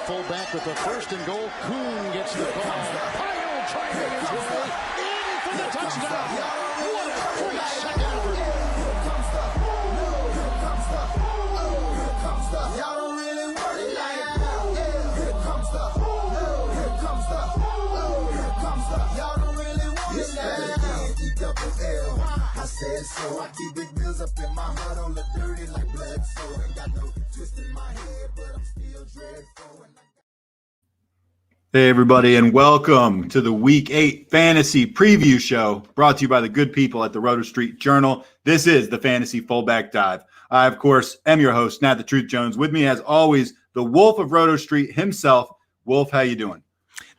fullback with the first and goal. Kuhn gets the call. Pyle trying to his way in for the touchdown. What a great second effort. Y'all don't really want it like that. Here comes the here comes the here comes the y'all don't really want it like that. I said so. I keep big bills up in my heart on the dirty like blood. So ain't got no twist in my head, but I'm still dreadful. Hey, everybody, and welcome to the Week 8 Fantasy Preview Show, brought to you by the good people at the Roto Street Journal. This is the Fantasy Fullback Dive. I, of course, am your host, Nat the Truth Jones. With me, as always, the Wolf of Roto Street himself. Wolf, how you doing?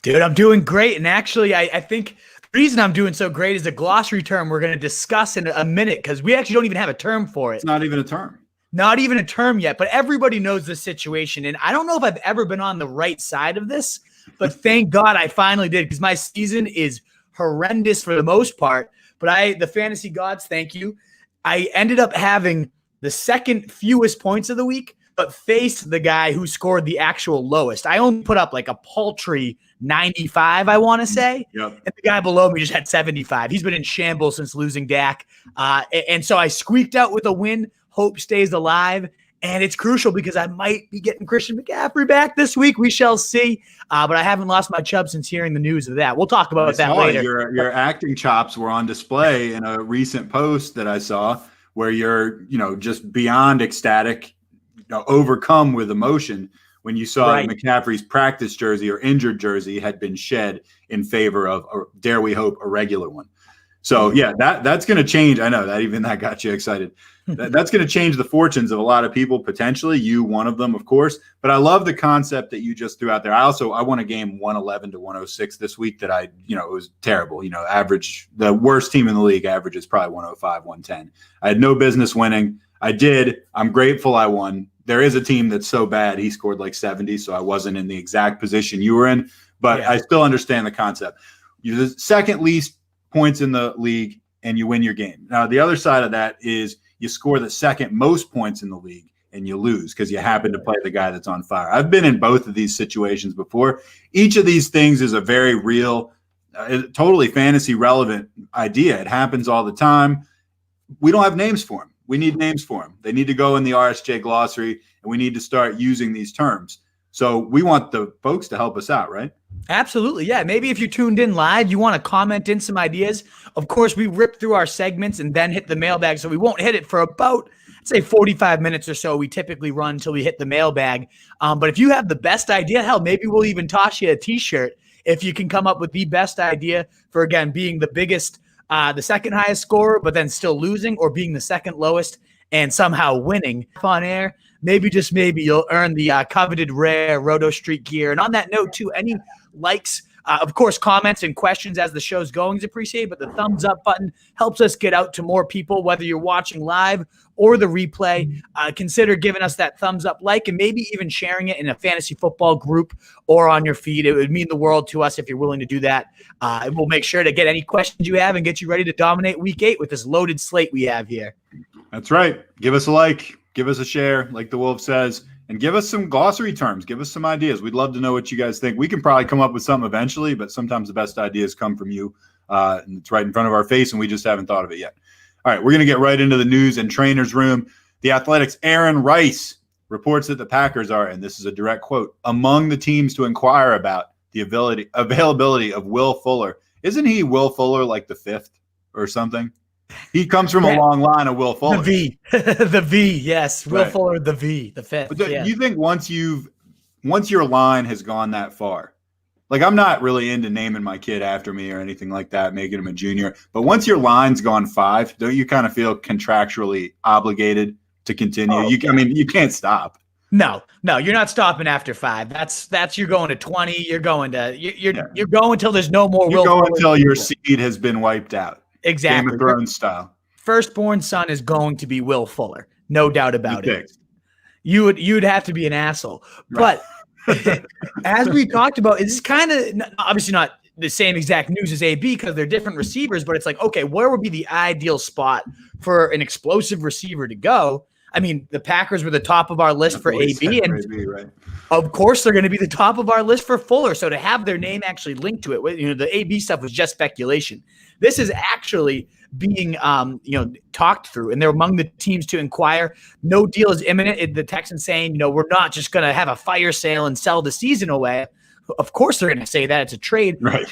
Dude, I'm doing great. And actually, I think the reason I'm doing so great is a glossary term we're going to discuss in a minute, because we actually don't even have a term for it. It's not even a term. Not even a term yet, but everybody knows the situation. And I don't know if I've ever been on the right side of this, but thank God I finally did, because my season is horrendous for the most part. But the fantasy gods, thank you. I ended up having the second fewest points of the week, but faced the guy who scored the actual lowest. I only put up like a paltry 95, I want to say. Yep. And the guy below me just had 75. He's been in shambles since losing Dak. And so I squeaked out with a win. Hope stays alive. And it's crucial because I might be getting Christian McCaffrey back this week. We shall see. But I haven't lost my chub since hearing the news of that. We'll talk about that later. Your acting chops were on display in a recent post that I saw where you're, just beyond ecstatic, overcome with emotion when you saw that McCaffrey's practice jersey or injured jersey had been shed in favor of, or dare we hope, a regular one. So, yeah, that's going to change. I know that got you excited. That's going to change the fortunes of a lot of people, potentially. You, one of them, of course. But I love the concept that you just threw out there. I won a game 111 to 106 this week that it was terrible. Average, the worst team in the league average is probably 105, 110. I had no business winning. I did. I'm grateful I won. There is a team that's so bad he scored like 70, so I wasn't in the exact position you were in. But I still understand the concept. You're the second least points in the league, and you win your game. Now, the other side of that is you score the second most points in the league, and you lose because you happen to play the guy that's on fire. I've been in both of these situations before. Each of these things is a very real, totally fantasy relevant idea. It happens all the time. We don't have names for them. We need names for them. They need to go in the RSJ glossary, and we need to start using these terms. So we want the folks to help us out, right? Absolutely, yeah. Maybe if you tuned in live, you want to comment in some ideas. Of course, we rip through our segments and then hit the mailbag, so we won't hit it for about, I'd say, 45 minutes or so. We typically run until we hit the mailbag. But if you have the best idea, hell, maybe we'll even toss you a T-shirt if you can come up with the best idea for, again, being the biggest, the second highest scorer, but then still losing, or being the second lowest and somehow winning on air. Maybe, just maybe, you'll earn the coveted rare Roto Street gear. And on that note, too, any likes, of course, comments and questions as the show's going is appreciated, but the thumbs up button helps us get out to more people, whether you're watching live or the replay. Consider giving us that thumbs up like, and maybe even sharing it in a fantasy football group or on your feed. It would mean the world to us if you're willing to do that. We'll make sure to get any questions you have and get you ready to dominate Week 8 with this loaded slate we have here. That's right. Give us a like. Give us a share, like the Wolf says, and give us some glossary terms. Give us some ideas. We'd love to know what you guys think. We can probably come up with something eventually, but sometimes the best ideas come from you. And it's right in front of our face, and we just haven't thought of it yet. All right, we're going to get right into the news and trainer's room. The Athletic's Aaron Rice reports that the Packers are, and this is a direct quote, among the teams to inquire about the availability of Will Fuller. Isn't he Will Fuller like the fifth or something? He comes from a long line of Will Fuller. The V, yes. Will Fuller, the V, the fifth. But do you think once your line has gone that far, like, I'm not really into naming my kid after me or anything like that, making him a junior, but once your line's gone 5, don't you kind of feel contractually obligated to continue? You can't stop. No, you're not stopping after 5. That's you're going to 20. You're going to you're going till there's no more. You're going until your seed has been wiped out. Exactly. Game of Thrones style. Firstborn son is going to be Will Fuller. No doubt about it. You'd have to be an asshole. Right. But as we talked about, it's kind of obviously not the same exact news as AB because they're different receivers, but it's like, okay, where would be the ideal spot for an explosive receiver to go? I mean, the Packers were the top of our list for AB, and right. of course they're going to be the top of our list for Fuller. So to have their name actually linked to it, the AB stuff was just speculation. This is actually being, talked through, and they're among the teams to inquire. No deal is imminent. The Texans saying, we're not just going to have a fire sale and sell the season away. Of course they're going to say that it's a trade. Right.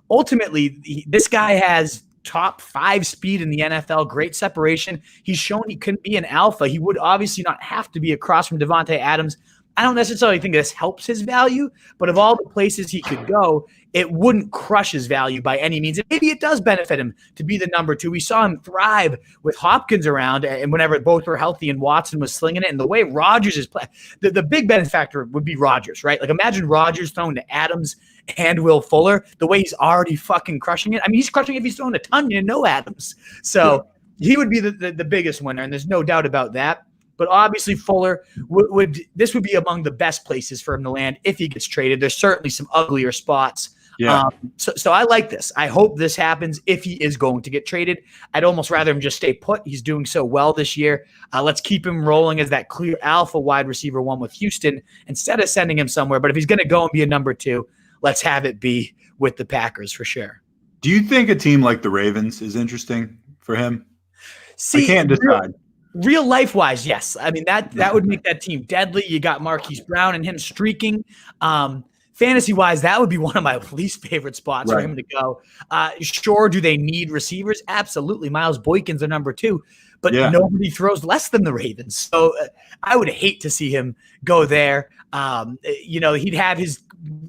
Ultimately, this guy has top 5 speed in the NFL, great separation. He's shown he can be an alpha. He would obviously not have to be across from Devontae Adams. I don't necessarily think this helps his value, but of all the places he could go, it wouldn't crush his value by any means. And maybe it does benefit him to be the number 2. We saw him thrive with Hopkins around, and whenever both were healthy and Watson was slinging it, and the way Rodgers is playing, the big benefactor would be Rodgers, right? Like imagine Rodgers throwing to Adams and Will Fuller, the way he's already fucking crushing it. I mean, he's crushing it if he's throwing a ton and no Adams. So he would be the biggest winner, and there's no doubt about that. But obviously Fuller would be among the best places for him to land if he gets traded. There's certainly some uglier spots. Yeah. So I like this. I hope this happens if he is going to get traded. I'd almost rather him just stay put. He's doing so well this year. Let's keep him rolling as that clear alpha wide receiver 1 with Houston instead of sending him somewhere. But if he's going to go and be a number 2, let's have it be with the Packers for sure. Do you think a team like the Ravens is interesting for him? I can't decide. Real life wise, yes. I mean, that would make that team deadly. You got Marquise Brown and him streaking. Fantasy wise, that would be one of my least favorite spots for him to go. Sure, do they need receivers? Absolutely. Miles Boykin's a number 2, but nobody throws less than the Ravens. So I would hate to see him go there. He'd have his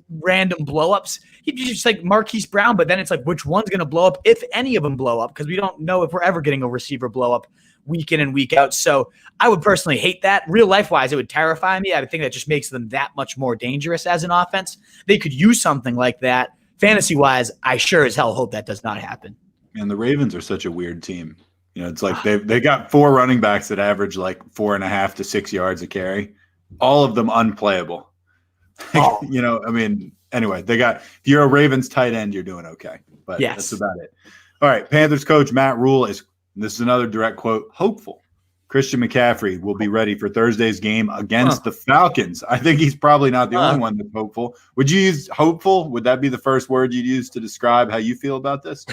random blowups. He'd be just like Marquise Brown, but then it's like, which one's going to blow up, if any of them blow up? Because we don't know if we're ever getting a receiver blow up week in and week out. So I would personally hate that. Real life wise, it would terrify me. I would think that just makes them that much more dangerous as an offense. They could use something like that. Fantasy wise, I sure as hell hope that does not happen. And the Ravens are such a weird team. It's like they got 4 running backs that average like 4.5 to 6 yards a carry. All of them unplayable. Anyway, if you're a Ravens tight end, you're doing okay. But that's about it. All right. Panthers coach Matt Rule this is another direct quote, hopeful Christian McCaffrey will be ready for Thursday's game against the Falcons. I think he's probably not the only one that's hopeful. Would you use hopeful? Would that be the first word you'd use to describe how you feel about this?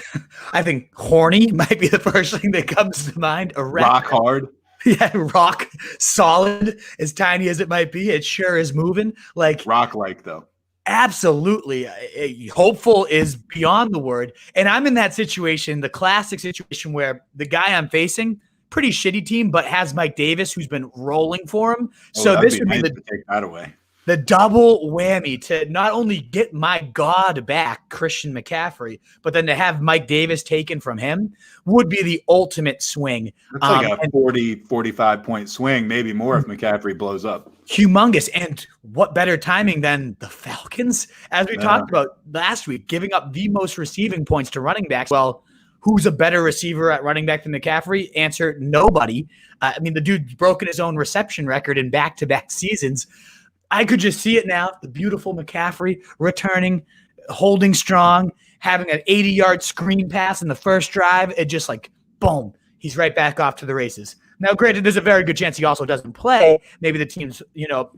I think horny might be the first thing that comes to mind. Rock hard. Yeah, rock solid, as tiny as it might be. It sure is moving. Like rock-like, though. Absolutely. Hopeful is beyond the word. And I'm in that situation, the classic situation where the guy I'm facing, pretty shitty team, but has Mike Davis, who's been rolling for him. So this would be to take that away. The double whammy to not only get my God back, Christian McCaffrey, but then to have Mike Davis taken from him would be the ultimate swing. It's like a 40, 45-point swing, maybe more if McCaffrey blows up. Humongous. And what better timing than the Falcons? As we talked about last week, giving up the most receiving points to running backs. Well, who's a better receiver at running back than McCaffrey? Answer, nobody. The dude's broken his own reception record in back-to-back seasons. I could just see it now. The beautiful McCaffrey returning, holding strong, having an 80-yard screen pass in the first drive. It just like, boom, he's right back off to the races. Now, granted, there's a very good chance he also doesn't play. Maybe the team's,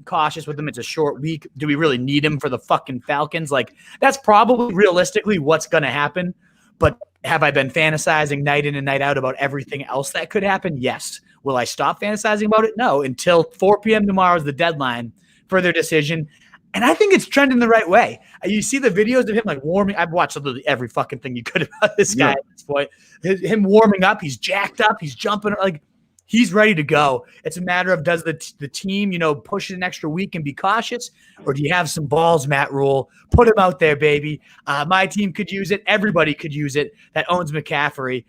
cautious with him. It's a short week. Do we really need him for the fucking Falcons? Like, that's probably realistically what's going to happen. But have I been fantasizing night in and night out about everything else that could happen? Yes. Will I stop fantasizing about it? No. Until 4 p.m. tomorrow is the deadline for their decision. And I think it's trending the right way. You see the videos of him like warming. I've watched literally every fucking thing you could about this guy at this point. Him warming up. He's jacked up. He's jumping. Like, he's ready to go. It's a matter of, does the team, push it an extra week and be cautious? Or do you have some balls, Matt Rule? Put him out there, baby. My team could use it. Everybody could use it that owns McCaffrey.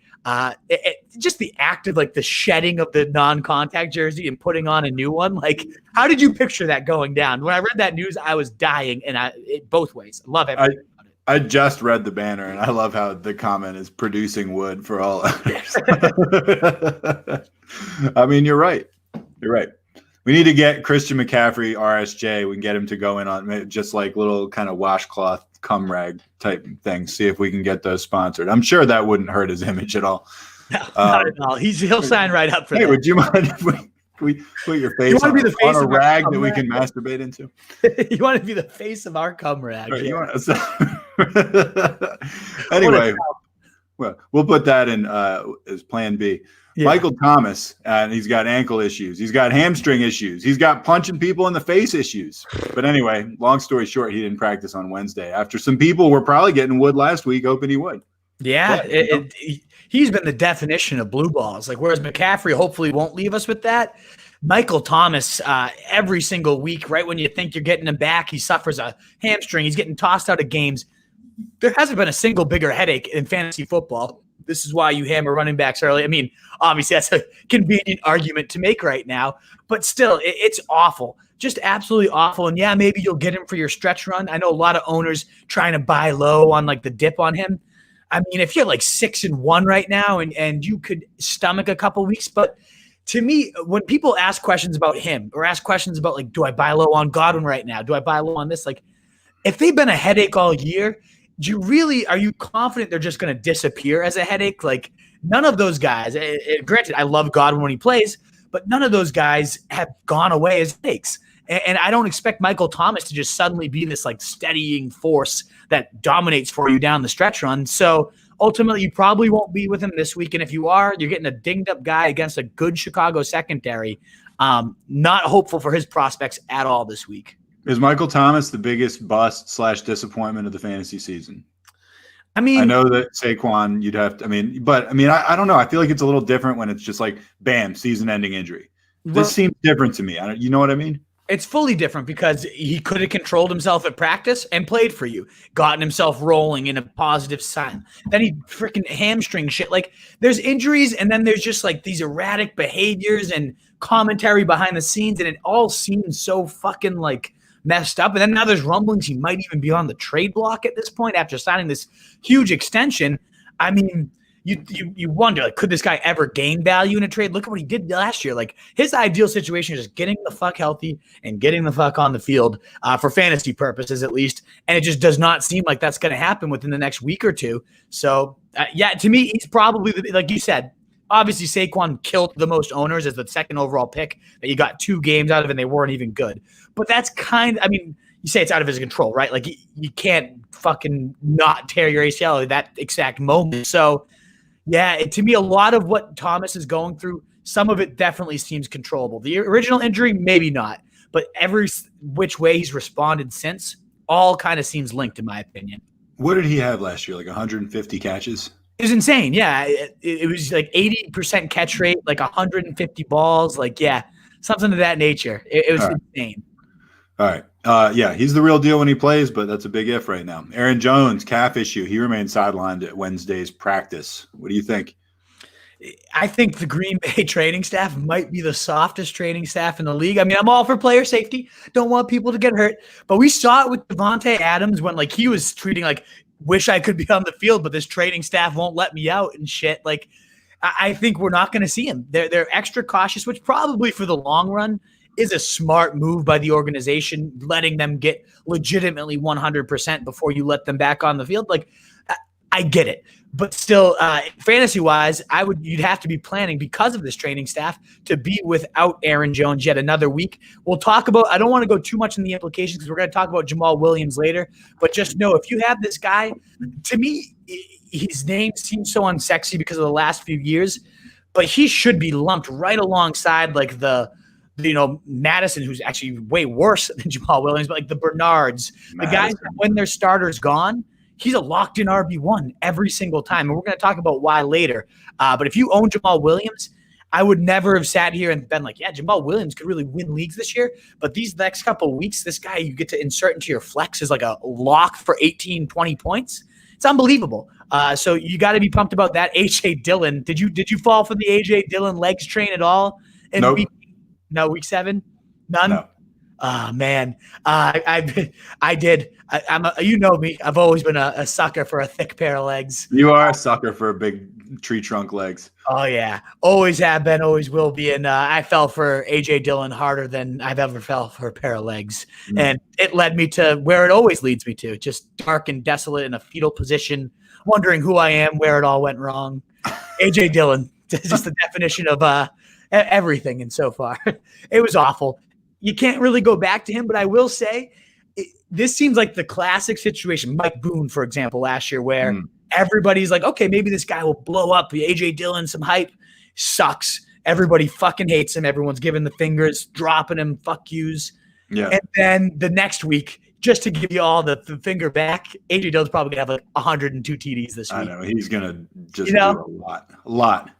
Just the act of, like, the shedding of the non-contact jersey and putting on a new one. Like, how did you picture that going down? When I read that news, I was dying, and both ways. Love everything. I just read the banner, and I love how the comment is producing wood for all others. I mean, you're right. You're right. We need to get Christian McCaffrey, RSJ. We can get him to go in on just like little kind of washcloth cum rag type things. See if we can get those sponsored. I'm sure that wouldn't hurt his image at all. No, not at all. He'll sign right up for hey, that. would you mind if we put your face wanna on, be the face on a of our rag that we rag? can masturbate into? You want to be the face of our cum rag. Right, Yeah. Anyway, well, we'll put that in as plan B. Yeah. Michael Thomas, and he's got ankle issues. He's got hamstring issues. He's got punching people in the face issues. But anyway, long story short, he didn't practice on Wednesday after some people were probably getting wood last week, hoping he would. Yeah, he's been the definition of blue balls. Like, whereas McCaffrey hopefully won't leave us with that. Michael Thomas, every single week, right when you think you're getting him back, he suffers a hamstring. He's getting tossed out of games. There hasn't been a single bigger headache in fantasy football. This is why you hammer running backs early. I mean, obviously that's a convenient argument to make right now, but still, it's awful. Just absolutely awful. And yeah, maybe you'll get him for your stretch run. I know a lot of owners trying to buy low on like the dip on him. I mean, if you're like 6-1 right now and you could stomach a couple weeks, but to me, when people ask questions about him or ask questions about like, do I buy low on Godwin right now? Do I buy low on this? Like, if they've been a headache all year, are you confident they're just going to disappear as a headache? Like, none of those guys, granted, I love Godwin when he plays, but none of those guys have gone away as headaches. And I don't expect Michael Thomas to just suddenly be this like steadying force that dominates for you down the stretch run. So ultimately, you probably won't be with him this week. And if you are, you're getting a dinged up guy against a good Chicago secondary. Not hopeful for his prospects at all this week. Is Michael Thomas the biggest bust / disappointment of the fantasy season? I mean, I know that Saquon, you'd have to, I don't know. I feel like it's a little different when it's just like, bam, season-ending injury. This seems different to me. You know what I mean? It's fully different because he could have controlled himself at practice and played for you, gotten himself rolling in a positive sign. Then he freaking hamstring shit. Like, there's injuries and then there's just like these erratic behaviors and commentary behind the scenes, and it all seems so fucking like messed up. And then now there's rumblings he might even be on the trade block at this point after signing this huge extension. I mean, you wonder, like, could this guy ever gain value in a trade? Look at what he did last year. Like, his ideal situation is just getting the fuck healthy and getting the fuck on the field for fantasy purposes, at least. And it just does not seem like that's going to happen within the next week or two. So, yeah, to me, he's probably, like you said, obviously Saquon killed the most owners as the second overall pick that you got 2 games out of, and they weren't even good. But that's you say it's out of his control, right? Like, you can't fucking not tear your ACL at that exact moment. So, yeah, to me, a lot of what Thomas is going through, some of it definitely seems controllable. The original injury, maybe not. But every which way he's responded since, all kind of seems linked, in my opinion. What did he have last year? Like 150 catches? It was insane. Yeah, it was like 80% catch rate, like 150 balls. Like, yeah, something of that nature. It was insane. All right. Yeah, he's the real deal when he plays, but that's a big if right now. Aaron Jones, calf issue. He remains sidelined at Wednesday's practice. What do you think? I think the Green Bay training staff might be the softest training staff in the league. I mean, I'm all for player safety. Don't want people to get hurt. But we saw it with Devontae Adams when, like, he was treating like, wish I could be on the field, but this training staff won't let me out and shit. Like, I think we're not going to see him. They're extra cautious, which probably for the long run is a smart move by the organization, letting them get legitimately 100% before you let them back on the field. Like, I get it, but still, fantasy-wise, you'd have to be planning because of this training staff to be without Aaron Jones yet another week. We'll talk about. I don't want to go too much in the implications because we're going to talk about Jamal Williams later. But just know, if you have this guy, to me, his name seems so unsexy because of the last few years, but he should be lumped right alongside like the Madison, who's actually way worse than Jamal Williams, but like the Bernards, the guys that when their starter's gone, he's a locked-in RB1 every single time. And we're going to talk about why later. But if you own Jamal Williams, I would never have sat here and been like, yeah, Jamal Williams could really win leagues this year. But these next couple of weeks, this guy you get to insert into your flex is like a lock for 18, 20 points. It's unbelievable. So you got to be pumped about that. A.J. Dillon. Did you fall for the A.J. Dillon legs train at all? Nope. Week 7? None? No. Oh, man. I did. You know me. I've always been a sucker for a thick pair of legs. You are a sucker for big tree trunk legs. Oh, yeah. Always have been, always will be. And I fell for A.J. Dillon harder than I've ever fell for a pair of legs. Mm. And it led me to where it always leads me to, just dark and desolate in a fetal position, wondering who I am, where it all went wrong. AJ Dillon, just the definition of everything. And so far, it was awful. You can't really go back to him, but I will say this seems like the classic situation. Mike Boone, for example, last year, where everybody's like, okay, maybe this guy will blow up. AJ Dillon, some hype. Sucks. Everybody fucking hates him. Everyone's giving the fingers, dropping him, fuck yous. Yeah. And then the next week, just to give you all the finger back, AJ Dillon's probably going to have like 102 TDs this week. I know. He's going to just do a lot.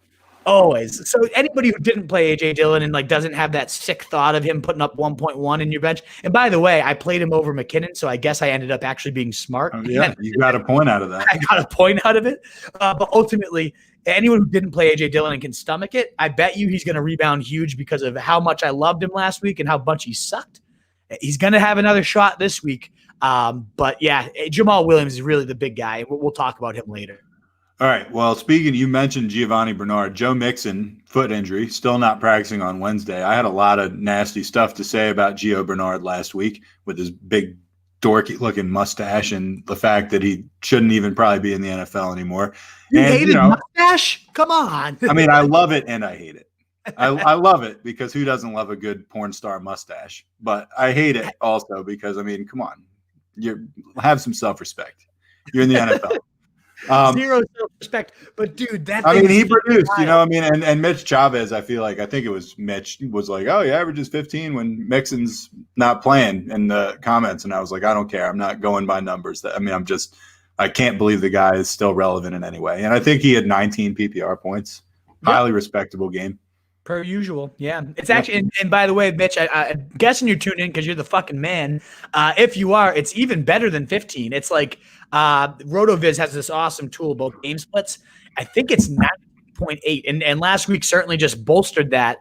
Always. So anybody who didn't play AJ Dillon and like doesn't have that sick thought of him putting up 1.1 in your bench. And by the way, I played him over McKinnon, so I guess I ended up actually being smart. Yeah, you got a point out of that. I got a point out of it. But ultimately, anyone who didn't play AJ Dillon and can stomach it, I bet you he's going to rebound huge because of how much I loved him last week and how much he sucked. He's going to have another shot this week. But yeah, Jamal Williams is really the big guy. We'll talk about him later. All right. Well, you mentioned Giovanni Bernard. Joe Mixon, foot injury, still not practicing on Wednesday. I had a lot of nasty stuff to say about Gio Bernard last week with his big dorky-looking mustache and the fact that he shouldn't even probably be in the NFL anymore. You hated mustache? Come on. I mean, I love it and I hate it. I love it because who doesn't love a good porn star mustache? But I hate it also because, I mean, come on. You have some self-respect. You're in the NFL. Zero self-respect, but dude, he produced, and Mitch Chavez, I think it was Mitch was like, oh, he averages 15 when Mixon's not playing in the comments. And I was like, I don't care. I'm not going by numbers. I can't believe the guy is still relevant in any way. And I think he had 19 PPR points. Highly respectable game. Per usual. Yeah. It's actually, and by the way, Mitch, I'm guessing you're tuned in because you're the fucking man. If you are, it's even better than 15. It's like RotoViz has this awesome tool, both game splits. I think it's 9.8. And last week certainly just bolstered that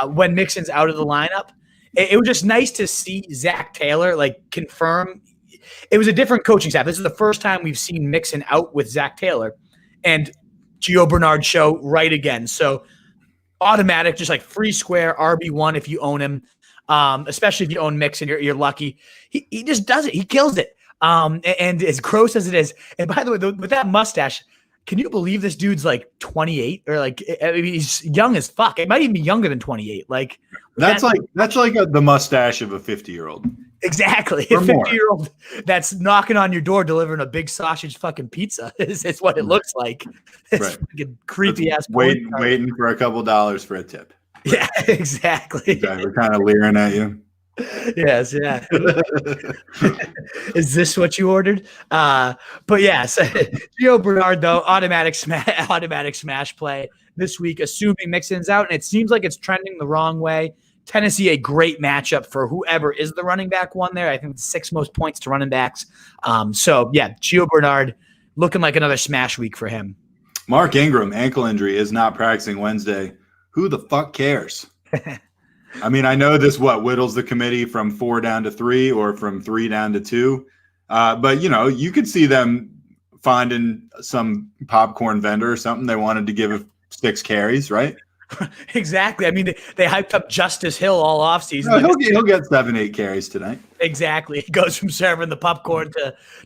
when Mixon's out of the lineup. It was just nice to see Zach Taylor confirm. It was a different coaching staff. This is the first time we've seen Mixon out with Zach Taylor and Gio Bernard show right again. So automatic, just like free square RB1 if you own him, especially if you own Mixon, you're lucky. He just does it. He kills it. And as gross as it is, and by the way, with that mustache, can you believe this dude's like 28 or he's young as fuck? It might even be younger than 28. That's like the mustache of a 50-year-old. Exactly. A 50-year-old that's knocking on your door delivering a big sausage fucking pizza is what it looks like. It's fucking creepy ass. Waiting for a couple dollars for a tip. Yeah, exactly. We're kind of leering at you. Yes, yeah. Is this what you ordered? But yes, Gio Bernard though, automatic smash play this week, assuming Mixon's out, and it seems like it's trending the wrong way. Tennessee, a great matchup for whoever is the running back one there. I think it's 6 most points to running backs. So yeah, Gio Bernard looking like another smash week for him. Mark Ingram, ankle injury, is not practicing Wednesday. Who the fuck cares? I mean, I know this whittles the committee from 4 down to 3 or from 3 down to 2. But you could see them finding some popcorn vendor or something they wanted to give 6 carries, right? Exactly. I mean, they hyped up Justice Hill all offseason. No, he'll get 7-8 carries tonight. Exactly. He goes from serving the popcorn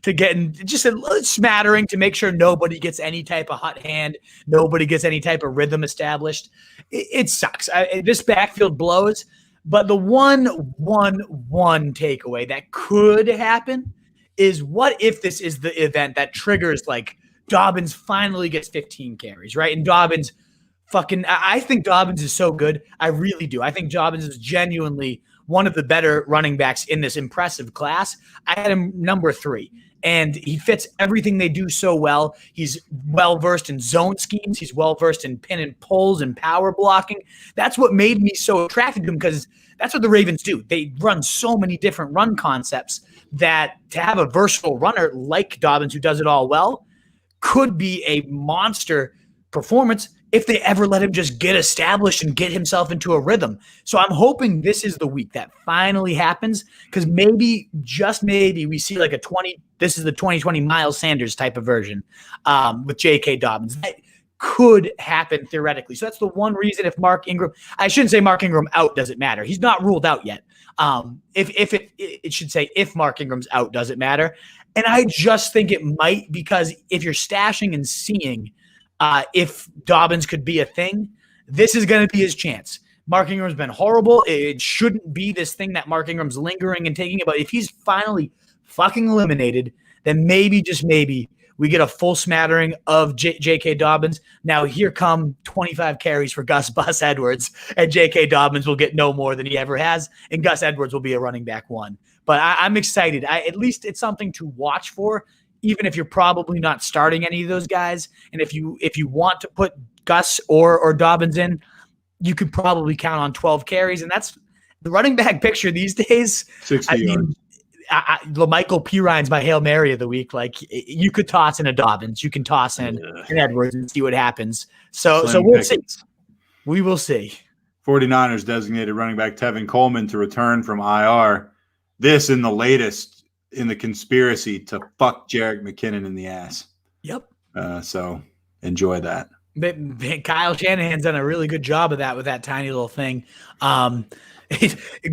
to getting just a smattering to make sure nobody gets any type of hot hand, nobody gets any type of rhythm established. It sucks. This backfield blows, but the one takeaway that could happen is what if this is the event that triggers Dobbins finally gets 15 carries, right? And Dobbins I think Dobbins is so good. I really do. I think Dobbins is genuinely one of the better running backs in this impressive class. I had him number 3, and he fits everything they do so well. He's well-versed in zone schemes. He's well-versed in pin and pulls and power blocking. That's what made me so attracted to him because that's what the Ravens do. They run so many different run concepts that to have a versatile runner like Dobbins who does it all well could be a monster performance if they ever let him just get established and get himself into a rhythm. So I'm hoping this is the week that finally happens because maybe, just maybe, we see this is the 2020 Miles Sanders type of version with J.K. Dobbins. That could happen theoretically. So that's the one reason if Mark Ingram – I shouldn't say Mark Ingram out doesn't matter. He's not ruled out yet. It should say if Mark Ingram's out, does it matter? And I just think it might because if you're stashing and seeing if Dobbins could be a thing, this is going to be his chance. Mark Ingram's been horrible. It shouldn't be this thing that Mark Ingram's lingering and taking it. But if he's finally fucking eliminated, then maybe, just maybe, we get a full smattering of J.K. Dobbins. Now here come 25 carries for Gus Bus Edwards, and J.K. Dobbins will get no more than he ever has, and Gus Edwards will be a running back one. But I'm excited. At least it's something to watch for, even if you're probably not starting any of those guys. And if you want to put Gus or Dobbins in, you could probably count on 12 carries, and that's the running back picture these days. 60 yards. LaMichael Pirine's my Hail Mary of the week. Like, you could toss in a Dobbins, you can toss in an Edwards and see what happens. So we'll see. We will see. 49ers designated running back Tevin Coleman to return from IR. This in the latest in the conspiracy to fuck Jerick McKinnon in the ass. Yep. So enjoy that. But Kyle Shanahan's done a really good job of that with that tiny little thing. He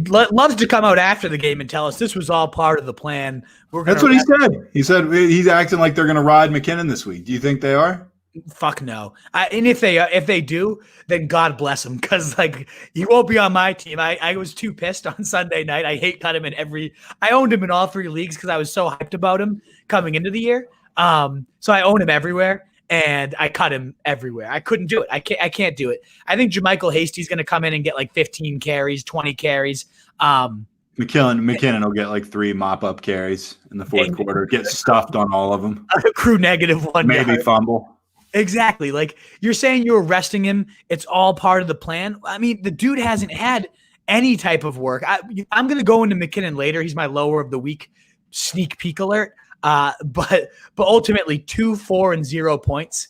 loves to come out after the game and tell us this was all part of the plan. That's what he said. He said he's acting like they're going to ride McKinnon this week. Do you think they are? Fuck no. And if they do, then God bless them, because like he won't be on my team. I was too pissed on Sunday night. I hate cut him in I owned him in all 3 leagues because I was so hyped about him coming into the year. So I own him everywhere. And I cut him everywhere. I couldn't do it. I can't do it. I think JaMychal Hasty's going to come in and get like 15 carries, 20 carries. McKinnon will get like 3 mop-up carries in the fourth quarter. Get stuffed on all of them. Crew negative one. Maybe fumble. Exactly. Like, you're saying you're resting him. It's all part of the plan. I mean, the dude hasn't had any type of work. I'm going to go into McKinnon later. He's my lower of the week sneak peek alert. But ultimately 2, 4, and 0 points.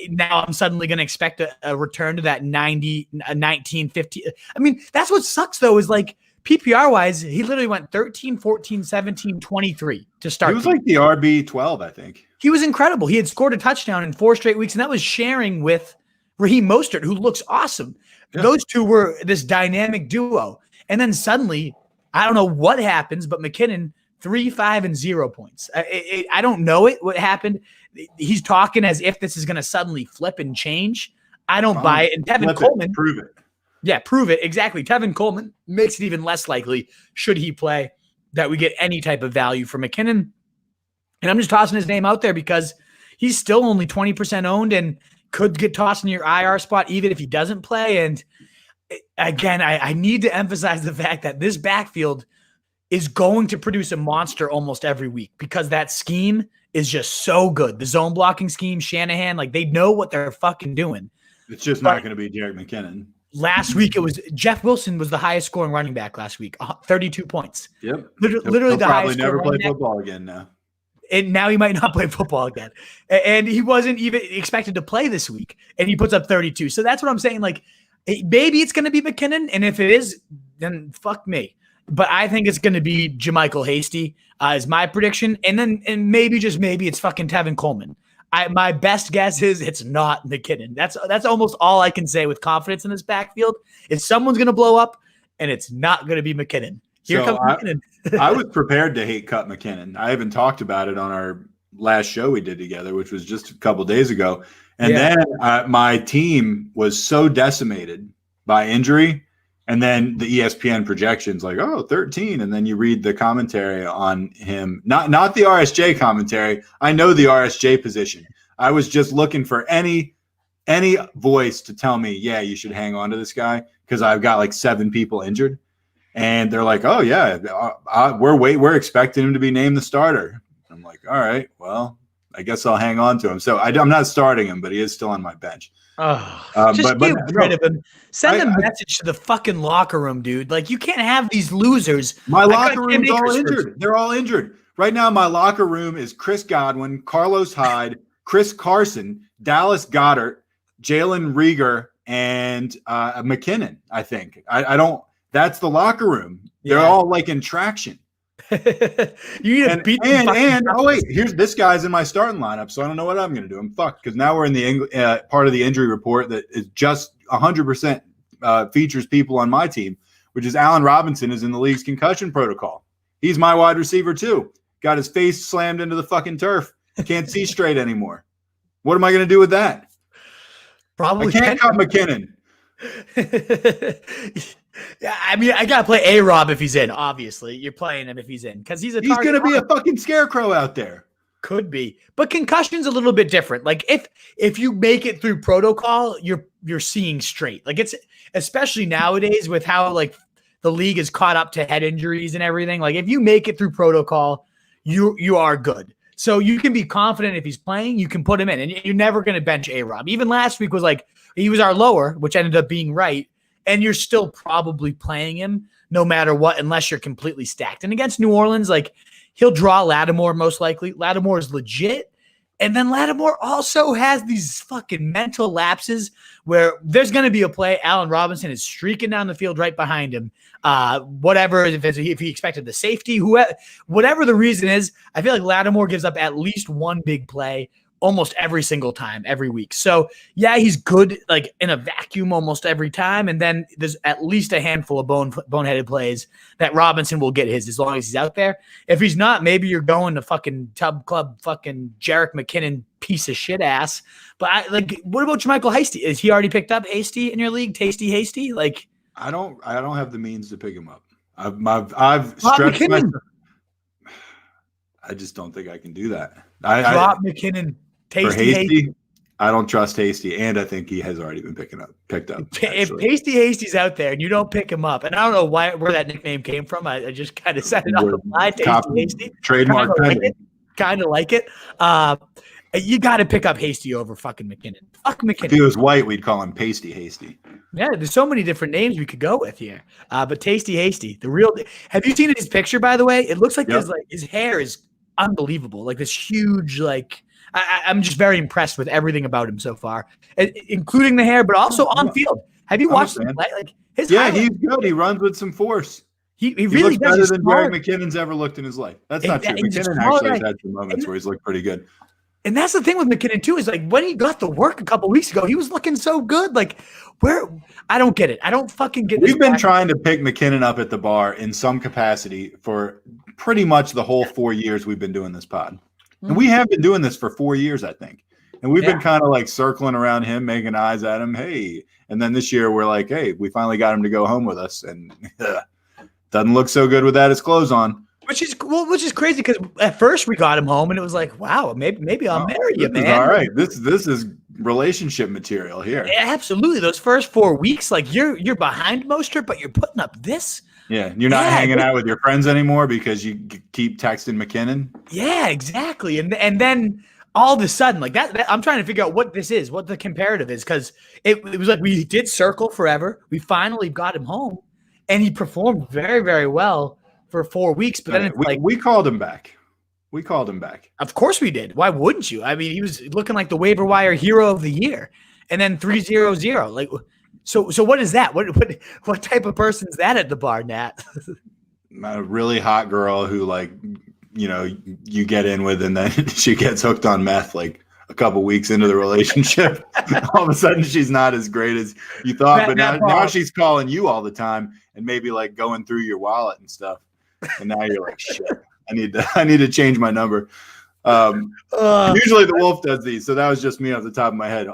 Now I'm suddenly going to expect a return to that 90, 19, 50. I mean, that's what sucks though, is like PPR wise, he literally went 13, 14, 17, 23 to start. He was like the RB12, I think. He was incredible. He had scored a touchdown in 4 straight weeks, and that was sharing with Raheem Mostert, who looks awesome. Yeah. Those two were this dynamic duo. And then suddenly, I don't know what happens, but McKinnon, 3, 5, and 0 points. I don't know what happened. He's talking as if this is going to suddenly flip and change. I don't buy it. And Tevin Coleman. Prove it. Yeah, prove it. Exactly. Tevin Coleman makes it even less likely, should he play, that we get any type of value for McKinnon. And I'm just tossing his name out there because he's still only 20% owned and could get tossed in your IR spot even if he doesn't play. And again, I need to emphasize the fact that this backfield is going to produce a monster almost every week because that scheme is just so good. The zone blocking scheme, Shanahan, like they know what they're fucking doing. It's just not going to be Jerick McKinnon. Last week, it was Jeff Wilson was the highest scoring running back last week, 32 points. Yep. Literally the highest. Probably never play football again now. And now he might not play football again. And he wasn't even expected to play this week. And he puts up 32. So that's what I'm saying. Like, maybe it's going to be McKinnon. And if it is, then fuck me. But I think it's going to be JaMychal Hasty is my prediction. And maybe, just maybe, it's fucking Tevin Coleman. My best guess is it's not McKinnon. That's almost all I can say with confidence in this backfield. Is someone's going to blow up, and it's not going to be McKinnon. Here comes McKinnon. I was prepared to hate cut McKinnon. I even talked about it on our last show we did together, which was just a couple days ago. And then my team was so decimated by injury. And then the ESPN projections like, 13. And then you read the commentary on him, not the RSJ commentary. I know the RSJ position. I was just looking for any voice to tell me, yeah, you should hang on to this guy because I've got like 7 people injured. And they're like, oh, yeah, we're expecting him to be named the starter. I'm like, all right, well, I guess I'll hang on to him. So I'm not starting him, but he is still on my bench. Just get rid of him. Send a message to the fucking locker room, dude. Like, you can't have these losers. My locker room's all injured. They're all injured. Right now, my locker room is Chris Godwin, Carlos Hyde, Chris Carson, Dallas Goedert, Jalen Reagor, and McKinnon, I think. I don't – that's the locker room. They're all, like, in traction. You need to beat here's this guy's in my starting lineup, so I don't know what I'm going to do. I'm fucked because now we're in the part of the injury report that is just 100% features people on my team, which is Allen Robinson is in the league's concussion protocol. He's my wide receiver too. Got his face slammed into the fucking turf. Can't see straight anymore. What am I going to do with that? Probably I can't cut McKinnon. Yeah, I mean, I gotta play A-Rob if he's in. Obviously, you're playing him if he's in because he's going to be a fucking scarecrow out there. Could be, but concussion's a little bit different. Like if you make it through protocol, you're seeing straight. Like it's especially nowadays with how like the league is caught up to head injuries and everything. Like if you make it through protocol, you are good. So you can be confident if he's playing, you can put him in, and you're never going to bench A-Rob. Even last week was like he was our lower, which ended up being right. And you're still probably playing him no matter what, unless you're completely stacked. And against New Orleans, like he'll draw Lattimore most likely. Lattimore is legit. And then Lattimore also has these fucking mental lapses where there's going to be a play. Allen Robinson is streaking down the field right behind him. Whatever, if he expected the safety, whatever the reason is, I feel like Lattimore gives up at least one big play almost every single time, every week. So yeah, he's good like in a vacuum almost every time. And then there's at least a handful of boneheaded plays that Robinson will get his as long as he's out there. If he's not, maybe you're going to fucking Tub Club, fucking Jerick McKinnon piece of shit ass. But what about Jermichael Hasty? Is he already picked up Hasty in your league? Tasty Hasty? Like I don't have the means to pick him up. I've stretched myself. I just don't think I can do that. Drop McKinnon. Hasty, I don't trust Hasty, and I think he has already been picked up. If Hasty's out there and you don't pick him up, and I don't know where that nickname came from, I just kind of set it up. Hasty, trademark kind of like it. You got to pick up Hasty over fucking McKinnon. Fuck McKinnon. If he was white, we'd call him Pasty Hasty. Yeah, there's so many different names we could go with here. But Tasty Hasty, the real. Have you seen his picture? By the way, it looks like his hair is unbelievable. Like this huge like. I'm just very impressed with everything about him so far, including the hair, but also on field. Have you watched him play? Like his he's good. He runs with some force. He really looks better than Jerick McKinnon's ever looked in his life. That's not true. McKinnon actually has had some moments where he's looked pretty good. And that's the thing with McKinnon too, is like when he got the work a couple weeks ago, he was looking so good. Like I don't get it. I don't fucking get it. We've been trying to pick McKinnon up at the bar in some capacity for pretty much the whole 4 years we've been doing this pod. And we have been doing this for 4 years, I think. And we've been kind of like circling around him, making eyes at him. Hey. And then this year we're like, hey, we finally got him to go home with us. And doesn't look so good without his clothes on. Which is crazy because at first we got him home and it was like, wow, maybe I'll marry you, man. All right. This is relationship material here. Yeah, absolutely. Those first 4 weeks, like you're behind Mostert, but you're putting up this. Yeah, you're not hanging out with your friends anymore because you keep texting McKinnon. Yeah, exactly. And then all of a sudden, like that I'm trying to figure out what this is, what the comparative is, because it was like we did circle forever. We finally got him home, and he performed very, very well for 4 weeks. But then we called him back. We called him back. Of course we did. Why wouldn't you? I mean, he was looking like the waiver wire hero of the year, and then 3-0-0. Like. So what is that? What type of person is that at the bar, Nat? A really hot girl who you get in with and then she gets hooked on meth like a couple weeks into the relationship. All of a sudden she's not as great as you thought, but now she's calling you all the time and maybe like going through your wallet and stuff. And now you're like, shit, I need to change my number. Usually the Wolf does these, so that was just me off the top of my head.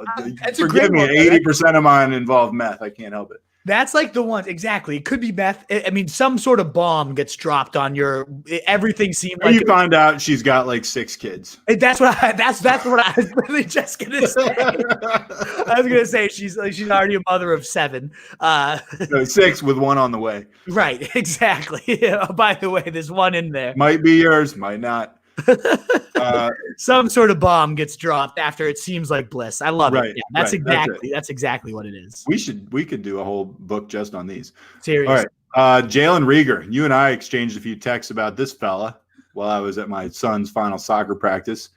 Forgive me, 80% of mine involve meth. I can't help it. That's like the ones exactly. It could be meth. I mean, some sort of bomb gets dropped on your. Everything seemed like you find out she's got like 6 kids. That's what I was really just gonna say. I was gonna say she's already a mother of 7. No, 6 with 1 on the way. Right, exactly. By the way, there's 1 in there. Might be yours, might not. Some sort of bomb gets dropped after it seems like bliss. I love it. Yeah, that's exactly what it is. We could do a whole book just on these. Seriously. All right. Jalen Rieger, you and I exchanged a few texts about this fella while I was at my son's final soccer practice.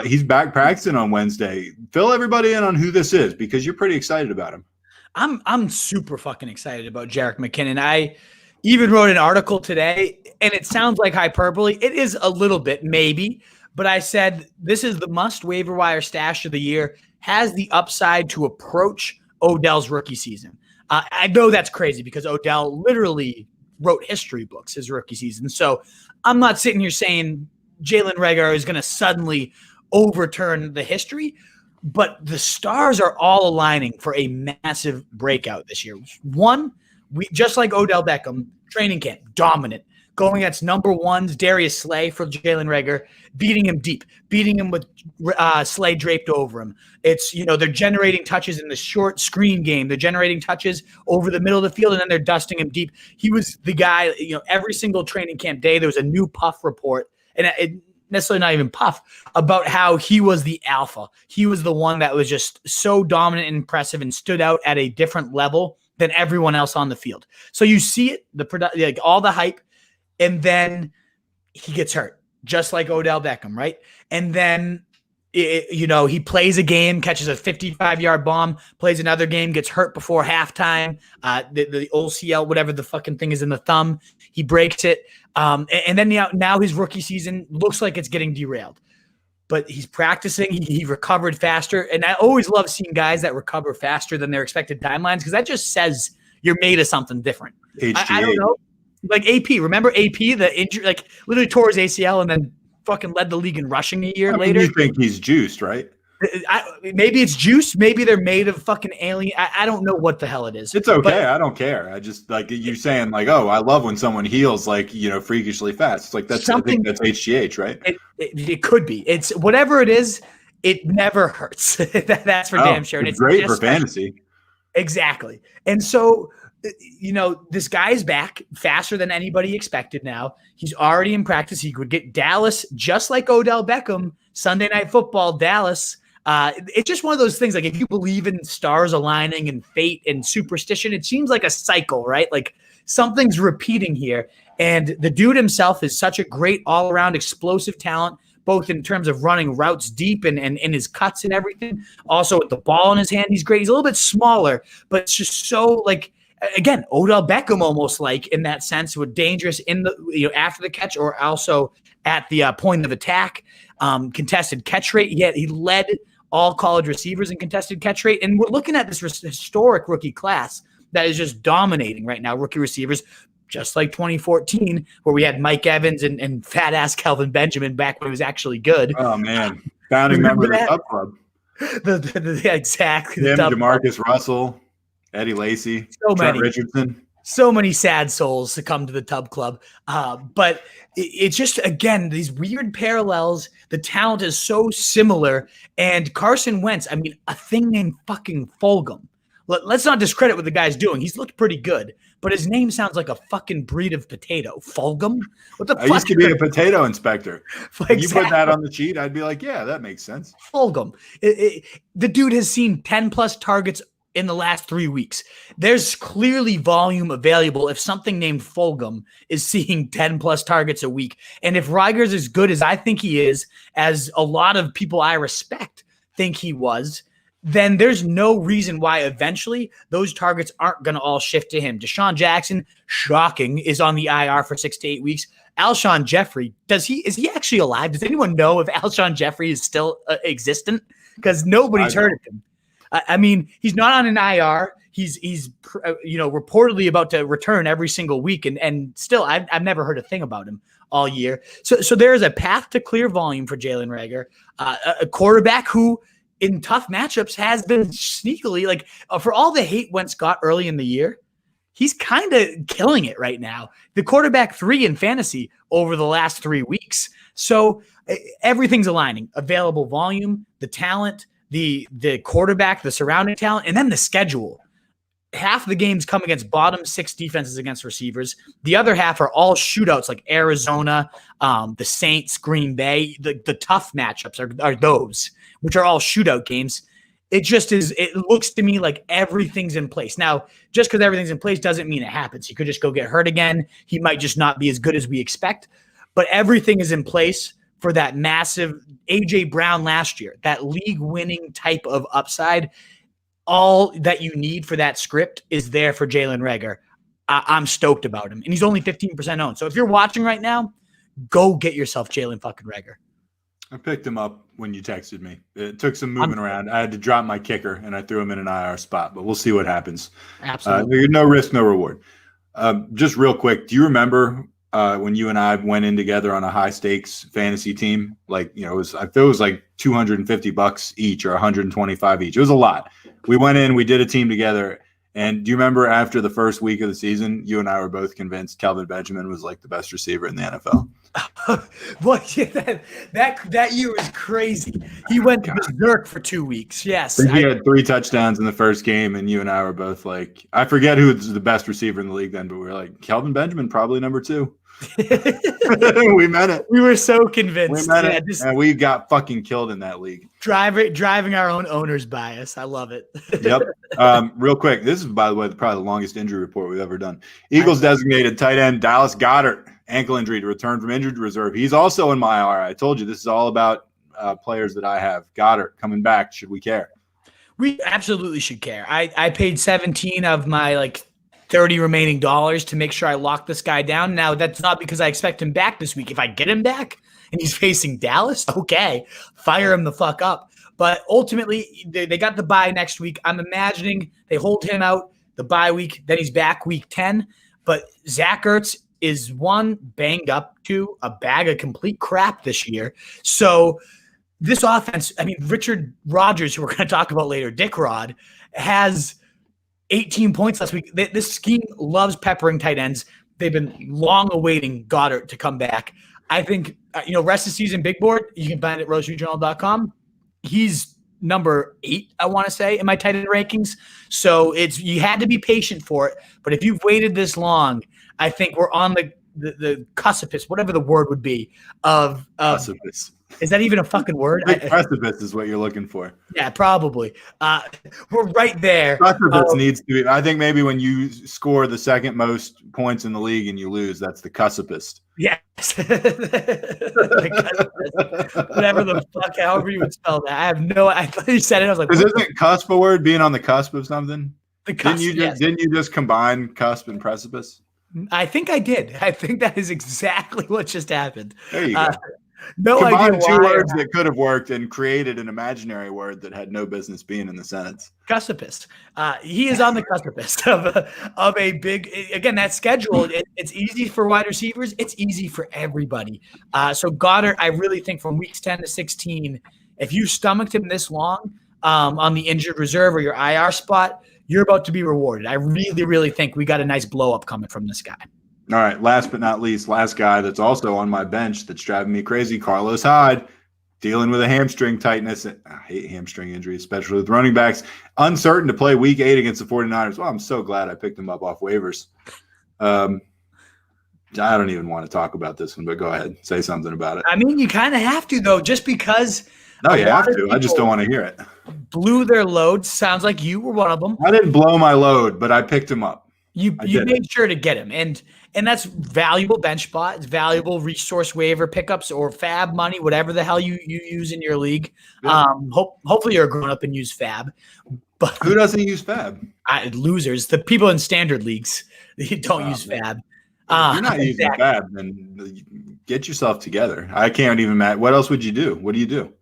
He's back practicing on Wednesday. Fill everybody in on who this is because you're pretty excited about him. I'm super fucking excited about Jerick McKinnon. I even wrote an article today, and it sounds like hyperbole. It is a little bit, maybe, but I said this is the must waiver wire stash of the year, has the upside to approach Odell's rookie season. I know that's crazy because Odell literally wrote history books his rookie season. So I'm not sitting here saying Jalen Reagor is going to suddenly overturn the history, But the stars are all aligning for a massive breakout this year. One, we just like Odell Beckham, training camp, dominant. Going against number ones, Darius Slay for Jalen Reagor, beating him deep, beating him with Slay draped over him. It's, they're generating touches in the short screen game. They're generating touches over the middle of the field, and then they're dusting him deep. He was the guy, every single training camp day, there was a new Puff report, and it necessarily not even Puff, about how he was the alpha. He was the one that was just so dominant and impressive and stood out at a different level than everyone else on the field. So you see it, all the hype, and then he gets hurt, just like Odell Beckham, right? And then, he plays a game, catches a 55-yard bomb, plays another game, gets hurt before halftime. The OCL, whatever the fucking thing is in the thumb, he breaks it. And then now his rookie season looks like it's getting derailed. But he's practicing. He recovered faster. And I always love seeing guys that recover faster than their expected timelines, because that just says you're made of something different. I don't know. Like AP, remember AP, the injury, like literally tore his ACL and then fucking led the league in rushing a year later. You think he's juiced, right? Maybe it's juice. Maybe they're made of fucking alien. I don't know what the hell it is. It's okay. I don't care. I just like you saying like, oh, I love when someone heals like, freakishly fast. It's like I think that's HGH, right? It could be. It's whatever it is. It never hurts. That's for damn sure. And it's great for fantasy. Exactly. And so, this guy is back faster than anybody expected now. He's already in practice. He could get Dallas, just like Odell Beckham, Sunday Night Football, Dallas. It's just one of those things, like if you believe in stars aligning and fate and superstition, it seems like a cycle, right? Like something's repeating here. And the dude himself is such a great all-around explosive talent, both in terms of running routes deep and in his cuts and everything. Also with the ball in his hand, he's great. He's a little bit smaller, but it's just so like, again, Odell Beckham almost like in that sense, with dangerous in the after the catch or also at the point of attack. Contested catch rate, yet he led all college receivers in contested catch rate. And we're looking at this historic rookie class that is just dominating right now, rookie receivers, just like 2014, where we had Mike Evans and fat ass Kelvin Benjamin back when he was actually good. Oh man, founding member of the Tub Club. Exactly. Him, DeMarcus Russell, Eddie Lacy, Trent Richardson. So many sad souls succumb to the Tub Club. But it's just, again, these weird parallels. The talent is so similar. And Carson Wentz, I mean, a thing named fucking Fulgham. Let's not discredit what the guy's doing. He's looked pretty good. But his name sounds like a fucking breed of potato. Fulgham? What the fuck? I used to be a potato inspector. Exactly. You put that on the sheet, I'd be like, yeah, that makes sense. Fulgham. The dude has seen 10-plus targets in the last 3 weeks. There's clearly volume available if something named Fulgham is seeing 10-plus targets a week. And if Reagor's as good as I think he is, as a lot of people I respect think he was, then there's no reason why eventually those targets aren't going to all shift to him. Deshaun Jackson, shocking, is on the IR for 6 to 8 weeks. Alshon Jeffrey, is he actually alive? Does anyone know if Alshon Jeffrey is still existent? Because nobody's heard of him. I mean, he's not on an IR. He's reportedly about to return every single week, and still, I've never heard a thing about him all year. So there is a path to clear volume for Jalen Reagor, a quarterback who, in tough matchups, has been sneakily like for all the hate Wentz got early in the year, he's kind of killing it right now. The quarterback 3 in fantasy over the last 3 weeks. So everything's aligning. Available volume, the talent, the quarterback, the surrounding talent, and then the schedule. Half the games come against bottom 6 defenses against receivers. The other half are all shootouts like Arizona, the Saints, Green Bay. The tough matchups are those, which are all shootout games. It just is. It looks to me like everything's in place. Now, just because everything's in place doesn't mean it happens. He could just go get hurt again. He might just not be as good as we expect. But everything is in place for that massive A.J. Brown last year, that league-winning type of upside. All that you need for that script is there for Jalen Reagor. I'm stoked about him. And he's only 15% owned. So if you're watching right now, go get yourself Jalen fucking Reagor. I picked him up when you texted me. It took some moving around. I had to drop my kicker, and I threw him in an IR spot. But we'll see what happens. Absolutely. No risk, no reward. Just real quick, do you remember when you and I went in together on a high stakes fantasy team. Like, you know, it was like $250 each or 125 each. It was a lot. We went in, we did a team together. And do you remember after the first week of the season, you and I were both convinced Kelvin Benjamin was like the best receiver in the NFL? Well, yeah, that year was crazy. He went berserk for 2 weeks. Yes. He had 3 touchdowns in the first game, and you and I were both like, I forget who was the best receiver in the league then, but we were like, Kelvin Benjamin, probably number 2. We meant it. We were so convinced. We meant it. And we got fucking killed in that league. Driving our own owner's bias. I love it. Yep. Real quick, this is, by the way, probably the longest injury report we've ever done. Eagles designated tight end Dallas Goedert, ankle injury to return from injured reserve. He's also in my IR. I told you this is all about players that I have. Goddard coming back. Should we care? We absolutely should care. I paid 17 of my 30 remaining dollars to make sure I lock this guy down. Now, that's not because I expect him back this week. If I get him back and he's facing Dallas, okay, fire him the fuck up. But ultimately, they got the bye next week. I'm imagining they hold him out the bye week, then he's back week 10. But Zach Ertz is 1, banged up, 2, a bag of complete crap this year. So this offense, I mean, Richard Rodgers, who we're going to talk about later, Dick Rod, has 18 points last week. This scheme loves peppering tight ends. They've been long awaiting Goddard to come back. I think, rest of season big board, you can find it at rosestreetjournal.com. He's number 8, I want to say, in my tight end rankings. So you had to be patient for it. But if you've waited this long, I think we're on the precipice, whatever the word would be, of precipice. Is that even a fucking word? Precipice is what you're looking for. Yeah, probably. We're right there. Precipice needs to be. I think maybe when you score the second most points in the league and you lose, that's the cuspicist. Yes. Whatever the fuck, however you would spell that. I have no. I thought you said it. I was like, isn't cusp a word? Being on the cusp of something? The cusp. Didn't you just combine cusp and precipice? I think I did. I think that is exactly what just happened. There you go. No combined idea two why words that could have worked and created an imaginary word that had no business being in the sentence. Cuspicist. He is on the cuspicist of a big, again, that schedule. It's easy for wide receivers. It's easy for everybody. So Goddard, I really think from weeks 10 to 16, if you stomached him this long on the injured reserve or your IR spot, you're about to be rewarded. I really, really think we got a nice blow up coming from this guy. All right, last but not least, last guy that's also on my bench that's driving me crazy, Carlos Hyde, dealing with a hamstring tightness. I hate hamstring injuries, especially with running backs. Uncertain to play week 8 against the 49ers. Well, I'm so glad I picked him up off waivers. I don't even want to talk about this one, but go ahead. Say something about it. I mean, you kind of have to, though, just because. No, you have to. I just don't want to hear it. Blew their load. Sounds like you were one of them. I didn't blow my load, but I picked him up. You made sure to get him. And that's valuable bench spot. It's valuable resource waiver pickups or fab money, whatever the hell you use in your league. Yeah. Hopefully you're grown up and use fab. But who doesn't use fab? Losers. The people in standard leagues don't use fab. You're not using fab, then get yourself together. I can't even imagine. What else would you do? What do you do?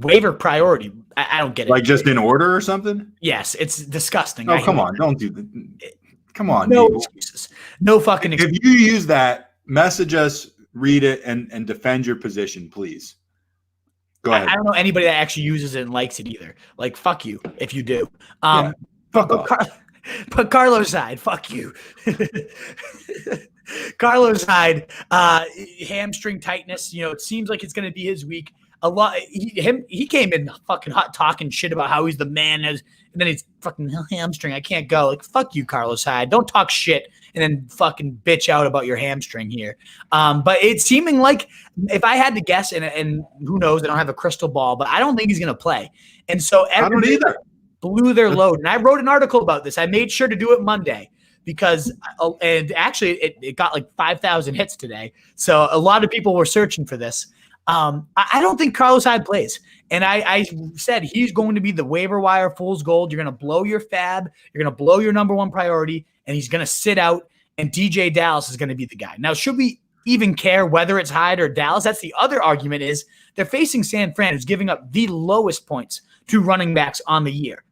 Waiver priority. I don't get it. Like just in order or something? Yes, it's disgusting. Oh, come on. Don't do that. Come on. No excuses. No fucking excuses. If you use that, message us, read it, and defend your position, please. Go ahead. I don't know anybody that actually uses it and likes it either. Like, fuck you if you do. Fuck off. But Carlos Hyde, fuck you. Carlos Hyde, hamstring tightness. It seems like it's going to be his week. A lot. He came in fucking hot talking shit about how he's the man, and then he's fucking hamstring. I can't go. Like, fuck you, Carlos Hyde. Don't talk shit and then fucking bitch out about your hamstring here. But it's seeming like, if I had to guess, and who knows, I don't have a crystal ball, but I don't think he's going to play. And so everybody blew their load. And I wrote an article about this. I made sure to do it Monday because, and actually it got like 5,000 hits today. So a lot of people were searching for this. I don't think Carlos Hyde plays. And I said he's going to be the waiver wire fool's gold. You're going to blow your fab. You're going to blow your number 1 priority, and he's going to sit out, and DJ Dallas is going to be the guy. Now, should we even care whether it's Hyde or Dallas? That's the other argument is they're facing San Fran, who's giving up the lowest points to running backs on the year.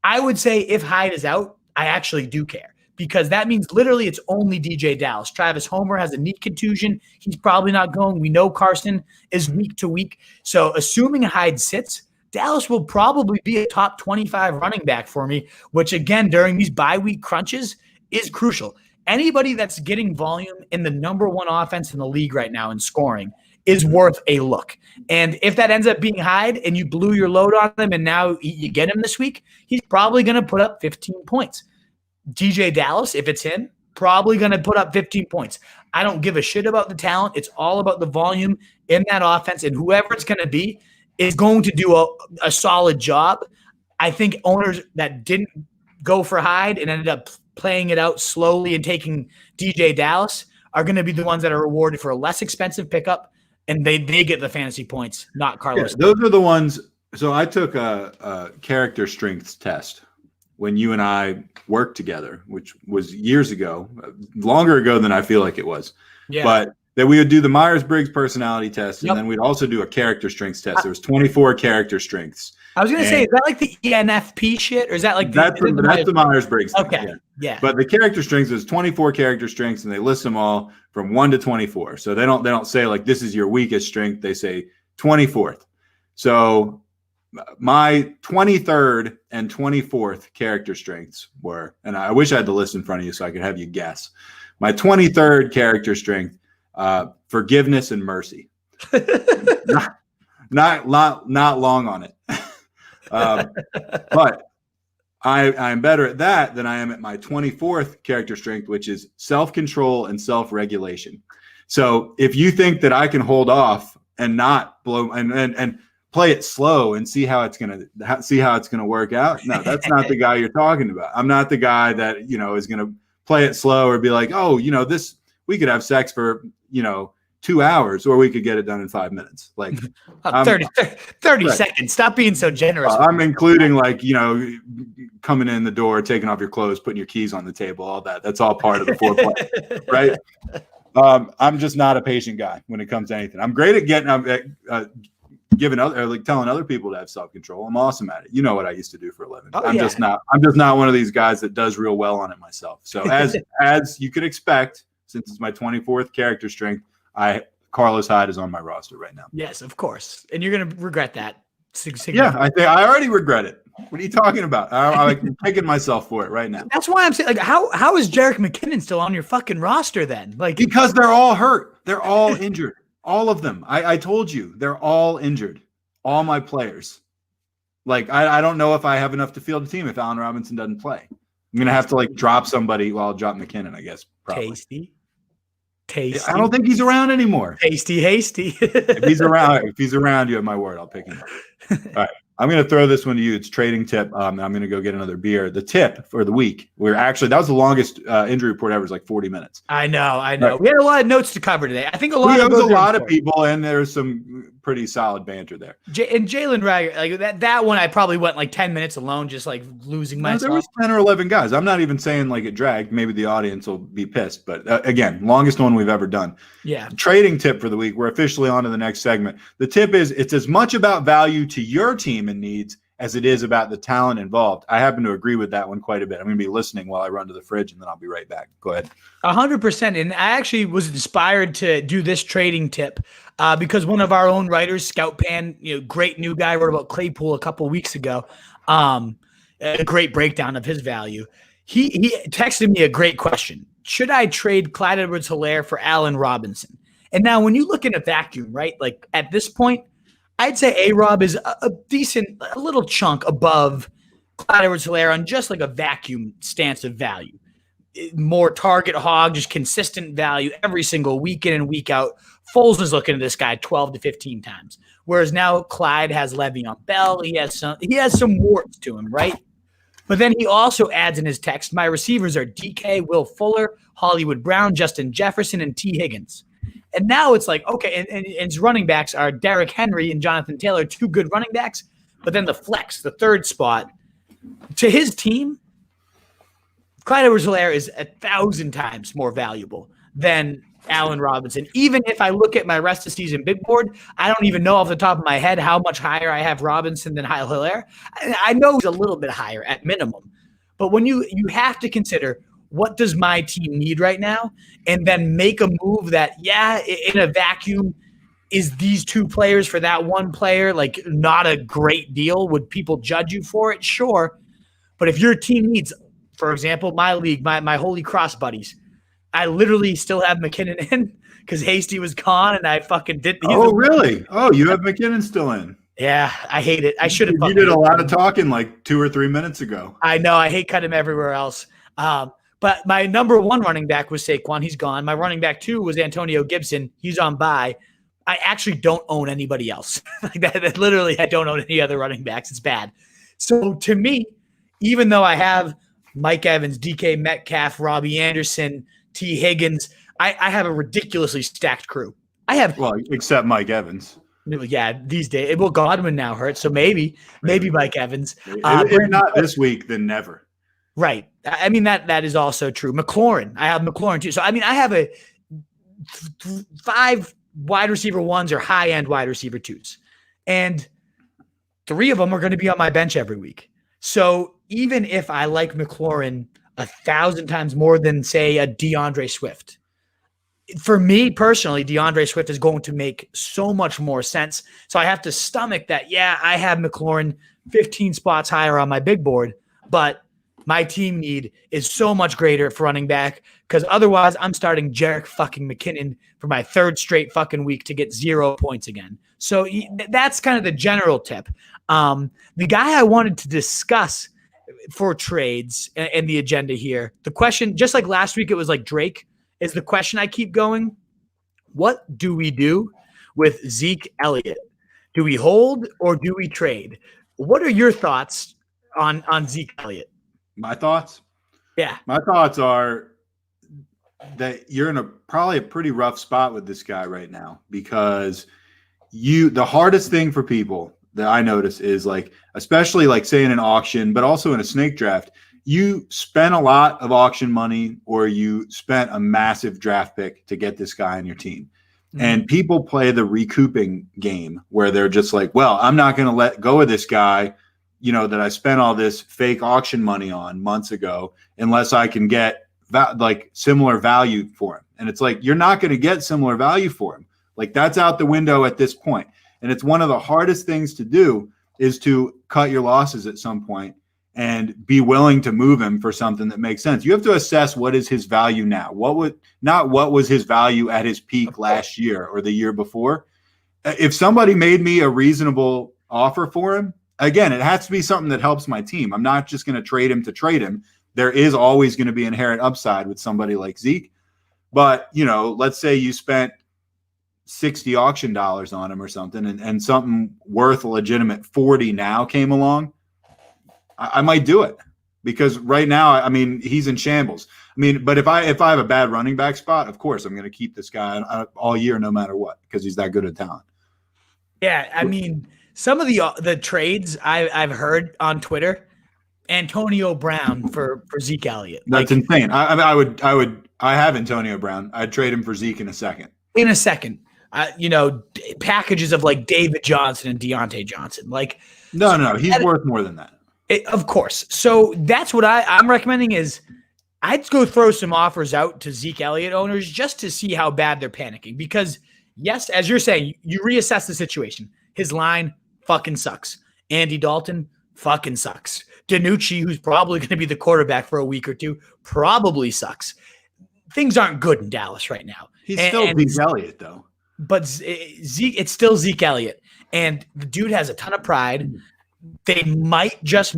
I would say if Hyde is out, I actually do care because that means literally it's only DJ Dallas. Travis Homer has a knee contusion. He's probably not going. We know Carson is week to week. So assuming Hyde sits, Dallas will probably be a top 25 running back for me, which again, during these bye week crunches is crucial. Anybody that's getting volume in the number one offense in the league right now in scoring is worth a look. And if that ends up being Hyde and you blew your load on him and now you get him this week, he's probably going to put up 15 points. DJ Dallas, if it's him, probably going to put up 15 points. I don't give a shit about the talent. It's all about the volume in that offense, and whoever it's going to be is going to do a solid job. I think owners that didn't go for Hyde and ended up playing it out slowly and taking DJ Dallas are going to be the ones that are rewarded for a less expensive pickup, and they get the fantasy points, not Carlos. Yeah, those are the ones. So I took a character strengths test when you and I worked together, which was years ago, longer ago than I feel like it was. Yeah. But that we would do the Myers-Briggs personality test, and then we'd also do a character strengths test. There was 24 character strengths. I was going to say, is that like the ENFP shit, or is that like that's the Myers-Briggs thing? Okay, yeah. But the character strengths is 24 character strengths, and they list them all from 1 to 24. So they don't say like this is your weakest strength. They say 24th. So my 23rd and 24th character strengths were, and I wish I had the list in front of you so I could have you guess. My 23rd character strength, forgiveness and mercy. not long on it. But I'm better at that than I am at my 24th character strength, which is self-control and self-regulation. So if you think that I can hold off and not blow and play it slow and see how it's gonna work out, no, that's not the guy you're talking about. I'm not the guy that is gonna play it slow or be like, oh, this we could have sex for 2 hours, or we could get it done in 5 minutes. Like 30 right. seconds. Stop being so generous. I'm including coming in the door, taking off your clothes, putting your keys on the table, all that. That's all part of the foreplay, right? I'm just not a patient guy when it comes to anything. I'm great at telling other people to have self-control. I'm awesome at it. You know what I used to do for a living. I'm just not one of these guys that does real well on it myself. So as you could expect, since it's my 24th character strength, Carlos Hyde is on my roster right now. Yes, of course. And you're going to regret that. Yeah, I already regret it. What are you talking about? I'm kicking myself for it right now. That's why I'm saying, how is Jerick McKinnon still on your fucking roster then? Because they're all hurt. They're all injured. All of them. I told you, they're all injured. All my players. I don't know if I have enough to field a team if Allen Robinson doesn't play. I'm going to have to drop somebody. Well, I'll drop McKinnon, I guess. Probably. Tasty. I don't think he's around anymore. Hasty. If he's around, you have my word. I'll pick him up. All right. I'm going to throw this one to you. It's trading tip. I'm going to go get another beer. The tip for the week. That was the longest injury report ever. It was like 40 minutes. I know. Right. We had a lot of notes to cover today. I think a lot of people, and there's some pretty solid banter there. And Jalen Rager, that one, I probably went 10 minutes alone, just losing myself. There was 10 or 11 guys. I'm not even saying it dragged. Maybe the audience will be pissed, but again, longest one we've ever done. Yeah. Trading tip for the week. We're officially on to the next segment. The tip is it's as much about value to your team and needs as it is about the talent involved. I happen to agree with that one quite a bit. I'm going to be listening while I run to the fridge, and then I'll be right back. Go ahead. 100%. And I actually was inspired to do this trading tip because one of our own writers, Scout Pan, great new guy, wrote about Claypool a couple weeks ago. A great breakdown of his value. He texted me a great question. Should I trade Clyde Edwards-Helaire for Allen Robinson? And now when you look in a vacuum, right, at this point, I'd say A-Rob is a little chunk above Clyde Edwards-Helaire on just a vacuum stance of value. More target hog, just consistent value every single week in and week out. Foles is looking at this guy 12 to 15 times. Whereas now Clyde has Le'Veon Bell. He has some warts to him, right? But then he also adds in his text, my receivers are DK, Will Fuller, Hollywood Brown, Justin Jefferson, and T. Higgins. And now it's okay, and his running backs are Derrick Henry and Jonathan Taylor, two good running backs. But then the flex, the third spot, to his team, Clyde Edwards-Helaire is 1,000 times more valuable than Allen Robinson. Even if I look at my rest of season big board, I don't even know off the top of my head how much higher I have Robinson than Helaire. I know he's a little bit higher at minimum. But when you have to consider what does my team need right now? And then make a move that, in a vacuum, is these two players for that one player, like not a great deal? Would people judge you for it? Sure. But if your team needs, for example, my league, my Holy Cross buddies, I literally still have McKinnon in because Hasty was gone and I fucking did. Oh, really? Oh, you have McKinnon still in. Yeah, I hate it. I should have. You did a lot of talking like 2 or 3 minutes ago. I know. I hate cutting him everywhere else. But my number one running back was Saquon. He's gone. My running back 2 was Antonio Gibson. He's on bye. I actually don't own anybody else. Like that literally, I don't own any other running backs. It's bad. So to me, even though I have Mike Evans, DK Metcalf, Robbie Anderson, T. Higgins, I have a ridiculously stacked crew. Except Mike Evans. Yeah, these days. Well, Godwin now hurts, so maybe Mike Evans. If not this week, then never. Right. I mean, that is also true. McLaurin. I have McLaurin too. So, I mean, I have a 5 wide receiver 1s or high-end wide receiver 2s. And 3 of them are going to be on my bench every week. So even if I like McLaurin 1,000 times more than, say, a DeAndre Swift, for me personally, DeAndre Swift is going to make so much more sense. So I have to stomach that, I have McLaurin 15 spots higher on my big board, but my team need is so much greater for running back because otherwise I'm starting Jerick fucking McKinnon for my 3rd straight fucking week to get 0 points again. So that's kind of the general tip. The guy I wanted to discuss for trades and the agenda here, the question, just like last week, it was like Drake, is the question I keep going. What do we do with Zeke Elliott? Do we hold or do we trade? What are your thoughts on Zeke Elliott? My thoughts? Yeah. My thoughts are that you're in probably a pretty rough spot with this guy right now because the hardest thing for people that I notice is like, especially like say in an auction, but also in a snake draft, you spent a lot of auction money or you spent a massive draft pick to get this guy on your team. Mm-hmm. And people play the recouping game where they're just like, well, I'm not going to let go of this guy, that I spent all this fake auction money on months ago, unless I can get like similar value for him. And it's like, you're not going to get similar value for him. Like that's out the window at this point. And it's one of the hardest things to do is to cut your losses at some point and be willing to move him for something that makes sense. You have to assess what is his value now. What was his value at his peak last year or the year before? If somebody made me a reasonable offer for him, again, it has to be something that helps my team. I'm not just going to trade him. There is always going to be inherent upside with somebody like Zeke. But, let's say you spent $60 auction dollars on him or something and something worth a legitimate 40 now came along. I might do it because right now, I mean, he's in shambles. I mean, but if I have a bad running back spot, of course, I'm going to keep this guy all year, no matter what, because he's that good a talent. Yeah. I mean, some of the trades I've heard on Twitter, Antonio Brown for Zeke Elliott. That's insane. I have Antonio Brown. I'd trade him for Zeke in a second. Packages of like David Johnson and Deontay Johnson. Like, no, he's worth more than that. Of course. So that's what I'm recommending is I'd go throw some offers out to Zeke Elliott owners just to see how bad they're panicking. Because yes, as you're saying, you reassess the situation. His line fucking sucks. Andy Dalton fucking sucks. DiNucci, who's probably going to be the quarterback for a week or two, probably sucks. Things aren't good in Dallas right now. He's still Zeke Elliott, though. But it's still Zeke Elliott. And the dude has a ton of pride. They might just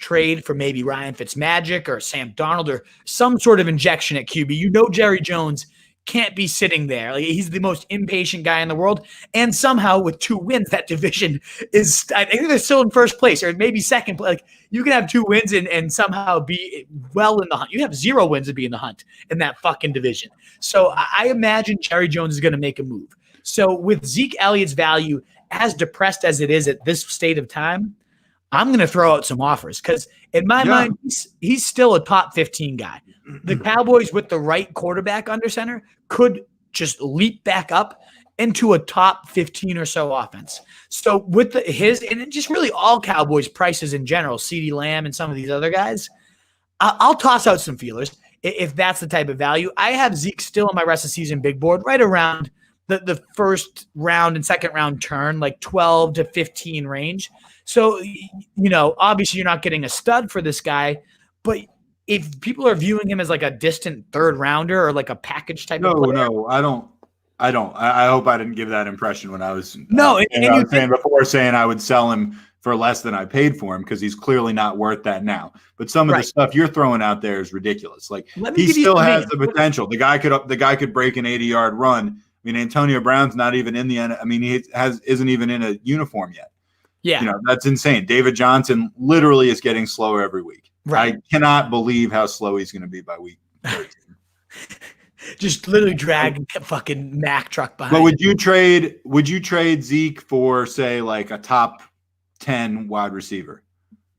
trade for maybe Ryan Fitzmagic or Sam Darnold or some sort of injection at QB. Jerry Jones can't be sitting there. Like, he's the most impatient guy in the world. And somehow with 2 wins, that division is, I think they're still in first place or maybe second. Like, you can have 2 wins and somehow be well in the hunt. You have 0 wins to be in the hunt in that fucking division. So I imagine Jerry Jones is going to make a move. So with Zeke Elliott's value as depressed as it is at this state of time, I'm going to throw out some offers because in my mind, he's still a top 15 guy. The Cowboys with the right quarterback under center could just leap back up into a top 15 or so offense. So with and just really all Cowboys prices in general, CeeDee Lamb and some of these other guys, I'll toss out some feelers if that's the type of value. I have Zeke still on my rest of season big board, right around the first round and second round turn, like 12 to 15 range. So, obviously you're not getting a stud for this guy, but if people are viewing him as like a distant third rounder or like a package type of player. No, I don't. I hope I didn't give that impression when I was saying before, saying I would sell him for less than I paid for him because he's clearly not worth that now. But some of the stuff you're throwing out there is ridiculous. Like he still has the potential. The guy could break an 80-yard run. I mean, Antonio Brown's not even in the end. I mean, isn't even in a uniform yet. Yeah, that's insane. David Johnson literally is getting slower every week. Right. I cannot believe how slow he's going to be by week 13. Just literally drag a fucking Mack truck behind. But would you trade Zeke for, say, like a top 10 wide receiver?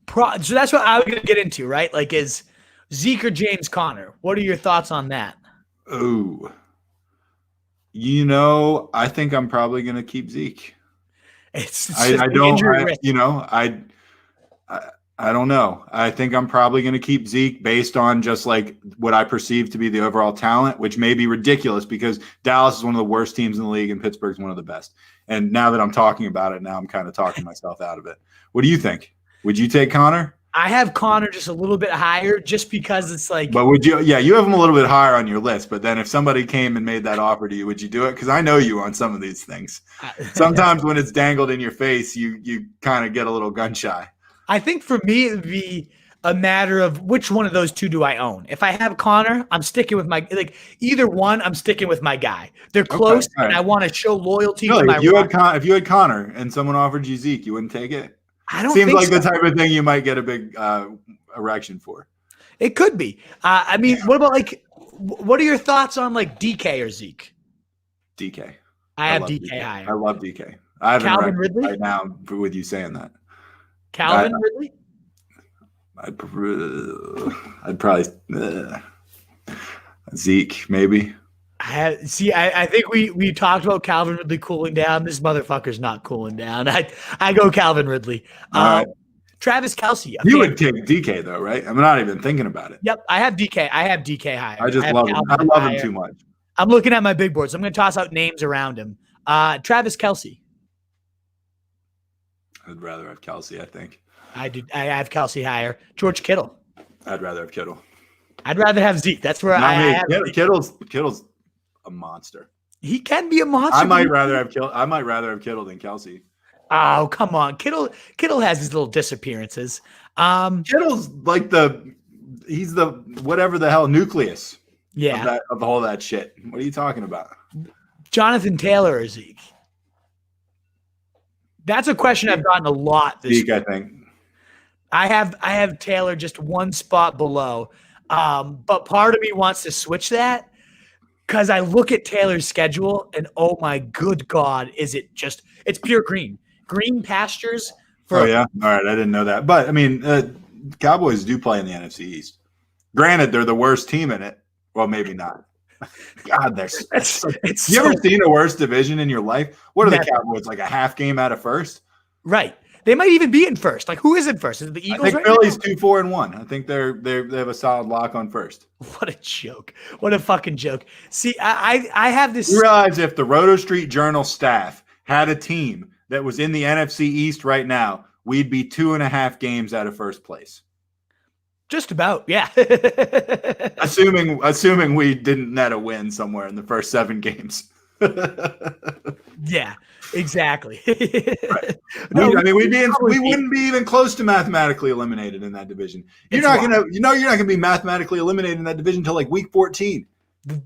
So that's what I was going to get into, right? Like, is Zeke or James Conner? What are your thoughts on that? Oh, I think I'm probably going to keep Zeke. I don't know. I think I'm probably going to keep Zeke based on just like what I perceive to be the overall talent, which may be ridiculous because Dallas is one of the worst teams in the league and Pittsburgh's one of the best. And now that I'm talking about it, now I'm kind of talking myself out of it. What do you think? Would you take Connor? I have Connor just a little bit higher just because it's like. But would you? Yeah, you have him a little bit higher on your list. But then if somebody came and made that offer to you, would you do it? Because I know you on some of these things. Sometimes when it's dangled in your face, you kind of get a little gun shy. I think for me, it would be a matter of which one of those two do I own. If I have Connor, I'm sticking with either one, I'm sticking with my guy. They're close, okay, and I want to show loyalty to my if you had Connor and someone offered you Zeke, you wouldn't take it? I don't Seems think like so. the type of thing you might get a big erection for. It could be. I mean, what about what are your thoughts on like DK or Zeke? DK. I have DK higher. I love DK. I have Calvin Ridley right now with you saying that. Calvin Ridley? I'd probably Zeke, maybe. I think we talked about Calvin Ridley cooling down. This motherfucker's not cooling down. I go Calvin Ridley. Right. Travis Kelce. You would take DK though, right? I'm not even thinking about it. Yep, I have DK. I have DK higher. I just love him. I love him too much. I'm looking at my big board, so I'm going to toss out names around him. Travis Kelce. I'd rather have Kelce, I think. I have Kelce higher. George Kittle. I'd rather have Kittle. I'd rather have Zeke. That's where I have Kittle's a monster. He can be a monster. I might rather have Kittle than Kelce. Oh, come on. Kittle has these little disappearances. Kittle's like he's the whatever the hell nucleus. Yeah. Of all that shit. What are you talking about? Jonathan Taylor or Zeke? That's a question I've gotten a lot this Zeke, week. I think. I have Taylor just one spot below. But part of me wants to switch that because I look at Taylor's schedule and oh my good God, it's pure green. Green pastures. Oh yeah. All right. I didn't know that. But I mean, Cowboys do play in the NFC East. Granted, they're the worst team in it. Well, maybe not. God, you ever seen a worse division in your life? What are the Cowboys, like a half game out of first? Right. They might even be in first. Like, who is in first? Is it the Eagles? I think Philly's 2-4-1. I think they have a solid lock on first. What a joke. What a fucking joke. See, I have this. You realize if the Roto Street Journal staff had a team that was in the NFC East right now, we'd be 2.5 games out of first place. Just about, yeah. assuming we didn't net a win somewhere in the first 7 games. Yeah, exactly. Right. We wouldn't be even close to mathematically eliminated in that division. You're not gonna be mathematically eliminated in that division until like week 14.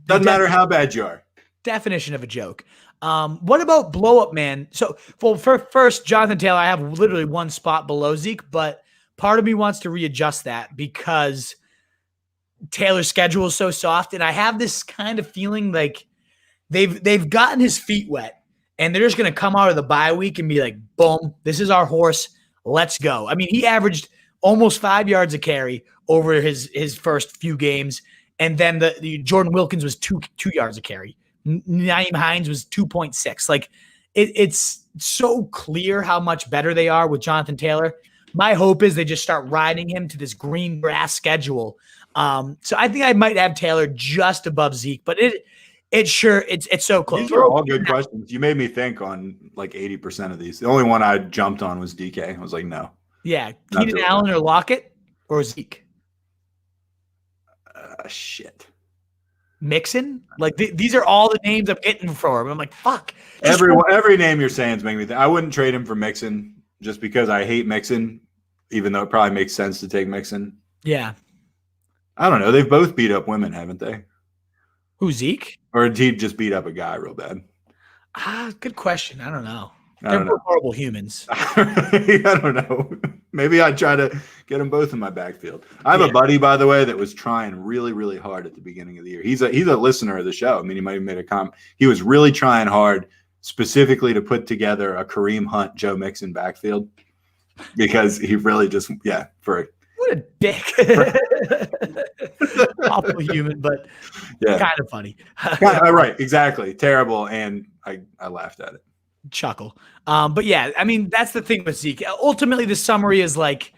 Doesn't matter how bad you are. Definition of a joke. What about blow up man? So, for first, Jonathan Taylor, I have literally one spot below Zeke, but part of me wants to readjust that because Taylor's schedule is so soft, and I have this kind of feeling like they've gotten his feet wet, and they're just going to come out of the bye week and be like, boom, this is our horse. Let's go. I mean, he averaged almost 5 yards a carry over his first few games, and then the Jordan Wilkins was 2 yards a carry. Nyheim Hines was 2.6. Like, it's so clear how much better they are with Jonathan Taylor. My hope is they just start riding him to this green grass schedule. So I think I might have Taylor just above Zeke, but it's so close. These are all good questions. You made me think on like 80% of these. The only one I jumped on was DK. I was like, no. Yeah, Keenan Allen or Lockett or Zeke. Shit. Mixon? Like these are all the names I'm getting for him. I'm like, fuck. Every name you're saying is making me think. I wouldn't trade him for Mixon just because I hate Mixon, even though it probably makes sense to take Mixon. Yeah. I don't know. They've both beat up women, haven't they? Who, Zeke? Or did he just beat up a guy real bad? Good question. I don't know. They're both horrible humans. I don't know. Maybe I'd try to get them both in my backfield. I have a buddy, by the way, that was trying really, really hard at the beginning of the year. He's a listener of the show. I mean, he might have made a comment. He was really trying hard specifically to put together a Kareem Hunt, Joe Mixon backfield because he really just, what a dick. Awful human, but kind of funny. Right, exactly. Terrible. And I laughed at it. Chuckle. But yeah, I mean, that's the thing with Zeke. Ultimately, the summary is like,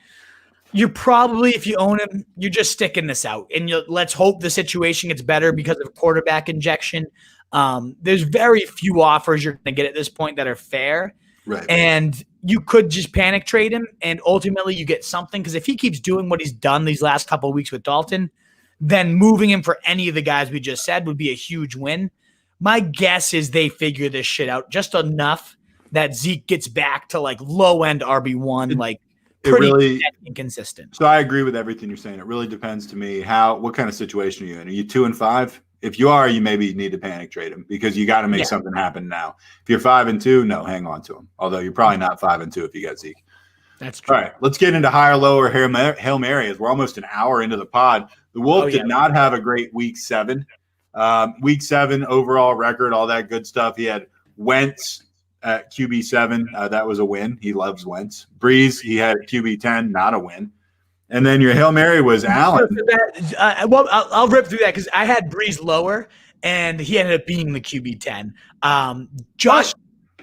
you're probably, if you own him, you're just sticking this out. And let's hope the situation gets better because of quarterback injection. There's very few offers you're going to get at this point that are fair. Right. And you could just panic trade him, and ultimately you get something. Because if he keeps doing what he's done these last couple of weeks with Dalton, then moving him for any of the guys we just said would be a huge win. My guess is they figure this shit out just enough that Zeke gets back to like low end RB1, like pretty inconsistent. So I agree with everything you're saying. It really depends to me what kind of situation are you in? Are you 2-5? If you are, you maybe need to panic trade him because you got to make something happen now. If you're 5-2, no, hang on to him. Although you're probably not 5-2 if you got Zeke. That's true. All right, let's get into higher, lower Hail Mary as we're almost an hour into the pod. The Wolf did not have a great week 7. Week 7 overall record, all that good stuff. He had Wentz at QB7. That was a win. He loves Wentz. Breeze, he had QB 10, not a win. And then your Hail Mary was Allen. I'll rip through that because I had Breeze lower, and he ended up being the QB 10. Josh,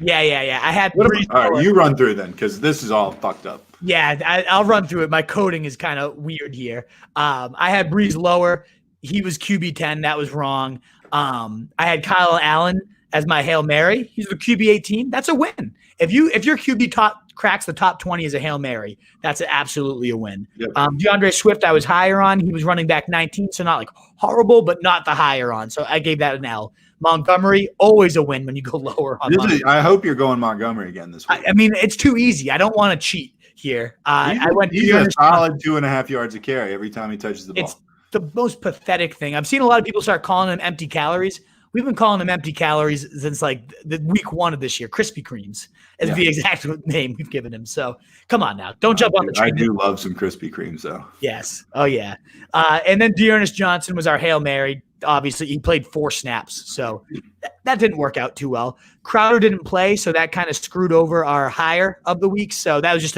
yeah. I had Breeze all right, you run through then because this is all fucked up. Yeah, I'll run through it. My coding is kind of weird here. I had Breeze lower. He was QB 10. That was wrong. I had Kyle Allen as my Hail Mary. He's the QB 18. That's a win. If your QB cracks the top 20 as a Hail Mary, that's absolutely a win. Yep. DeAndre Swift, I was higher on. He was running back 19, so not like horrible, but not the higher on. So I gave that an L. Montgomery, always a win when you go lower on Montgomery. I hope you're going Montgomery again this week. I mean, it's too easy. I don't want to cheat here. I went he's a solid 2.5 yards a carry every time he touches the ball. It's the most pathetic thing. I've seen a lot of people start calling them empty calories. We've been calling them empty calories since like the week 1 of this year. Krispy Kremes is the exact name we've given him. So come on now. Don't jump on the train. I do love some Krispy Kremes though. Yes. Oh yeah. And then Dearness Johnson was our Hail Mary. Obviously he played 4 snaps. So that didn't work out too well. Crowder didn't play. So that kind of screwed over our higher of the week. So that was just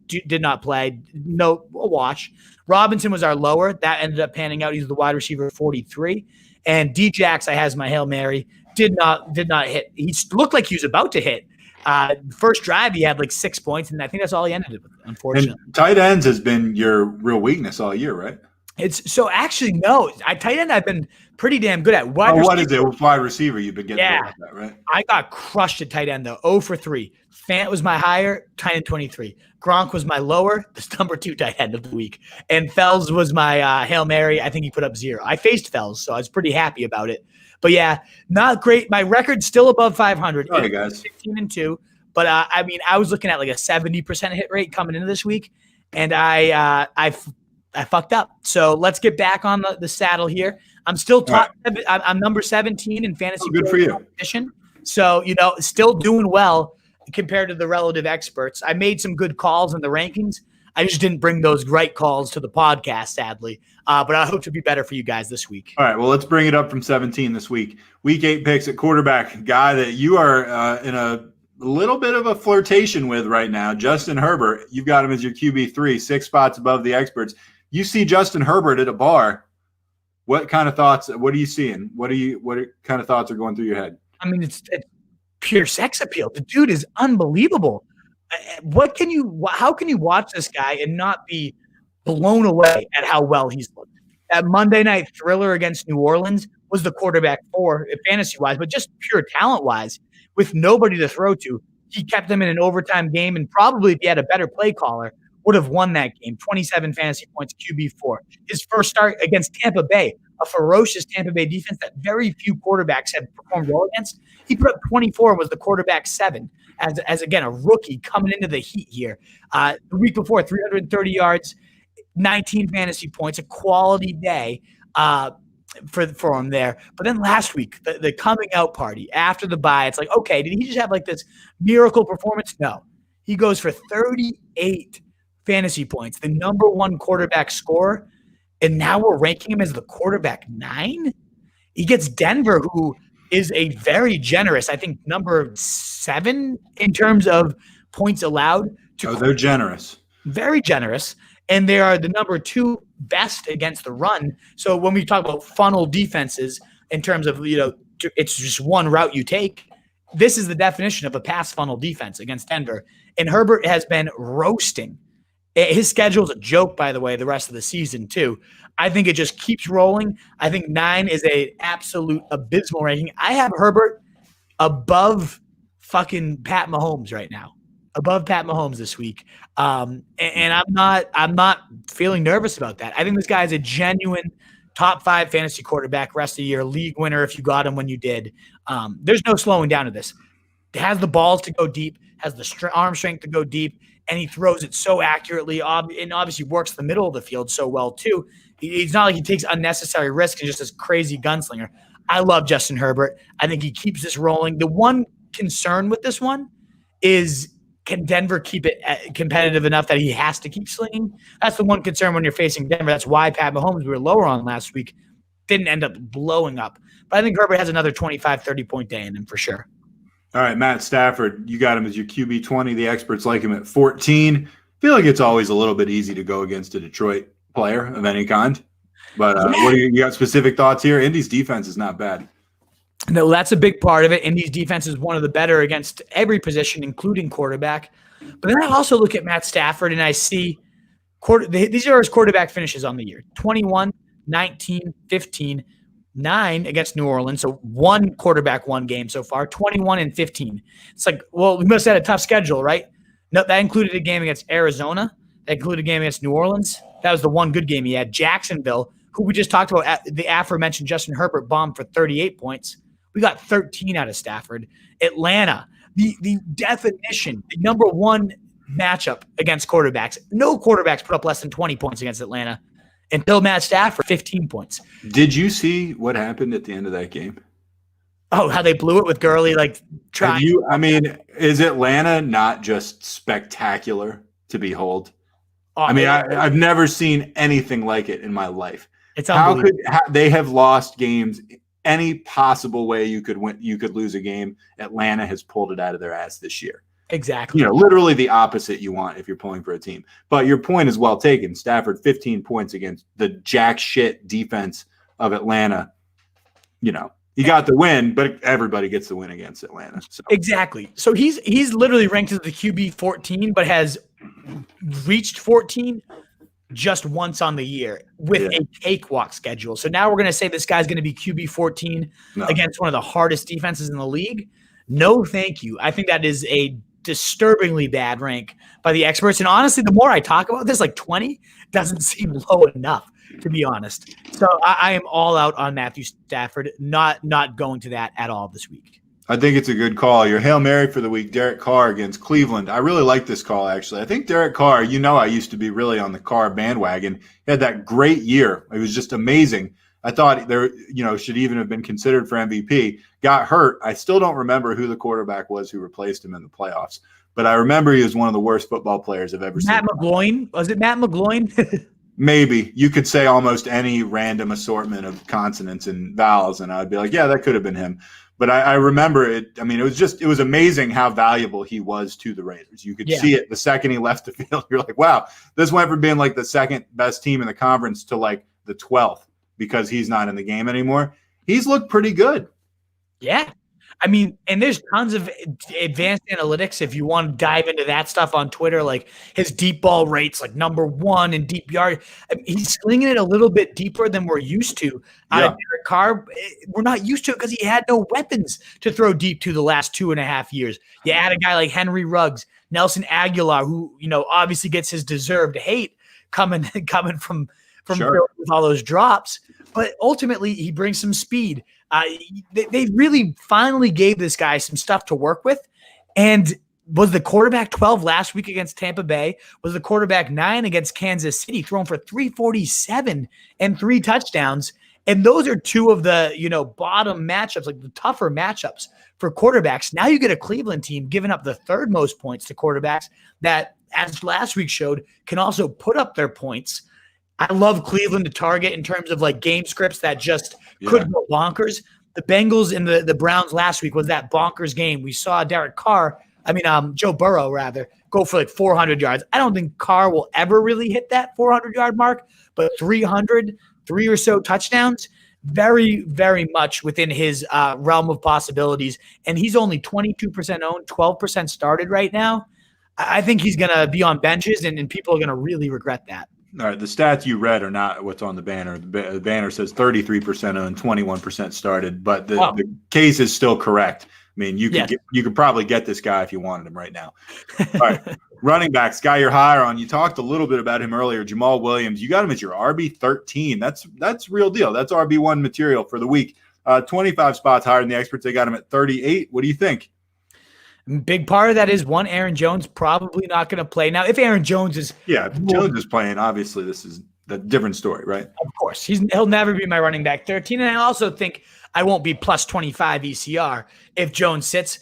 did not play. A wash. Robinson was our lower. That ended up panning out. He's the wide receiver 43. And D-Jax, I has my Hail Mary, did not hit. He looked like he was about to hit. First drive, he had like 6 points, and I think that's all he ended with, unfortunately. And tight ends has been your real weakness all year, right? It's so actually no. Tight end I've been pretty damn good at. Wide receiver? You've been getting good at that, right? I got crushed at tight end though. 0 for 3. Fant was my higher, tight end 23. Gronk was my lower, this number 2 tight end of the week. And Fells was my Hail Mary. I think he put up 0. I faced Fells, so I was pretty happy about it. But yeah, not great. My record's still above 500. Sorry, guys. 15-2. But I mean, I was looking at like a 70% hit rate coming into this week, and I fucked up. So let's get back on the saddle here. I'm still top. Right. I'm number 17 in fantasy. Good for you. Competition. So still doing well compared to the relative experts. I made some good calls in the rankings. I just didn't bring those right calls to the podcast, sadly. But I hope to be better for you guys this week. All right. Well, let's bring it up from 17 this week. Week 8 picks at quarterback, guy that you are in a little bit of a flirtation with right now, Justin Herbert. You've got him as your QB3, 6 spots above the experts. You see Justin Herbert at a bar. What kind of thoughts? What are you seeing? What kind of thoughts are going through your head? I mean, it's pure sex appeal. The dude is unbelievable. How can you watch this guy and not be blown away at how well he's looked? That Monday night thriller against New Orleans was the quarterback 4 fantasy-wise, but just pure talent-wise, with nobody to throw to, he kept them in an overtime game, and probably if he had a better play caller, would have won that game. 27 fantasy points, QB4. His first start against Tampa Bay, a ferocious Tampa Bay defense that very few quarterbacks have performed well against. He put up 24 and was the quarterback 7 as again, a rookie coming into the heat here. The week before, 330 yards, 19 fantasy points, a quality day for him there. But then last week, the coming out party after the bye, it's like, okay, did he just have like this miracle performance? No. He goes for 38 fantasy points, the number 1 quarterback scorer, and now we're ranking him as the quarterback 9? He gets Denver, who is a very generous, I think, number 7 in terms of points allowed. They're generous. Very generous. And they are the number 2 best against the run. So when we talk about funnel defenses in terms of, it's just one route you take, this is the definition of a pass funnel defense against Denver. And Herbert has been roasting. His schedule is a joke, by the way, the rest of the season, too. I think it just keeps rolling. I think 9 is a absolute abysmal ranking. I have Herbert above fucking Pat Mahomes right now. Above Pat Mahomes this week. And I'm not feeling nervous about that. I think this guy is a genuine top 5 fantasy quarterback rest of the year, league winner if you got him when you did. There's no slowing down to this. He has the balls to go deep, has the arm strength to go deep, and he throws it so accurately and obviously works the middle of the field so well too. He's not like he takes unnecessary risks and just this crazy gunslinger. I love Justin Herbert. I think he keeps this rolling. The one concern with this one is, can Denver keep it competitive enough that he has to keep slinging? That's the one concern when you're facing Denver. That's why Pat Mahomes, we were lower on last week, didn't end up blowing up. But I think Herbert has another 25, 30-point day in him for sure. All right, Matt Stafford, you got him as your QB 20. The experts like him at 14. I feel like it's always a little bit easy to go against a Detroit player of any kind. But what do you got specific thoughts here? Indy's defense is not bad. No, that's a big part of it. Indy's defense is one of the better against every position, including quarterback. But then I also look at Matt Stafford and I see these are his quarterback finishes on the year. 21, 19, 15, 9 against New Orleans. So one quarterback, one game so far, 21 and 15. It's like, well, we must have had a tough schedule, right? No, that included a game against Arizona. That included a game against New Orleans. That was the one good game he had. Jacksonville, who we just talked about, the aforementioned Justin Herbert bombed for 38 points. We got 13 out of Stafford. Atlanta, the definition, the number 1 matchup against quarterbacks. No quarterbacks put up less than 20 points against Atlanta until Matt Stafford, 15 points. Did you see what happened at the end of that game? Oh, how they blew it with Gurley, trying. Is Atlanta not just spectacular to behold? I've never seen anything like it in my life. It's unbelievable. They have lost games any possible way you could win, you could lose a game. Atlanta has pulled it out of their ass this year. Exactly. Literally the opposite you want if you're pulling for a team. But your point is well taken. Stafford, 15 points against the jack shit defense of Atlanta. He got the win, but everybody gets the win against Atlanta. So. Exactly. So he's literally ranked as the QB 14, but has reached 14 just once on the year with a cakewalk schedule. So now we're going to say this guy's going to be QB 14 against one of the hardest defenses in the league. No, thank you. I think that is a disturbingly bad rank by the experts. And honestly, the more I talk about this, 20 doesn't seem low enough, to be honest. So I am all out on Matthew Stafford, not going to that at all this week. I think it's a good call. Your Hail Mary for the week, Derek Carr against Cleveland. I really like this call, actually. I think Derek Carr, I used to be really on the Carr bandwagon. He had that great year. It was just amazing. I thought there, should even have been considered for MVP. Got hurt. I still don't remember who the quarterback was who replaced him in the playoffs. But I remember he was one of the worst football players I've ever seen. Matt McGloin? Was it Matt McGloin? Maybe. You could say almost any random assortment of consonants and vowels, and I'd be like, yeah, that could have been him. But I remember it. It was amazing how valuable he was to the Raiders. You could see it the second he left the field. You're like, wow, this went from being the second best team in the conference to the 12th because he's not in the game anymore. He's looked pretty good. Yeah. I mean, and there's tons of advanced analytics if you want to dive into that stuff on Twitter, like his deep ball rates, like #1 in deep yard. I mean, he's slinging it a little bit deeper than we're used to. Out of Derek Carr, we're not used to it because he had no weapons to throw deep to the last 2.5 years. You add a guy like Henry Ruggs, Nelson Aguilar, who obviously gets his deserved hate coming from Sure. with all those drops, but ultimately he brings some speed. They really finally gave this guy some stuff to work with, and was the quarterback 12 last week against Tampa Bay, was the quarterback 9 against Kansas City, thrown for 347 and 3 touchdowns. And those are two of the bottom matchups, like the tougher matchups for quarterbacks. Now you get a Cleveland team giving up the third most points to quarterbacks that, as last week showed, can also put up their points. I love Cleveland to target in terms of like game scripts that just could go bonkers. The Bengals and the Browns last week was that bonkers game. We saw Joe Burrow rather, go for like 400 yards. I don't think Carr will ever really hit that 400-yard mark, but 300, 3 or so touchdowns, very, very much within his realm of possibilities. And he's only 22% owned, 12% started right now. I think he's going to be on benches, and people are going to really regret that. All right, the stats you read are not what's on the banner. The banner says 33% owned, 21% started, but the case is still correct. I mean, you could probably get this guy if you wanted him right now. All right, running backs, guy you're higher on. You talked a little bit about him earlier, Jamal Williams. You got him as your RB13. That's real deal. That's RB1 material for the week. 25 spots higher than the experts. They got him at 38. What do you think? Big part of that is Aaron Jones probably not going to play. Now, if Aaron Jones is Jones is playing, obviously this is a different story, right? Of course. He'll never be my running back 13. And I also think I won't be plus 25 ECR if Jones sits.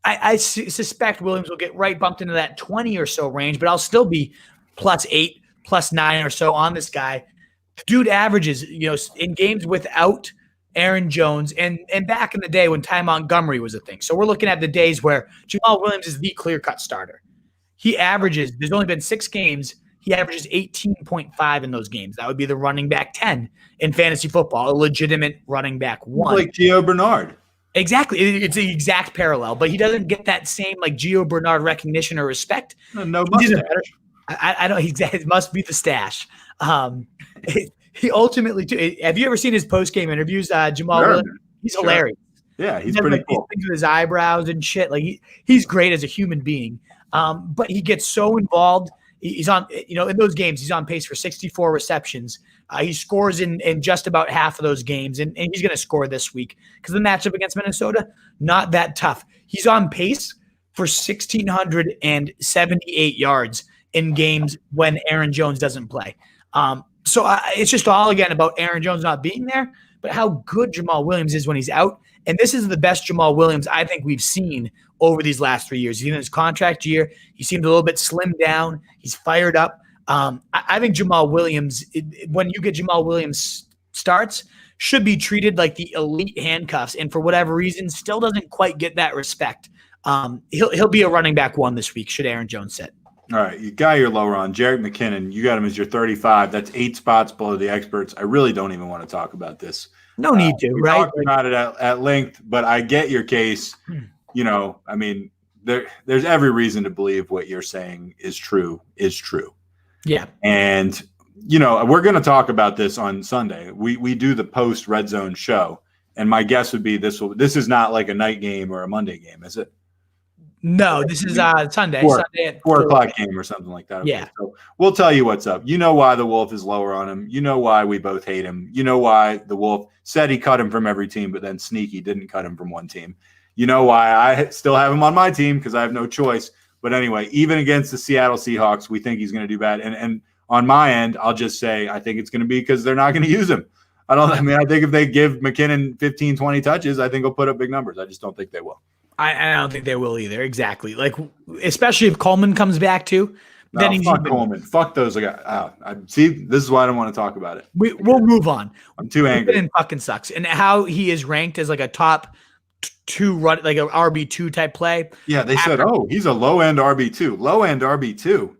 I suspect Williams will get right bumped into that 20 or so range, but I'll still be plus 8, plus 9 or so on this guy. Dude averages, in games without Aaron Jones, and back in the day when Ty Montgomery was a thing. So we're looking at the days where Jamal Williams is the clear-cut starter. He averages, there's only been 6 games, he averages 18.5 in those games. That would be the running back 10 in fantasy football, a legitimate running back 1. Like Gio Bernard. Exactly. It's the exact parallel, but he doesn't get that same like Gio Bernard recognition or respect. No mustache. I don't. It must be the stash. He ultimately. Have you ever seen his post-game interviews, Jamal Williams? He's hilarious. Yeah, he's pretty cool. Things with his eyebrows and shit. Like he's great as a human being. But he gets so involved. He's on. In those games, he's on pace for 64 receptions. He scores in just about half of those games, and he's going to score this week because the matchup against Minnesota, not that tough. He's on pace for 1,678 yards in games when Aaron Jones doesn't play. So it's just all, again, about Aaron Jones not being there, but how good Jamal Williams is when he's out. And this is the best Jamal Williams I think we've seen over these last 3 years. He's in his contract year. He seemed a little bit slimmed down. He's fired up. I think Jamal Williams, when you get Jamal Williams starts, should be treated like the elite handcuffs, and for whatever reason, still doesn't quite get that respect. He'll be a running back 1 this week should Aaron Jones sit. All right, you got your lower on Jerick McKinnon. You got him as your 35. That's 8 spots below the experts. I really don't even want to talk about this. No need to, we right? Talked about it at length, but I get your case. I mean, there's every reason to believe what you're saying is true. Yeah. And, we're going to talk about this on Sunday. We do the post Red Zone show, and my guess would be this is not like a night game or a Monday game, is it? No, this is Sunday. Sunday at 4 o'clock game or something like that. Okay. Yeah. So we'll tell you what's up. You know why the Wolf is lower on him. You know why we both hate him. You know why the Wolf said he cut him from every team, but then sneaky didn't cut him from one team. You know why I still have him on my team because I have no choice. But anyway, even against the Seattle Seahawks, we think he's going to do bad. And on my end, I'll just say I think it's going to be because they're not going to use him. I think if they give McKinnon 15, 20 touches, I think he'll put up big numbers. I just don't think they will. I don't think they will either. Exactly. Like, especially if Coleman comes back too. Then he's Coleman. Fuck those guys. See, this is why I don't want to talk about it. We'll move on. I'm too angry. And fucking sucks. And how he is ranked as like a top 2 run, like a RB2 type play. Yeah, they said, he's a low end RB2. Low end RB2.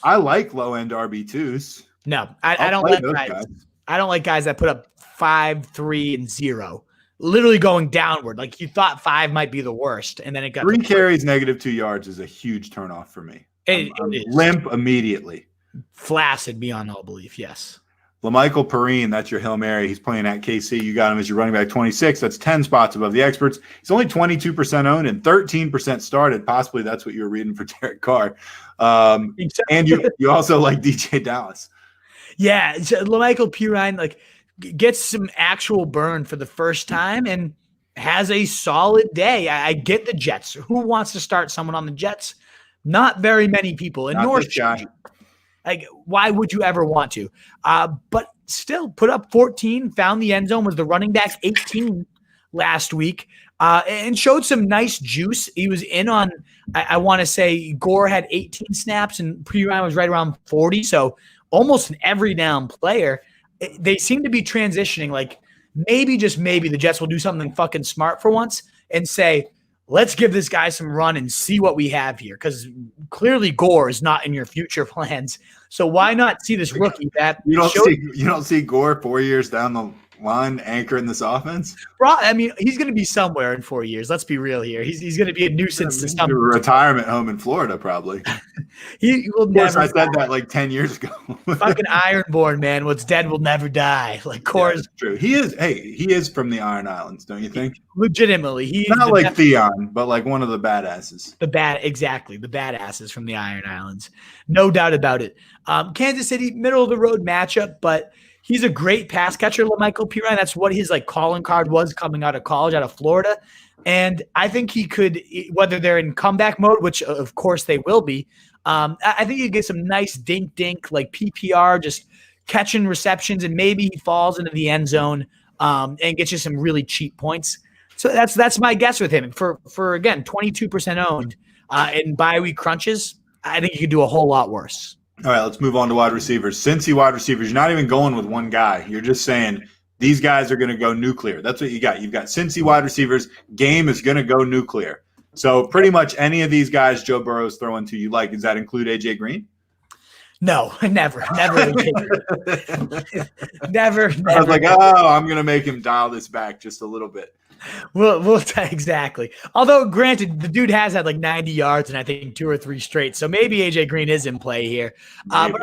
I like low end RB2s. No, I don't like guys. I don't like guys that put up 5, 3, and 0. literally going downward. Like you thought 5 might be the worst, and then it got 3 carries, -2 yards is a huge turnoff for me. I'm limp immediately. Flaccid beyond all belief, yes. LaMichael Perrine, that's your Hail Mary. He's playing at KC. You got him as your running back 26. That's 10 spots above the experts. He's only 22% owned and 13% started. Possibly that's what you were reading for Derek Carr. And you also like DJ Dallas. Yeah, LaMichael Perrine like gets some actual burn for the first time and has a solid day. I get the Jets. Who wants to start someone on the Jets? Not very many people. And nor like, why would you ever want to? But still put up 14, found the end zone, was the running back 18 last week, and showed some nice juice. He was in on, I want to say Gore had 18 snaps and Perrine was right around 40. So almost an every down player. They seem to be transitioning. Like maybe, just maybe the Jets will do something fucking smart for once and say, let's give this guy some run and see what we have here. Because clearly Gore is not in your future plans. So why not see this rookie that you don't see Gore 4 years down the line anchoring this offense? Bro, I mean, he's going to be somewhere in 4 years. Let's be real here. He's going to be a nuisance to some retirement home in Florida, probably. He will never. I said that like 10 years ago. Fucking Ironborn, man. What's dead will never die. Like Core's true. He is from the Iron Islands, don't you think? Legitimately, he's not like Theon, but like one of the badasses. Exactly, the badasses from the Iron Islands, no doubt about it. Kansas City, middle of the road matchup, but he's a great pass catcher, LaMichael Perrine. That's what his like calling card was coming out of college, out of Florida. And I think he could, whether they're in comeback mode, which of course they will be, I think you get some nice dink, like PPR, just catching receptions, and maybe he falls into the end zone and gets you some really cheap points. So that's my guess with him. For again, 22% owned in bye week crunches, I think you could do a whole lot worse. All right, let's move on to wide receivers. Cincy wide receivers, you're not even going with one guy. You're just saying these guys are going to go nuclear. That's what you got. You've got Cincy wide receivers. Game is going to go nuclear. So pretty much any of these guys Joe Burrow's throwing to you like. Does that include A.J. Green? No, never. Never. I was like, I'm going to make him dial this back just a little bit. We'll exactly. Although, granted, the dude has had like 90 yards and I think 2 or 3 straight. So maybe AJ Green is in play here. But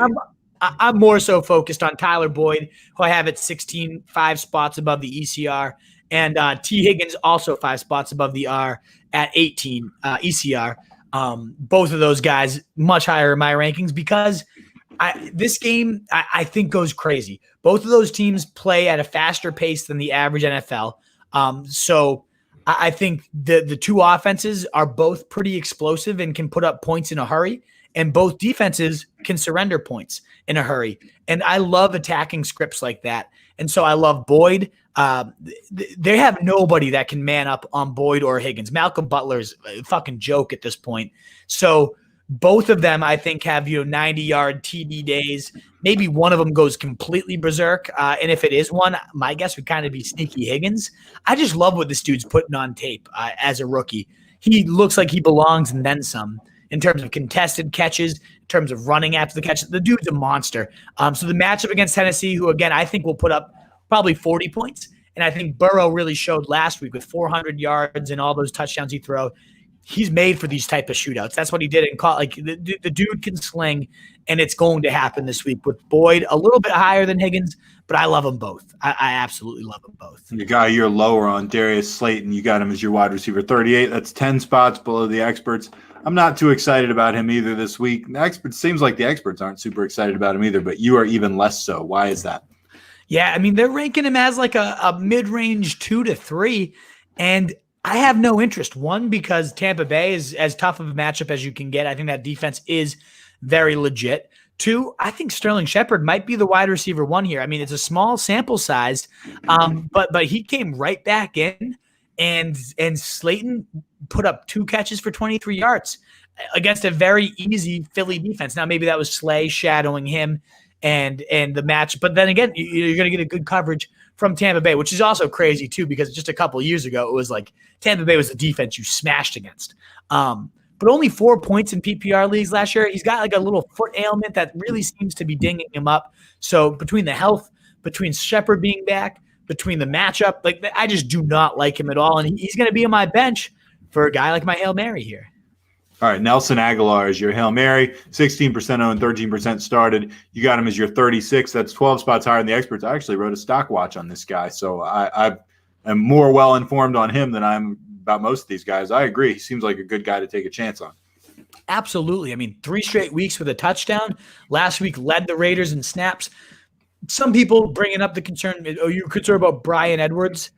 I'm more so focused on Tyler Boyd, who I have at 16, 5 spots above the ECR, and T. Higgins also 5 spots above the R at 18 ECR. Both of those guys much higher in my rankings because this game I think goes crazy. Both of those teams play at a faster pace than the average NFL. So I think the two offenses are both pretty explosive and can put up points in a hurry, and both defenses can surrender points in a hurry. And I love attacking scripts like that. And so I love Boyd. They have nobody that can man up on Boyd or Higgins. Malcolm Butler's a fucking joke at this point. So both of them, I think, have 90-yard TD days. Maybe one of them goes completely berserk. And if it is one, my guess would kind of be sneaky Higgins. I just love what this dude's putting on tape as a rookie. He looks like he belongs and then some in terms of contested catches, in terms of running after the catch. The dude's a monster. So the matchup against Tennessee, who, again, I think will put up probably 40 points. And I think Burrow really showed last week with 400 yards and all those touchdowns he threw. He's made for these type of shootouts. That's what he did in college. Like the dude can sling, and it's going to happen this week with Boyd a little bit higher than Higgins, but I love them both. I absolutely love them both. The guy you're lower on, Darius Slayton, you got him as your wide receiver 38. That's 10 spots below the experts. I'm not too excited about him either this week. The experts seems like the experts aren't super excited about him either, but you are even less so. Why is that? Yeah, I mean, they're ranking him as like a mid-range 2 to 3, and I have no interest. One, because Tampa Bay is as tough of a matchup as you can get. I think that defense is very legit. 2, I think Sterling Shepard might be the wide receiver 1 here. I mean, it's a small sample size, but he came right back in, and Slayton put up 2 catches for 23 yards against a very easy Philly defense. Now, maybe that was Slay shadowing him and the match, but then again, you're going to get a good coverage from Tampa Bay, which is also crazy too, because just a couple of years ago, it was like Tampa Bay was the defense you smashed against. But only 4 points in PPR leagues last year. He's got like a little foot ailment that really seems to be dinging him up. So between the health, between Shepard being back, between the matchup. Like, I just do not like him at all. And he's going to be on my bench for a guy like my Hail Mary here. All right, Nelson Aguilar is your Hail Mary, 16% owned, 13% started. You got him as your 36. That's 12 spots higher than the experts. I actually wrote a stock watch on this guy, so I am more well-informed on him than I'm about most of these guys. I agree. He seems like a good guy to take a chance on. Absolutely. I mean, 3 straight weeks with a touchdown. Last week led the Raiders in snaps. Some people bringing up the concern, you're concerned about Bryan Edwards.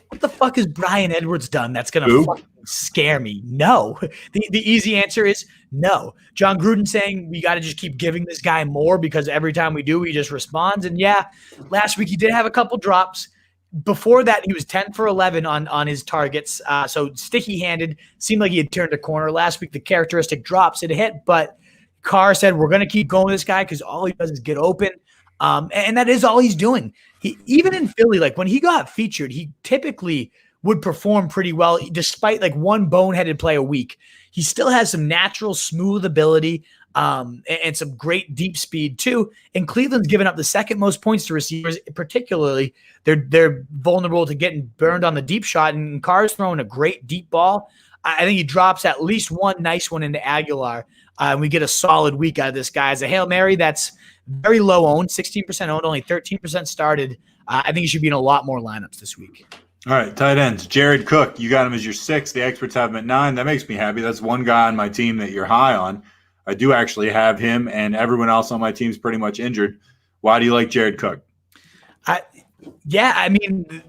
What the fuck has Bryan Edwards done that's going to fucking scare me? No. The easy answer is no. John Gruden saying we got to just keep giving this guy more because every time we do, he just responds. And yeah, last week he did have a couple drops. Before that, he was 10 for 11 on his targets. So sticky-handed. Seemed like he had turned a corner. Last week, the characteristic drops had hit, but Carr said, we're going to keep going with this guy because all he does is get open. And that is all he's doing. He even in Philly, like when he got featured, he typically would perform pretty well, despite like one boneheaded play a week. He still has some natural smooth ability and some great deep speed too. And Cleveland's given up the second most points to receivers, particularly. They're vulnerable to getting burned on the deep shot. And Carr's throwing a great deep ball. I think he drops at least one nice one into Aguilar. And we get a solid week out of this guy. As a Hail Mary, that's very low owned, 16% owned, only 13% started. I think he should be in a lot more lineups this week. All right, tight ends. Jared Cook, you got him as your 6. The experts have him at 9. That makes me happy. That's one guy on my team that you're high on. I do actually have him, and everyone else on my team is pretty much injured. Why do you like Jared Cook? I mean,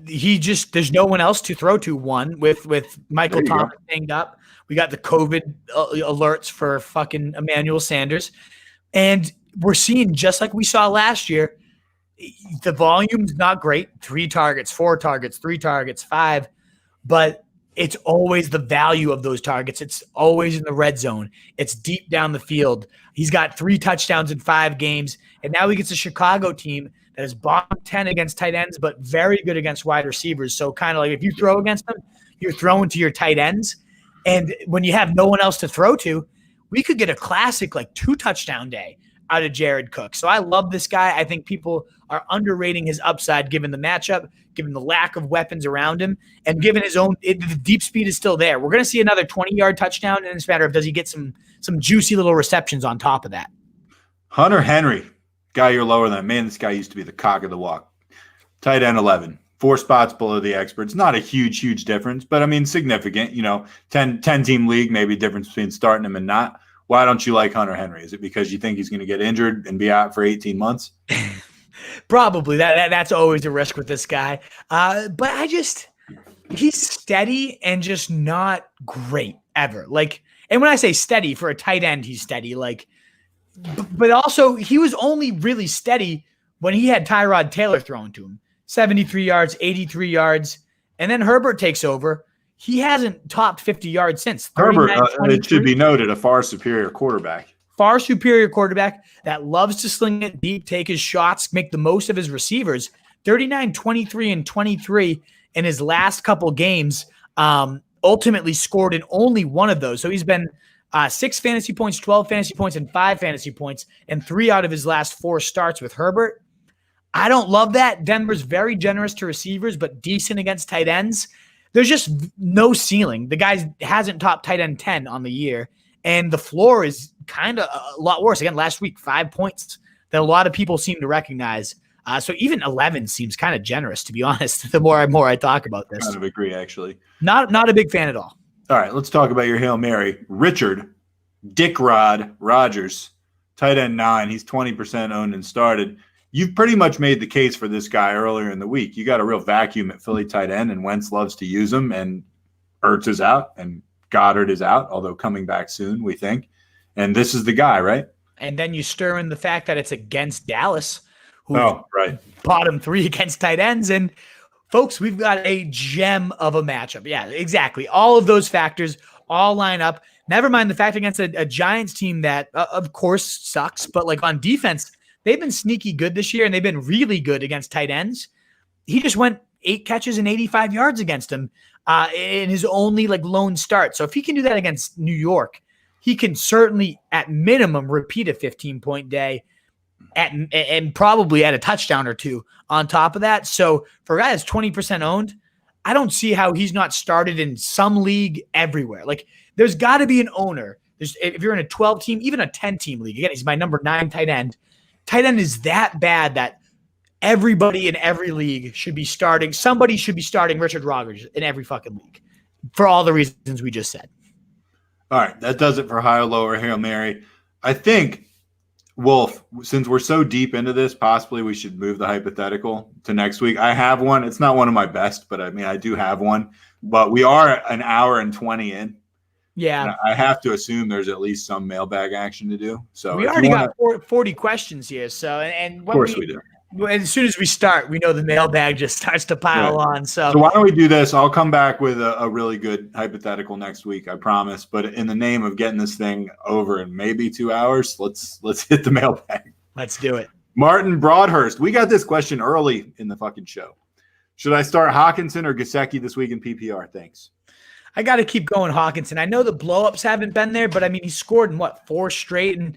there's no one else to throw to. One with Michael Thomas banged up. We got the COVID alerts for fucking Emmanuel Sanders. And we're seeing, just like we saw last year, the volume's not great. 3 targets, 4 targets, 3 targets, 5. But it's always the value of those targets. It's always in the red zone. It's deep down the field. He's got 3 touchdowns in 5 games. And now he gets a Chicago team that is bottom 10 against tight ends, but very good against wide receivers. So kind of like if you throw against them, you're throwing to your tight ends. And when you have no one else to throw to, we could get a classic like 2 touchdown day out of Jared Cook. So I love this guy. I think people are underrating his upside given the matchup, given the lack of weapons around him, and given the deep speed is still there. We're going to see another 20-yard touchdown, and it's a matter of does he get some juicy little receptions on top of that. Hunter Henry, guy you're lower than. Man, this guy used to be the cock of the walk. Tight end 11. 4 spots below the experts. Not a huge difference, but I mean significant. 10-team league, maybe difference between starting him and not. Why don't you like Hunter Henry? Is it because you think he's going to get injured and be out for 18 months? Probably. That's always a risk with this guy. But he's steady and just not great ever. Like, and when I say steady for a tight end, he's steady. Like, but also he was only really steady when he had Tyrod Taylor thrown to him. 73 yards, 83 yards, and then Herbert takes over. He hasn't topped 50 yards since. Herbert, it should be noted, a far superior quarterback. Far superior quarterback that loves to sling it deep, take his shots, make the most of his receivers. 39, 23, and 23 in his last couple games, ultimately scored in only one of those. So he's been 6 fantasy points, 12 fantasy points, and 5 fantasy points, and 3 out of his last 4 starts with Herbert. I don't love that. Denver's very generous to receivers, but decent against tight ends. There's just no ceiling. The guy hasn't topped tight end 10 on the year, and the floor is kind of a lot worse. Again, last week, 5 points that a lot of people seem to recognize. So even 11 seems kind of generous, to be honest, the more I talk about this. Kind of agree, actually. Not a big fan at all. All right, let's talk about your Hail Mary. Richard Dick Rod Rogers, tight end 9. He's 20% owned and started. You've pretty much made the case for this guy earlier in the week. You got a real vacuum at Philly tight end, and Wentz loves to use him, and Ertz is out, and Goddard is out, although coming back soon, we think. And this is the guy, right? And then you stir in the fact that it's against Dallas, who right. bottom 3 against tight ends. And folks, we've got a gem of a matchup. Yeah, exactly. All of those factors all line up. Never mind the fact against a Giants team that, of course, sucks, but like on defense, they've been sneaky good this year, and they've been really good against tight ends. He just went 8 catches and 85 yards against him in his only like lone start. So if he can do that against New York, he can certainly, at minimum, repeat a 15-point day. and probably at a touchdown or two on top of that. So for a guy that's 20% owned, I don't see how he's not started in some league everywhere. Like there's got to be an owner. If you're in a 12-team, even a 10-team league, again, he's my number 9 tight end. Tight end is that bad that everybody in every league should be starting. Somebody should be starting Richard Rodgers in every fucking league for all the reasons we just said. All right, that does it for high or low or Hail Mary. I think, Wolf, since we're so deep into this, possibly we should move the hypothetical to next week. I have one. It's not one of my best, but I mean, I do have one. But we are an hour and 20 in. Yeah. I have to assume there's at least some mailbag action to do. So we already got 40 questions here. So, and of course we do. As soon as we start, we know the mailbag just starts to pile on. So why don't we do this? I'll come back with a really good hypothetical next week, I promise. But in the name of getting this thing over in maybe 2 hours, let's hit the mailbag. Let's do it. Martin Broadhurst, we got this question early in the fucking show. Should I start Hawkinson or Gesicki this week in PPR? Thanks. I got to keep going Hawkinson. I know the blowups haven't been there, but I mean, he scored in 4 straight, and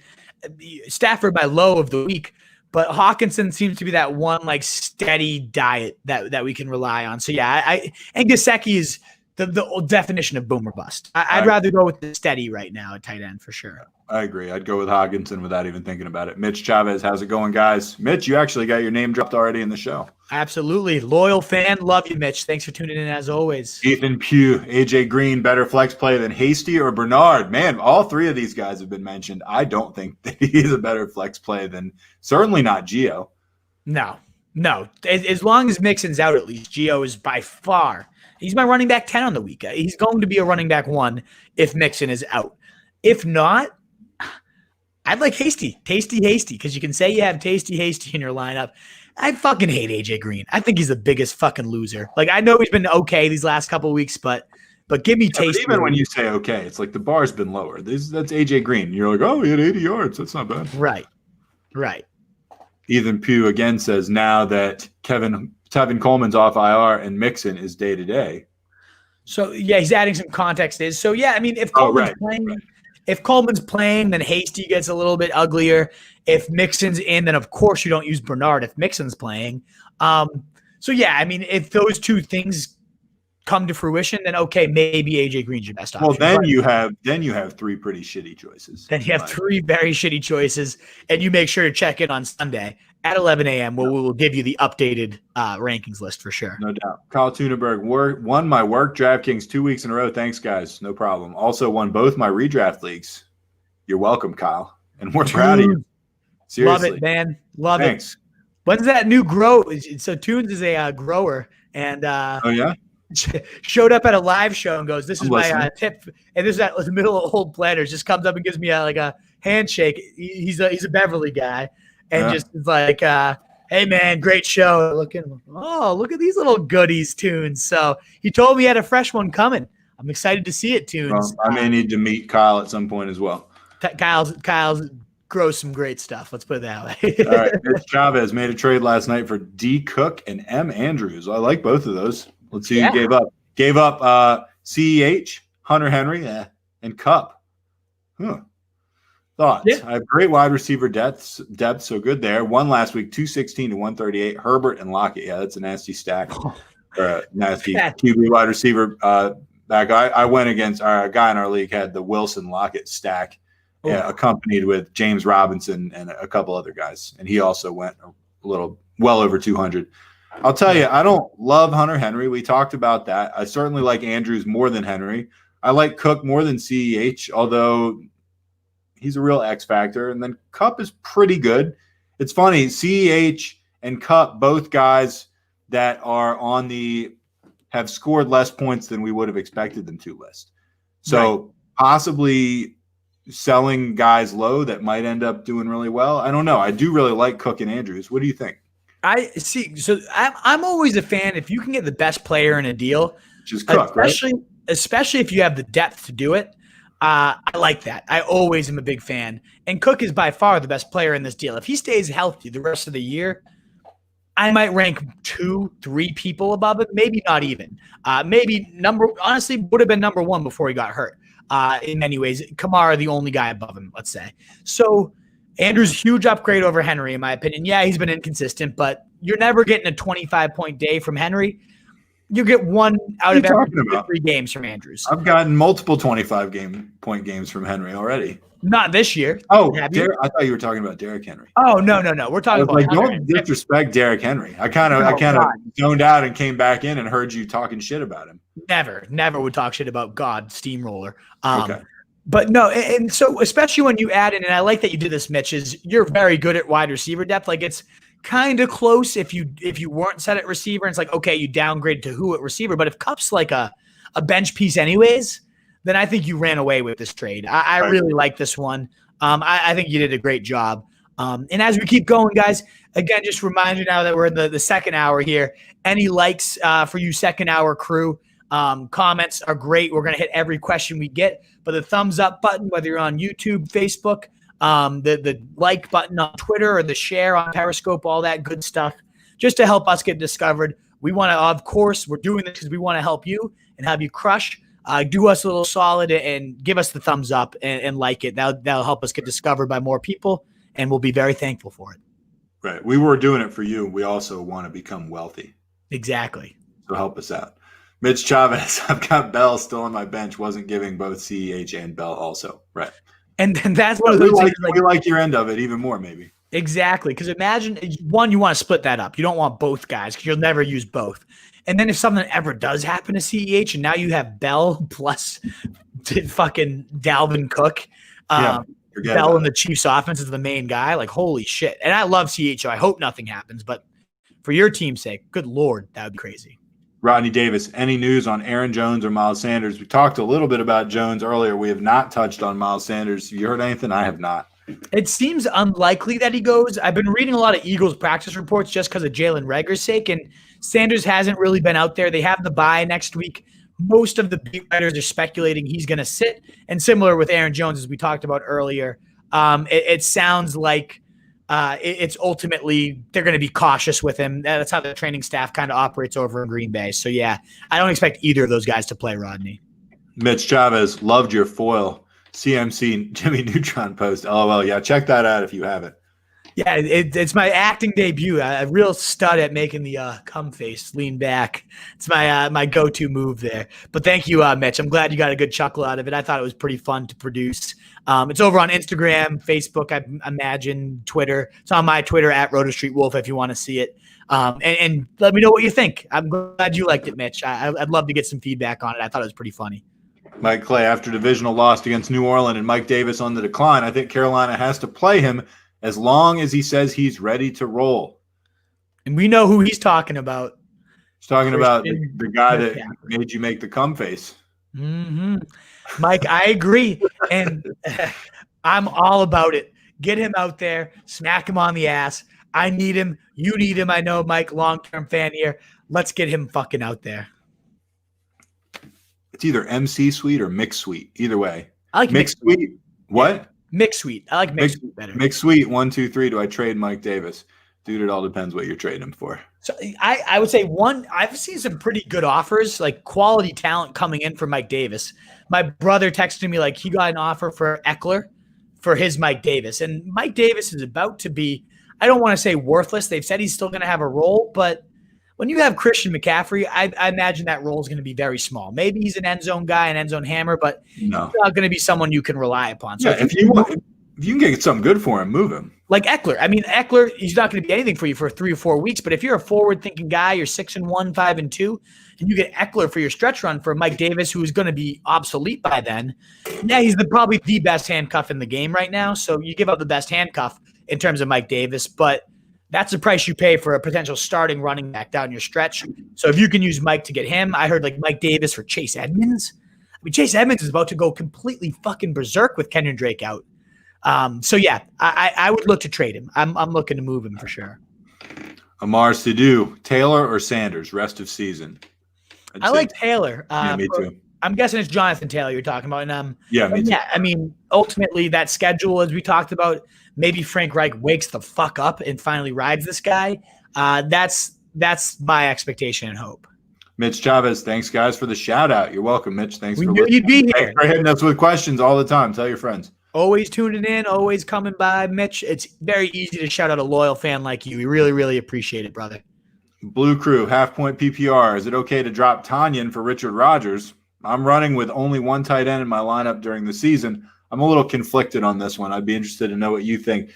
Stafford my low of the week. But Hawkinson seems to be that one like steady diet that we can rely on. So yeah, and Gesicki is the definition of boom or bust. I'd rather go with the steady right now at tight end for sure. I agree. I'd go with Hawkinson without even thinking about it. Mitch Chavez, how's it going, guys? Mitch, you actually got your name dropped already in the show. Absolutely. Loyal fan. Love you, Mitch. Thanks for tuning in as always. Ethan Pugh, AJ Green, better flex play than Hasty or Bernard. Man, all 3 of these guys have been mentioned. I don't think that he's a better flex play than certainly not Gio. No. As long as Mixon's out, at least Gio is by far. He's my running back 10 on the week. He's going to be a running back 1 if Mixon is out. If not, I'd like Hasty, because you can say you have Hasty in your lineup. I fucking hate AJ Green. I think he's the biggest fucking loser. Like, I know he's been okay these last couple of weeks, but give me Tasty. Even when you say okay, it's like the bar's been lower. That's AJ Green. You're like, oh, he had 80 yards. That's not bad. Right. Ethan Pugh again says now that Tevin Coleman's off IR and Mixon is day-to-day. So, yeah, he's adding some context. So, yeah, I mean, if Coleman's playing – if Coleman's playing, then Hasty gets a little bit uglier. If Mixon's in, then of course you don't use Bernard if Mixon's playing. So yeah, I mean, if those 2 things come to fruition, then okay, maybe AJ Green's your best option. Well, then you have 3 pretty shitty choices. Then you have 3 very shitty choices, and you make sure to check in on Sunday at 11 a.m. where we will give you the updated rankings list for sure. No doubt. Kyle Tuneberg won my work DraftKings 2 weeks in a row. Thanks, guys. No problem. Also won both my redraft leagues. You're welcome, Kyle. And we're proud of you. Seriously. Love it, man. Love Thanks. it. When's that new grow? So Tunes is a grower, and oh yeah, showed up at a live show and goes, "This is my tip." And this is at the middle of old planners. Just comes up and gives me a handshake. He's a Beverly guy, and just is like, "Hey man, great show." Look at these little goodies, Tunes. So he told me he had a fresh one coming. I'm excited to see it, Tunes. Well, I may need to meet Kyle at some point as well. Kyle's grows some great stuff. Let's put it that way. All right. Mitch Chavez made a trade last night for D. Cook and M. Andrews. I like both of those. Let's see who gave up. Gave up CEH, Hunter Henry, and Cup. Thoughts? Yeah. I have great wide receiver depth, so good there. One last week, 216 to 138. Herbert and Lockett. Yeah, that's a nasty stack. Nasty QB wide receiver back. I went against a guy in our league, had the Wilson Lockett stack. Yeah, accompanied with James Robinson and a couple other guys. And he also went well over 200. I'll tell you, I don't love Hunter Henry. We talked about that. I certainly like Andrews more than Henry. I like Cook more than CEH, although he's a real X factor. And then Kupp is pretty good. It's funny, CEH and Kupp, both guys that are on have scored less points than we would have expected them to list. So possibly selling guys low that might end up doing really well. I don't know. I do really like Cook and Andrews. What do you think? I see. So I'm always a fan if you can get the best player in a deal, just Cook, especially if you have the depth to do it. I like that. I always am a big fan. And Cook is by far the best player in this deal. If he stays healthy the rest of the year, I might rank 2-3 people above it. Maybe not even. Honestly, would have been number 1 before he got hurt. In many ways, Kamara the only guy above him, let's say. So Andrews, huge upgrade over Henry, in my opinion. Yeah, he's been inconsistent, but you're never getting a 25-point day from Henry. You get one out of every 3 games from Andrews. I've gotten multiple 25-point games from Henry already. Not this year. Oh, I thought you were talking about Derrick Henry. Oh, no. We're talking about don't disrespect Derrick Henry. I kind of zoned out and came back in and heard you talking shit about him. Never would talk shit about God, steamroller. Okay. But no, and so especially when you add in, and I like that you did this, Mitch, is you're very good at wide receiver depth. Like it's kind of close if you weren't set at receiver. And it's like, okay, you downgrade to who at receiver. But if Kupp's like a bench piece anyways, then I think you ran away with this trade. I really like this one. I think you did a great job. And as we keep going, guys, again, just remind you now that we're in the second hour here. Any likes for you second hour crew? Comments are great. We're going to hit every question we get. But the thumbs up button, whether you're on YouTube, Facebook, the like button on Twitter or the share on Periscope, all that good stuff, just to help us get discovered. We want to, of course, we're doing this because we want to help you and have you crush. Do us a little solid and give us the thumbs up and like it. That'll help us get discovered by more people, and we'll be very thankful for it. Right. We were doing it for you. We also want to become wealthy. Exactly. So help us out. Mitch Chavez, I've got Bell still on my bench. Wasn't giving both CEH and Bell also. Right. And that's one of those things. We like your end of it even more, maybe. Exactly. Because imagine, one, you want to split that up. You don't want both guys because you'll never use both. And then if something ever does happen to CEH and now you have Bell plus fucking Dalvin Cook, Bell in the Chiefs offense is the main guy, like holy shit. And I love CEH, so I hope nothing happens. But for your team's sake, good Lord, that would be crazy. Rodney Davis, any news on Aaron Jones or Miles Sanders? We talked a little bit about Jones earlier. We have not touched on Miles Sanders. You heard anything? I have not. It seems unlikely that he goes. I've been reading a lot of Eagles practice reports just because of Jalen Reagor's sake, and Sanders hasn't really been out there. They have the bye next week. Most of the beat writers are speculating he's going to sit, and similar with Aaron Jones, as we talked about earlier, it sounds like it's ultimately they're going to be cautious with him. That's how the training staff kind of operates over in Green Bay. So, yeah, I don't expect either of those guys to play, Rodney. Mitch Chavez, loved your foil. CMC Jimmy Neutron post. LOL. Yeah, check that out if you haven't. Yeah, it's my acting debut. A real stud at making the cum face, lean back. It's my go-to move there. But thank you, Mitch. I'm glad you got a good chuckle out of it. I thought it was pretty fun to produce. It's over on Instagram, Facebook, I imagine, Twitter. It's on my Twitter at RotoStreetWolf if you want to see it. And let me know what you think. I'm glad you liked it, Mitch. I'd love to get some feedback on it. I thought it was pretty funny. Mike Clay, after divisional loss against New Orleans and Mike Davis on the decline, I think Carolina has to play him as long as he says he's ready to roll. And we know who he's talking about. He's talking about the guy that made you make the cum face. Mm-hmm. Mike, I agree. And I'm all about it. Get him out there. Smack him on the ass. I need him. You need him. I know, Mike, long-term fan here. Let's get him fucking out there. It's either MC Suite or Mix Suite. Either way. I like Mix Suite. What? Mix Suite. I like Mix Suite better. Mix Suite. 1, 2, 3. Do I trade Mike Davis? Dude, it all depends what you're trading him for. So I would say one, I've seen some pretty good offers, like quality talent coming in for Mike Davis. My brother texted me like he got an offer for Eckler for his Mike Davis. And Mike Davis is about to be, I don't want to say worthless. They've said he's still going to have a role, but when you have Christian McCaffrey, I imagine that role is going to be very small. Maybe he's an end zone guy, an end zone hammer, but he's not going to be someone you can rely upon. So if you can get something good for him, move him. Like Eckler. I mean, Eckler, he's not going to be anything for you for 3 or 4 weeks, but if you're a forward-thinking guy, you're 6-1, 5-2, and you get Eckler for your stretch run for Mike Davis, who is going to be obsolete by then, yeah, he's probably the best handcuff in the game right now. So you give up the best handcuff in terms of Mike Davis, but that's the price you pay for a potential starting running back down your stretch. So if you can use Mike to get him, I heard like Mike Davis for Chase Edmonds. I mean, Chase Edmonds is about to go completely fucking berserk with Kenyon Drake out. So yeah, I would look to trade him. I'm looking to move him for sure. Amar Sadu, Taylor or Sanders, rest of season? I like Taylor. Yeah, me too. I'm guessing it's Jonathan Taylor you're talking about. And yeah, me too. Yeah, I mean, ultimately that schedule, as we talked about, maybe Frank Reich wakes the fuck up and finally rides this guy. That's my expectation and hope. Mitch Chavez, thanks guys for the shout out. You're welcome, Mitch. Thanks we for knew listening. You'd be here. Thanks for hitting us with questions all the time. Tell your friends. Always tuning in, always coming by. Mitch, it's very easy to shout out a loyal fan like you. We really, really appreciate it, brother. Blue Crew, half-point PPR. Is it okay to drop Tanyan for Richard Rodgers? I'm running with only one tight end in my lineup during the season. I'm a little conflicted on this one. I'd be interested to know what you think.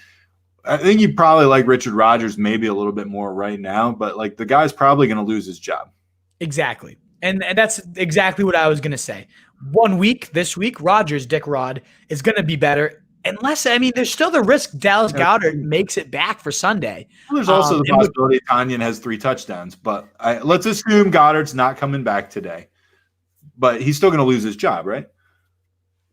I think you probably like Richard Rodgers maybe a little bit more right now, but like the guy's probably going to lose his job. Exactly. And that's exactly what I was going to say. 1 week, this week, Rodgers, Dick Rod, is going to be better. Unless, I mean, there's still the risk Dallas Goedert makes it back for Sunday. Well, there's also the possibility Tanyan has 3 touchdowns, but let's assume Goddard's not coming back today. But he's still going to lose his job, right?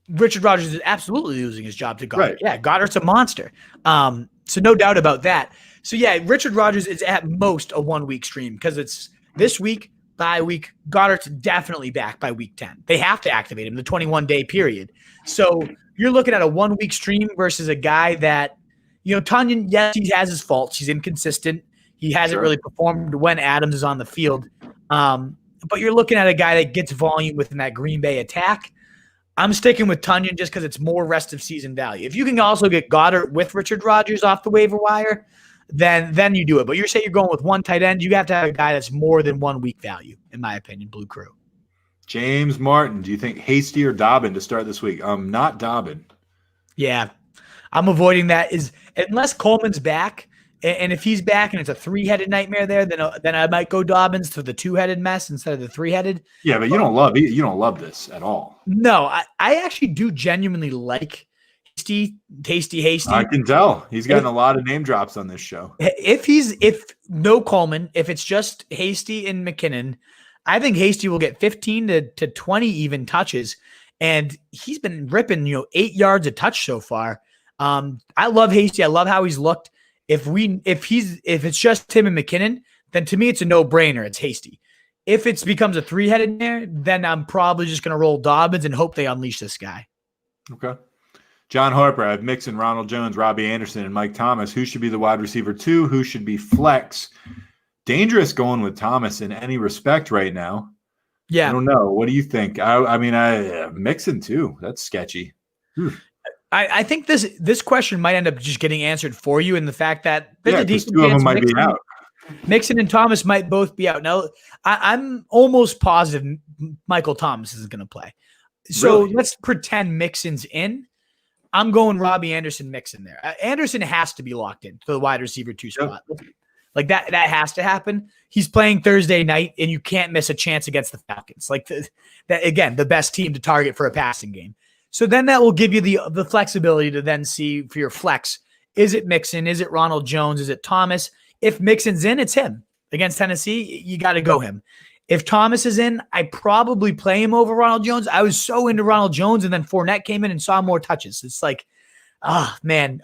Richard Rodgers is absolutely losing his job to Goddard. Right. Yeah, Goddard's a monster. So no doubt about that. So yeah, Richard Rodgers is at most a 1 week stream because it's this week, bye week. Goddard's definitely back by week 10. They have to activate him, the 21-day period. So you're looking at a 1 week stream versus a guy that, Tanyan, yes, he has his faults. He's inconsistent. He hasn't really performed when Adams is on the field. But you're looking at a guy that gets volume within that Green Bay attack. I'm sticking with Tanyan just because it's more rest of season value. If you can also get Goddard with Richard Rodgers off the waiver wire, then you do it. But you're saying you're going with one tight end, you have to have a guy that's more than 1 week value, in my opinion, Blue Crew. James Martin, do you think Hasty or Dobbin to start this week? Not Dobbin. Yeah, I'm avoiding that. Unless Coleman's back, and if he's back and it's a 3-headed nightmare there, then I might go Dobbins to the 2-headed mess instead of the 3-headed. Yeah, but you don't love this at all. No, I actually do genuinely like Hasty. I can tell. He's gotten a lot of name drops on this show. If no Coleman, if it's just Hasty and McKinnon, I think Hasty will get 15 to 20 even touches, and he's been ripping 8 yards a touch so far. I love Hasty. I love how he's looked. If it's just Tim and McKinnon, then to me it's a no-brainer. It's Hasty. If it becomes a 3-headed there, then I'm probably just going to roll Dobbins and hope they unleash this guy. Okay. John Harper, I have Mixon, Ronald Jones, Robbie Anderson, and Mike Thomas. Who should be the wide receiver 2? Who should be flex? Dangerous going with Thomas in any respect right now. Yeah. I don't know. What do you think? I mean, Mixon too. That's sketchy. I think this question might end up just getting answered for you in the fact that there's a decent 2 of chance them might be out. Mixon and Thomas might both be out. Now, I'm almost positive Michael Thomas isn't going to play. So Let's pretend Mixon's in. I'm going Robbie Anderson Mixon there. Anderson has to be locked in to the wide receiver 2 spot. Yep. Like that has to happen. He's playing Thursday night, and you can't miss a chance against the Falcons. Like that again, the best team to target for a passing game. So then that will give you the flexibility to then see for your flex. Is it Mixon? Is it Ronald Jones? Is it Thomas? If Mixon's in, it's him. Against Tennessee, you got to go him. If Thomas is in, I probably play him over Ronald Jones. I was so into Ronald Jones, and then Fournette came in and saw more touches. It's like, man,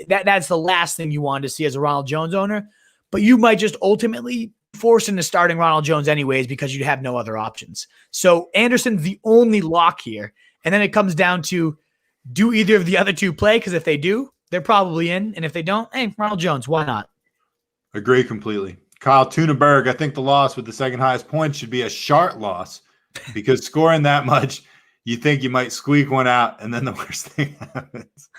that's the last thing you wanted to see as a Ronald Jones owner. But you might just ultimately force into starting Ronald Jones anyways because you have no other options. So Anderson's the only lock here. And then it comes down to, do either of the other 2 play? Because if they do, they're probably in. And if they don't, hey, Ronald Jones, why not? Agree completely. Kyle Tuneberg, I think the loss with the second highest points should be a sharp loss because scoring that much, you think you might squeak one out, and then the worst thing happens.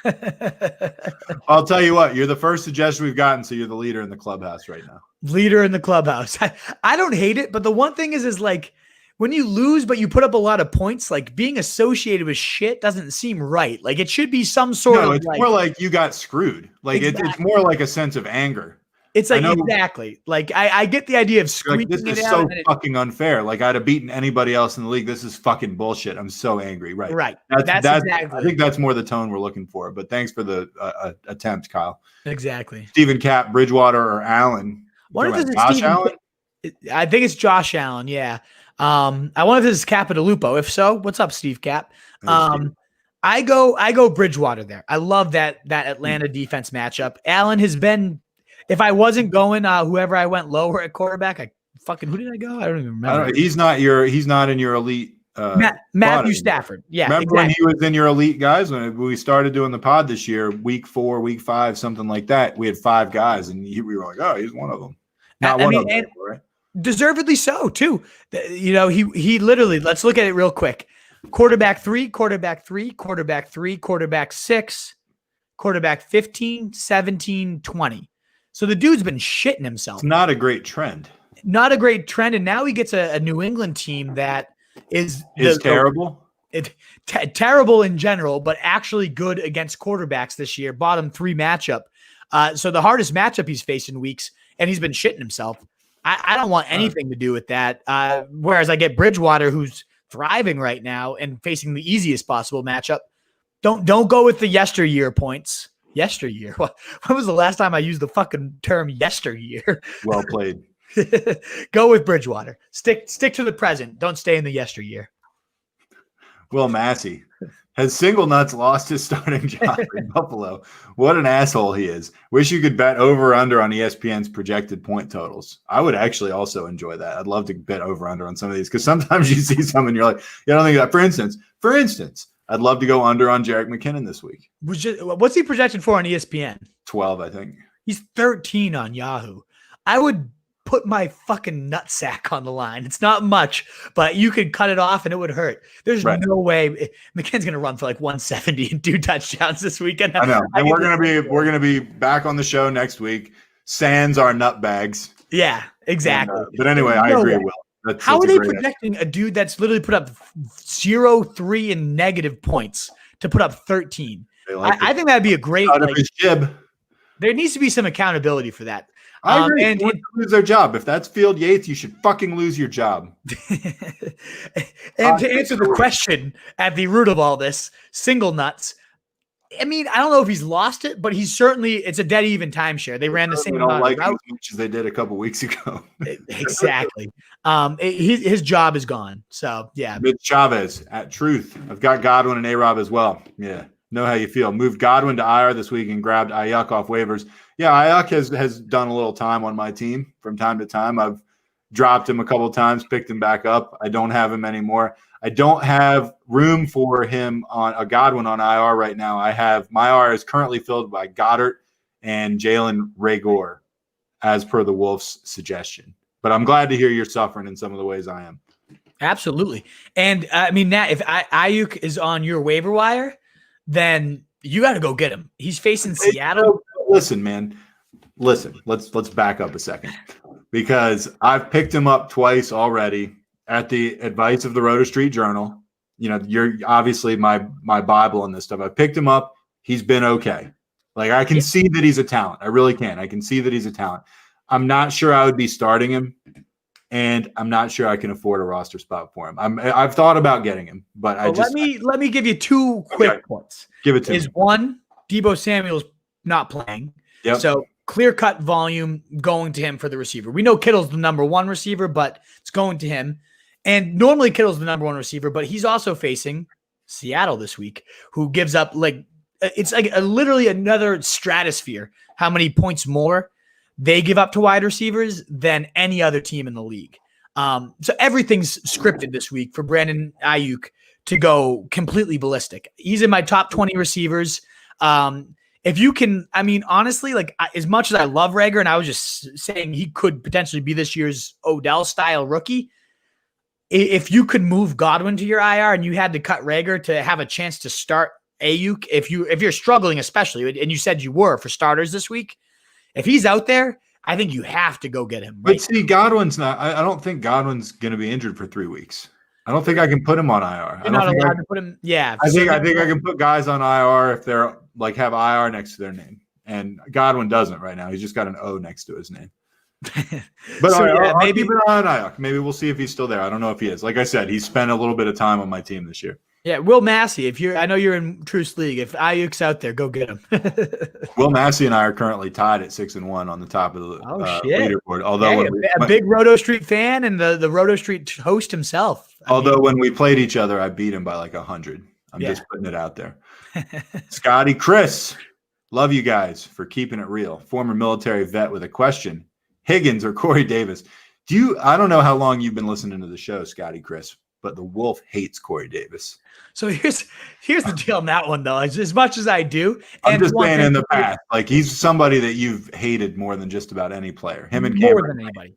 I'll tell you what, you're the first suggestion we've gotten, so you're the leader in the clubhouse right now. Leader in the clubhouse. I don't hate it, but the one thing is like, when you lose, but you put up a lot of points, like being associated with shit doesn't seem right. Like it should be some sort of. It's more like you got screwed. Like exactly. It's more like a sense of anger. It's like exactly. Like I get the idea of squeaking this is so fucking unfair. Like I'd have beaten anybody else in the league. This is fucking bullshit. I'm so angry. Right. Right. That's exactly. I think that's more the tone we're looking for. But thanks for the attempt, Kyle. Exactly. Stephen Cap, Bridgewater, or Allen. What if this is Josh Allen? I think it's Josh Allen. Yeah. I wonder if this is Capitalupo. If so, what's up, Steve Cap? I go Bridgewater there. I love that Atlanta defense matchup. Allen has been. If I wasn't going, whoever I went lower at quarterback, who did I go? I don't even remember. He's not in your elite. Matthew Stafford. Yeah. Remember when he was in your elite guys when we started doing the pod this year, week 4, week 5, something like that. We had 5 guys, and we were like, oh, he's one of them. Not one of them, right? Deservedly so too. He literally. Let's look at it real quick. quarterback 3, quarterback 3, quarterback 3, quarterback 6, quarterback 15, 17, 20. So the dude's been shitting himself. It's not a great trend. Not a great trend. And now he gets a New England team that is terrible. Terrible in general, but actually good against quarterbacks this year. Bottom 3 matchup. So the hardest matchup he's faced in weeks, and he's been shitting himself. I don't want anything to do with that. Whereas I get Bridgewater, who's thriving right now and facing the easiest possible matchup. Don't go with the yesteryear points. Yesteryear. When was the last time I used the fucking term yesteryear? Well played. Go with Bridgewater. Stick to the present. Don't stay in the yesteryear. Will Massey. Has Single Nuts lost his starting job in Buffalo? What an asshole he is. Wish you could bet over or under on ESPN's projected point totals. I would actually also enjoy that. I'd love to bet over or under on some of these because sometimes you see some and you're like, yeah, I don't think that. For instance, I'd love to go under on Jerick McKinnon this week. What's he projected for on ESPN? 12, I think. He's 13 on Yahoo. I would put my fucking nutsack on the line. It's not much, but you could cut it off and it would hurt. There's no way McKinnon's going to run for like 170 and 2 touchdowns this weekend. I know. And we're going to be back on the show next week. Sans our nut bags. Yeah, exactly. But anyway, I agree, Will. How are they projecting a dude that's literally put up 0, 3 and negative points to put up 13? I think that'd be a great out of his jib. There needs to be some accountability for that. I agree. And to lose their job. If that's Field Yates, you should fucking lose your job. And to answer the question at the root of all this, Single Nuts. I mean, I don't know if he's lost it, but he's certainly, it's a dead even timeshare. They ran the same amount of routes as much as they did a couple weeks ago. Exactly. His job is gone. So yeah. Mitch Chavez at Truth. I've got Godwin and A-Rob as well. Yeah. Know how you feel. Moved Godwin to IR this week and grabbed Ayuk off waivers. Yeah, Ayuk has done a little time on my team from time to time. I've dropped him a couple of times, picked him back up. I don't have him anymore. I don't have room for him on a Godwin on IR right now. My IR is currently filled by Goddard and Jalen Reagor, as per the Wolves' suggestion. But I'm glad to hear you're suffering in some of the ways I am. Absolutely. And I mean, Nat, if Ayuk is on your waiver wire, then you got to go get him. He's facing Seattle. Listen, man. Let's back up a second because I've picked him up twice already at the advice of the Roto Street Journal. You know, you're obviously my Bible on this stuff. I picked him up. He's been okay. Like I can see that he's a talent. I really can. I can see that he's a talent. I'm not sure I would be starting him, and I'm not sure I can afford a roster spot for him. I've thought about getting him, but let me give you 2 quick points. Give it to me. One, Deebo Samuel's not playing. Yep. So clear-cut volume going to him for the receiver. We know Kittle's the number 1 receiver, but it's going to him. And normally Kittle's the number 1 receiver, but he's also facing Seattle this week, who gives up it's literally another stratosphere. How many points more they give up to wide receivers than any other team in the league. So everything's scripted this week for Brandon Ayuk to go completely ballistic. He's in my top 20 receivers. If you can, I mean, honestly, as much as I love Reagor, and I was just saying he could potentially be this year's Odell style rookie. If you could move Godwin to your IR and you had to cut Reagor to have a chance to start Ayuk, if you're struggling, especially, and you said you were for starters this week, if he's out there, I think you have to go get him. Right? But see, Godwin's not. I don't think Godwin's going to be injured for 3 weeks. I don't think I can put him on IR. You're not allowed to put him. Yeah, I think I can put guys on IR if they're have IR next to their name, and Godwin doesn't right now. He's just got an O next to his name. But I'll maybe keep an eye on Ayuk. Maybe we'll see if he's still there. I don't know if he is. Like I said, he's spent a little bit of time on my team this year. Yeah, Will Massey. I know you're in Truce League. If Ayuk's out there, go get him. Will Massey and I are currently tied at 6-1 on the top of the leaderboard. Although a big Roto Street fan and the Roto Street host himself. When we played each other, I beat him by 100. I'm just putting it out there. Scotty, Chris, love you guys for keeping it real. Former military vet with a question: Higgins or Corey Davis? I don't know how long you've been listening to the show, Scotty, Chris, but the Wolf hates Corey Davis. So here's the deal on that one, though. As much as I do, I'm just saying in the past, he's somebody that you've hated more than just about any player. Him and more than anybody,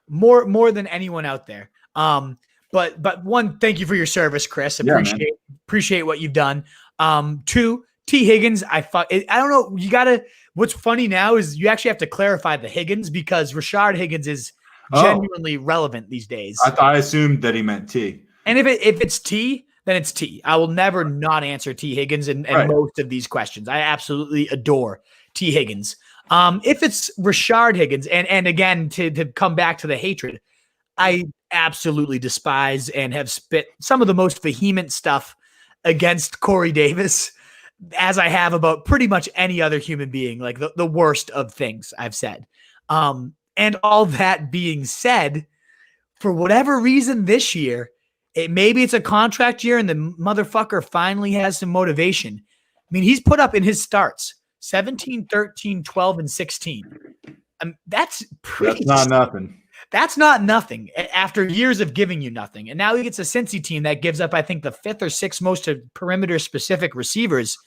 more than anyone out there. But But one, thank you for your service, Chris. Appreciate what you've done. 2, T. Higgins. I don't know. What's funny now is you actually have to clarify the Higgins because Rashard Higgins is genuinely relevant these days. I assumed that he meant T. And if it's T, then it's T. I will never not answer T. Higgins in most of these questions. I absolutely adore T. Higgins. If it's Rashard Higgins, and again, to come back to the hatred, I absolutely despise and have spit some of the most vehement stuff against Corey Davis as I have about pretty much any other human being, like the worst of things I've said. And all that being said, for whatever reason this year, maybe it's a contract year and the motherfucker finally has some motivation. I mean, he's put up in his starts 17, 13, 12, and 16. That's not nothing. That's not nothing after years of giving you nothing. And now he gets a Cincy team that gives up, I think, the 5th or 6th most perimeter-specific receivers.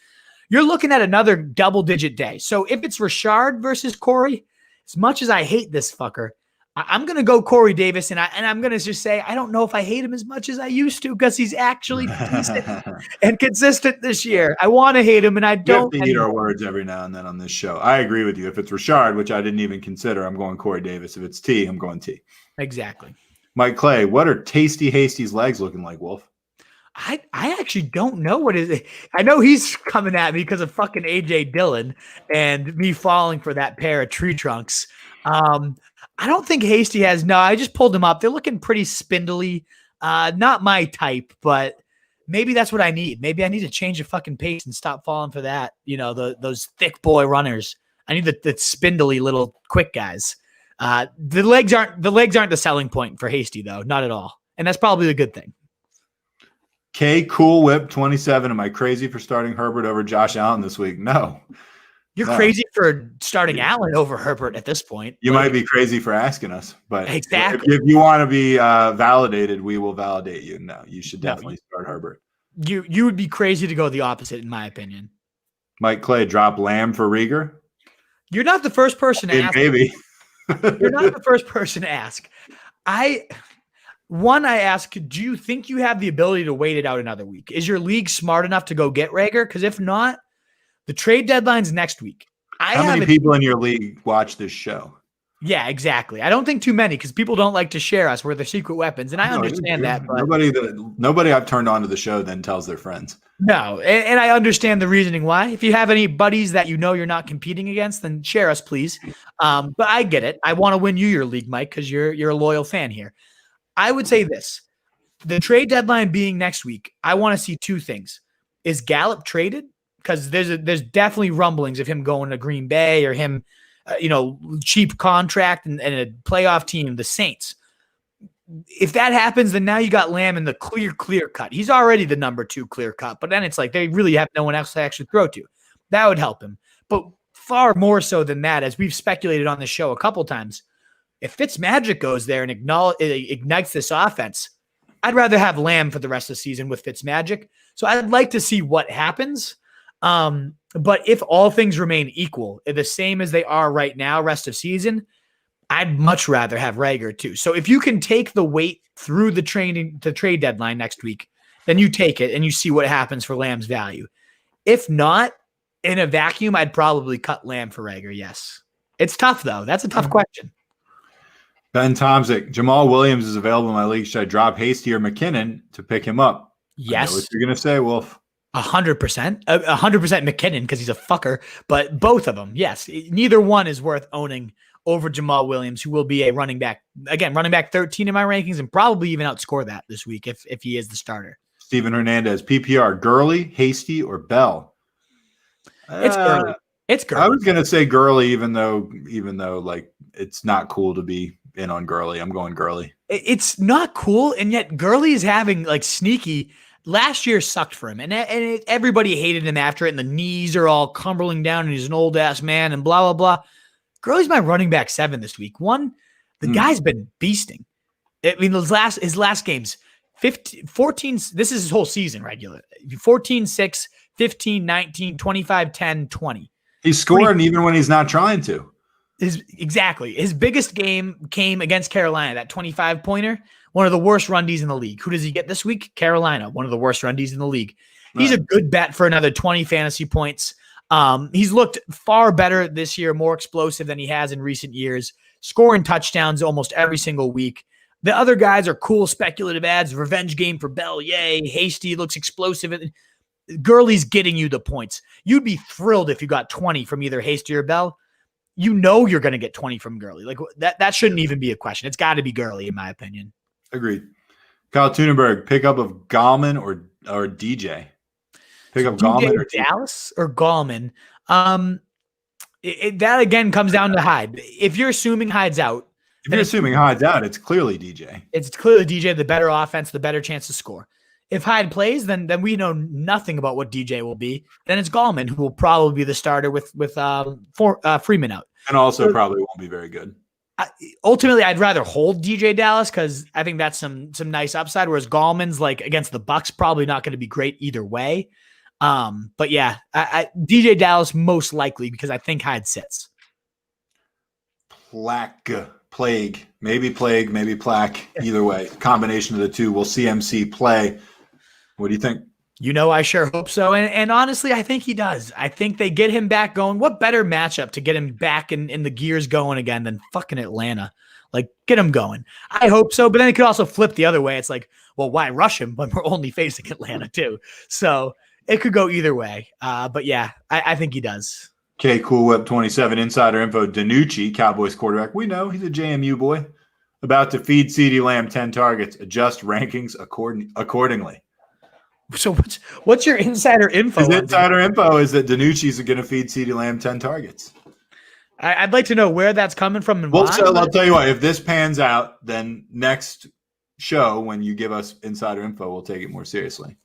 You're looking at another double-digit day. So if it's Rashard versus Corey, as much as I hate this fucker, I'm going to go Corey Davis, and I'm going to just say I don't know if I hate him as much as I used to because he's actually decent and consistent this year. I want to hate him, and I don't. We have to eat our words every now and then on this show. I agree with you. If it's Rashard, which I didn't even consider, I'm going Corey Davis. If it's T, I'm going T. Exactly. Mike Clay, what are Tasty Hasty's legs looking like, Wolf? I actually don't know what is it. I know he's coming at me because of fucking AJ Dillon and me falling for that pair of tree trunks. I don't think Hasty has. No, I just pulled them up. They're looking pretty spindly. Not my type, but maybe that's what I need. Maybe I need to change the fucking pace and stop falling for that. Those thick boy runners. I need the spindly little quick guys. The legs aren't the selling point for Hasty though, not at all. And that's probably a good thing. K Cool Whip 27. Am I crazy for starting Herbert over Josh Allen this week? No. You're crazy for starting Allen over Herbert at this point. You might be crazy for asking us, but exactly. If you want to be validated, we will validate you. No, you should definitely start Herbert. You would be crazy to go the opposite, in my opinion. Mike Clay, drop Lamb for Rieger? You're not the first person to ask. Maybe. You're not the first person to ask. I ask, do you think you have the ability to wait it out another week? Is your league smart enough to go get Rager? Because if not, the trade deadline's next week. How many people in your league watch this show? Yeah, exactly. I don't think too many because people don't like to share us. We're the secret weapons, and I understand that. But nobody I've turned on to the show then tells their friends. No, and I understand the reasoning why. If you have any buddies that you're not competing against, then share us, please. But I get it. I want to win you your league, Mike, because you're a loyal fan here. I would say this. The trade deadline being next week, I want to see 2 things. Is Gallup traded? Because there's definitely rumblings of him going to Green Bay or him, cheap contract and a playoff team, the Saints. If that happens, then now you got Lamb in the clear cut. He's already the number 2 clear cut, but then it's like they really have no one else to actually throw to. That would help him. But far more so than that, as we've speculated on the show a couple times, if Fitzmagic goes there and ignites this offense, I'd rather have Lamb for the rest of the season with Fitzmagic. So I'd like to see what happens. But if all things remain equal, the same as they are right now, rest of season, I'd much rather have Rager too. So if you can take the weight through the trade deadline next week, then you take it and you see what happens for Lamb's value. If not, in a vacuum, I'd probably cut Lamb for Rager. Yes. It's tough though. That's a tough question. Ben Tomzik, Jamal Williams is available in my league. Should I drop Hasty or McKinnon to pick him up? Yes. I know what you're going to say, Wolf. 100%. 100% McKinnon because he's a fucker. But both of them, yes. Neither one is worth owning over Jamal Williams, who will be a running back. Again, running back 13 in my rankings and probably even outscore that this week if he is the starter. Steven Hernandez, PPR, Gurley, Hasty, or Bell? It's Gurley. It's Gurley. I was going to say Gurley, even though like it's not cool to be in on Gurley. I'm going Gurley. It's not cool, and yet Gurley is having like sneaky. Last year sucked for him, and everybody hated him after it, and the knees are all crumbling down, and he's an old-ass man, and blah, blah, blah. Gurley's my running back 7 this week. The guy's been beasting. I mean, his last games, 14, this is his whole season regular. 14-6, 15-19, 25-10, 20. He's scoring even when he's not trying to. Exactly. His biggest game came against Carolina, that 25-pointer, one of the worst run Ds in the league. Who does he get this week? Carolina, one of the worst run Ds in the league. He's a good bet for another 20 fantasy points. He's looked far better this year, more explosive than he has in recent years, scoring touchdowns almost every single week. The other guys are cool speculative ads. Revenge game for Bell. Yay. Hasty looks explosive. Gurley's getting you the points. You'd be thrilled if you got 20 from either Hasty or Bell. You know you're going to get 20 from Gurley. Like that shouldn't even be a question. It's got to be Gurley, in my opinion. Agreed. Kyle Tunenberg, pickup of Gallman or DJ? Pick up Gallman or Dallas or Gallman. That again comes down to Hyde. If you're assuming Hyde's out, it's clearly DJ. It's clearly DJ, the better offense, the better chance to score. If Hyde plays, then we know nothing about what DJ will be. Then it's Gallman, who will probably be the starter with Freeman out. And also probably won't be very good. Ultimately, I'd rather hold DJ Dallas because I think that's some nice upside, whereas Gallman's like against the Bucks probably not going to be great either way. But yeah, DJ Dallas most likely because I think Hyde sits. Plague, maybe Plaque. Either way, combination of the two. We'll see MC play. What do you think? I sure hope so. And honestly, I think he does. I think they get him back going. What better matchup to get him back in the gears going again than fucking Atlanta? Like, get him going. I hope so. But then it could also flip the other way. It's like, well, why rush him when we're only facing Atlanta too? So it could go either way. But yeah, I think he does. Okay, Cool Whip 27 insider info. DiNucci, Cowboys quarterback. We know he's a JMU boy. About to feed CeeDee Lamb 10 targets. Adjust rankings accordingly. So what's your insider info? His insider info is that DiNucci's going to feed CeeDee Lamb 10 targets. I'd like to know where that's coming from and why. So I'll tell you what. If this pans out, then next show when you give us insider info, we'll take it more seriously.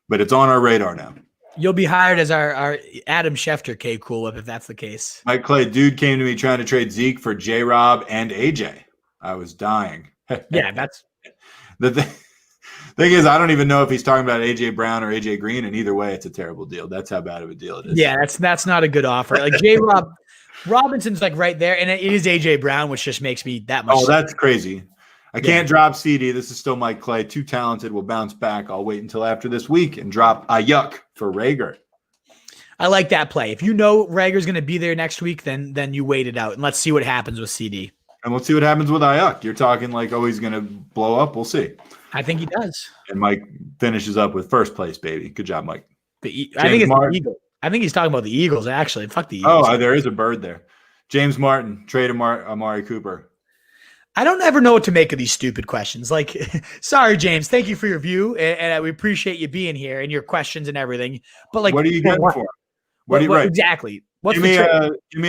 But it's on our radar now. You'll be hired as our Adam Schefter K Cool Whip if that's the case. Mike Clay, dude came to me trying to trade Zeke for J-Rob and AJ. I was dying. Yeah, that's the thing is, I don't even know if he's talking about AJ Brown or AJ Green, and either way, it's a terrible deal. That's how bad of a deal it is. Yeah, that's not a good offer. Like J-Rob Robinson's like right there, and it is AJ Brown, which just makes me that much. Oh, that's crazy. I can't drop CD. This is still Mike Clay. Too talented. Will bounce back. I'll wait until after this week and drop Ayuk for Rager. I like that play. If you know Rager's going to be there next week, then you wait it out and let's see what happens with CD. And let's see what happens with Ayuk. You're talking like, oh, he's going to blow up. We'll see. I think he does. And Mike finishes up with first place, baby. Good job, Mike. I think it's the Eagles. I think he's talking about the Eagles, actually. Fuck the Eagles. Oh, there is a bird there. James Martin, trade Amari Cooper. I don't ever know what to make of these stupid questions. Like, sorry, James. Thank you for your view, and we appreciate you being here and your questions and everything. But like, what are you getting for? What do you write? Exactly. Give me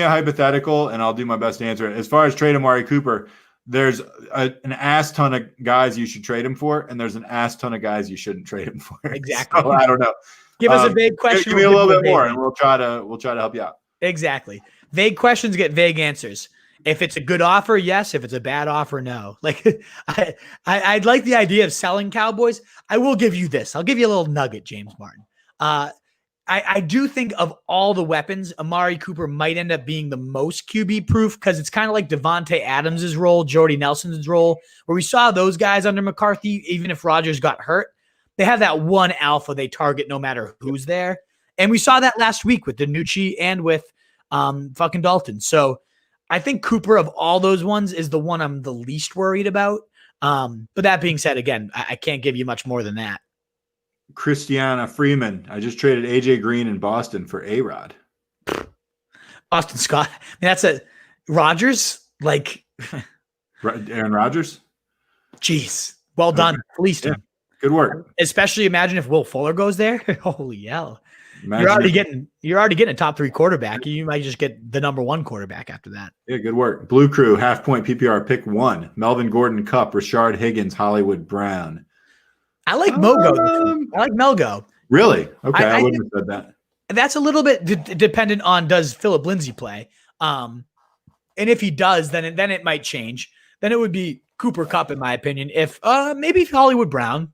a hypothetical, and I'll do my best to answer it. As far as trade Amari Cooper, there's an ass ton of guys you should trade him for, and there's an ass ton of guys you shouldn't trade him for. Exactly. So, I don't know. Give us a vague question. Give me a little bit more, and we'll try to help you out. Exactly. Vague questions get vague answers. If it's a good offer, yes. If it's a bad offer, no. Like I'd like the idea of selling Cowboys. I will give you this. I'll give you a little nugget, James Martin. I do think of all the weapons, Amari Cooper might end up being the most QB proof because it's kind of like Devontae Adams' role, Jordy Nelson's role, where we saw those guys under McCarthy, even if Rodgers got hurt, they have that one alpha they target no matter who's there. And we saw that last week with DiNucci and with fucking Dalton. So I think Cooper of all those ones is the one I'm the least worried about. But that being said, again, I can't give you much more than that. Christiana Freeman. I just traded AJ Green in Boston for A-Rod. Austin Scott. I mean, that's a Rodgers. Like Aaron Rodgers. Jeez. Well done. Okay. Fleeced him. Good work. Especially imagine if Will Fuller goes there. Holy hell. You're already getting a top 3 quarterback. You might just get the number 1 quarterback after that. Yeah, good work. Blue Crew, half point PPR, pick 1. Melvin Gordon, Cup, Rashard Higgins, Hollywood Brown. I like Mogo. I like Melgo. Really? Okay, I wouldn't have said that. That's a little bit dependent on does Philip Lindsay play. And if he does, then it might change. Then it would be Cooper Cup, in my opinion. If maybe Hollywood Brown.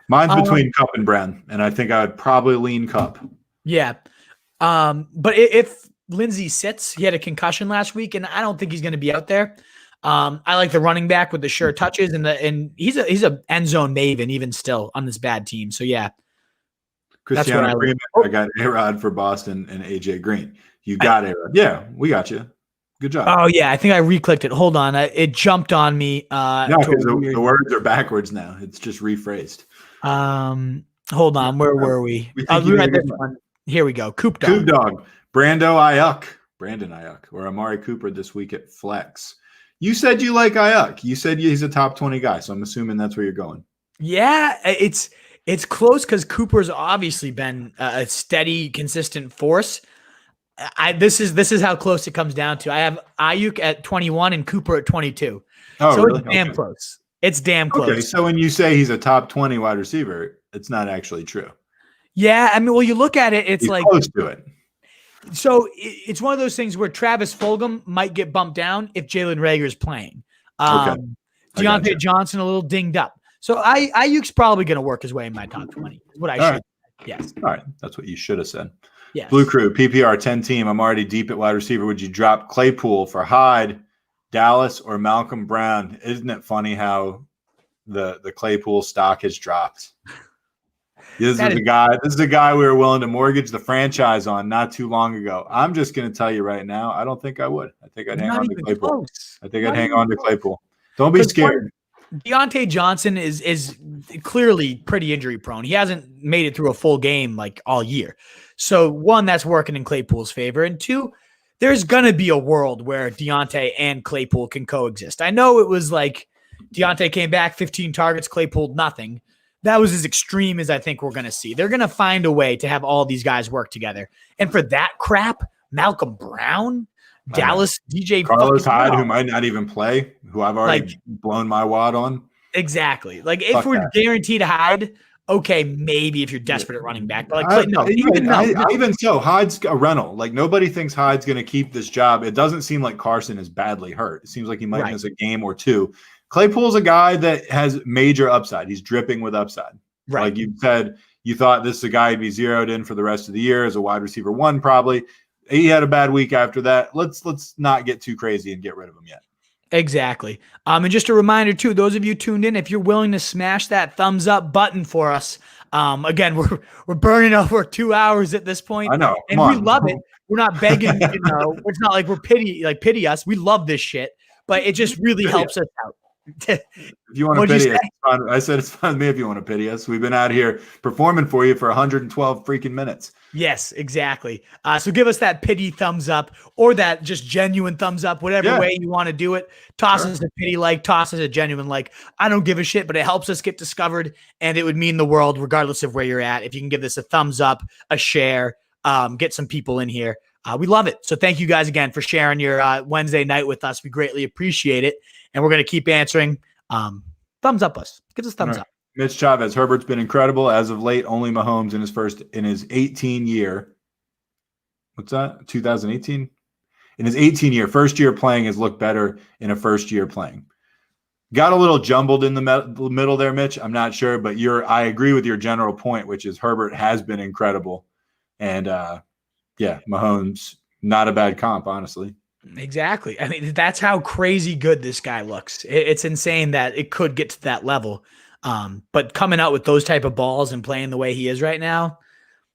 Mine's between Cup and Brown, and I think I would probably lean Cup. Yeah. But if Lindsay sits, he had a concussion last week, and I don't think he's going to be out there. I like the running back with the sure touches and he's a end zone maven even still on this bad team. So yeah. Christian Freeman, I got A-Rod for Boston and AJ Green. You got A-Rod. Yeah, we got you. Good job. Oh yeah, I think I re-clicked it. Hold on, it jumped on me. No, because the words are backwards now. It's just rephrased. Hold on, where were we? Here we go. Coop Dog. Brandon Ayuk, or Amari Cooper this week at flex. You said you like Ayuk. You said he's a top 20 guy, so I'm assuming that's where you're going. Yeah, it's close because Cooper's obviously been a steady, consistent force. This is how close it comes down to. I have Ayuk at 21 and Cooper at 22. Oh, so really? It's damn close. It's damn close. Okay, so when you say he's a top 20 wide receiver, it's not actually true. Yeah, I mean, well, you look at it, it's he's like close to it. So it's one of those things where Travis Fulgham might get bumped down if Jalen Reagor is playing. Deontay Johnson a little dinged up. So Ayuk's probably going to work his way in my top 20. Is what I should. Right. Yes. All right. That's what you should have said. Yes. Blue Crew, PPR 10 team. I'm already deep at wide receiver. Would you drop Claypool for Hyde, Dallas, or Malcolm Brown? Isn't it funny how the Claypool stock has dropped? This is a guy we were willing to mortgage the franchise on not too long ago. I'm just going to tell you right now, I don't think I would. I think I'd hang on to Claypool. Close. I think I'd hang on to Claypool. Don't be scared. Deontay Johnson is clearly pretty injury prone. He hasn't made it through a full game like all year. So one, that's working in Claypool's favor. And two, there's going to be a world where Deontay and Claypool can coexist. I know it was like Deontay came back, 15 targets, Claypool nothing. That was as extreme as I think we're going to see. They're going to find a way to have all these guys work together. And for that crap, Malcolm Brown, Dallas, DJ Carlos Hyde, who might not even play, who I've already blown my wad on. Exactly. Like if we're guaranteed Hyde, okay, maybe if you're desperate at running back, but like even so, Hyde's a rental. Like nobody thinks Hyde's going to keep this job. It doesn't seem like Carson is badly hurt. It seems like he might miss a game or two. Claypool's a guy that has major upside. He's dripping with upside. Right. Like you said, you thought this is a guy who'd be zeroed in for the rest of the year as a wide receiver one, probably. He had a bad week after that. Let's not get too crazy and get rid of him yet. Exactly. And just a reminder too, those of you tuned in, if you're willing to smash that thumbs up button for us, again, we're burning over 2 hours at this point. I know. And we love it. We're not begging, it's not like we're pity us. We love this shit, but it just really helps us out. If you want to pity us, it's fine. I said it's fine with me if you want to pity us. We've been out here performing for you for 112 freaking minutes. Yes, exactly. So give us that pity thumbs up or that just genuine thumbs up, whatever way you want to do it. Toss us a pity like, toss us a genuine like. I don't give a shit, but it helps us get discovered, and it would mean the world regardless of where you're at. If you can give this a thumbs up, a share, get some people in here. We love it. So thank you guys again for sharing your Wednesday night with us. We greatly appreciate it. And we're going to keep answering. Thumbs up us. Give us thumbs up. Mitch Chavez. Herbert's been incredible. As of late, only Mahomes in his 18 year. What's that? 2018? In his 18 year, first year playing has looked better in a first year playing. Got a little jumbled in the middle there, Mitch. I'm not sure, but I agree with your general point, which is Herbert has been incredible. And Mahomes, not a bad comp, honestly. Exactly. I mean, that's how crazy good this guy looks. It's insane that it could get to that level. But coming out with those type of balls and playing the way he is right now,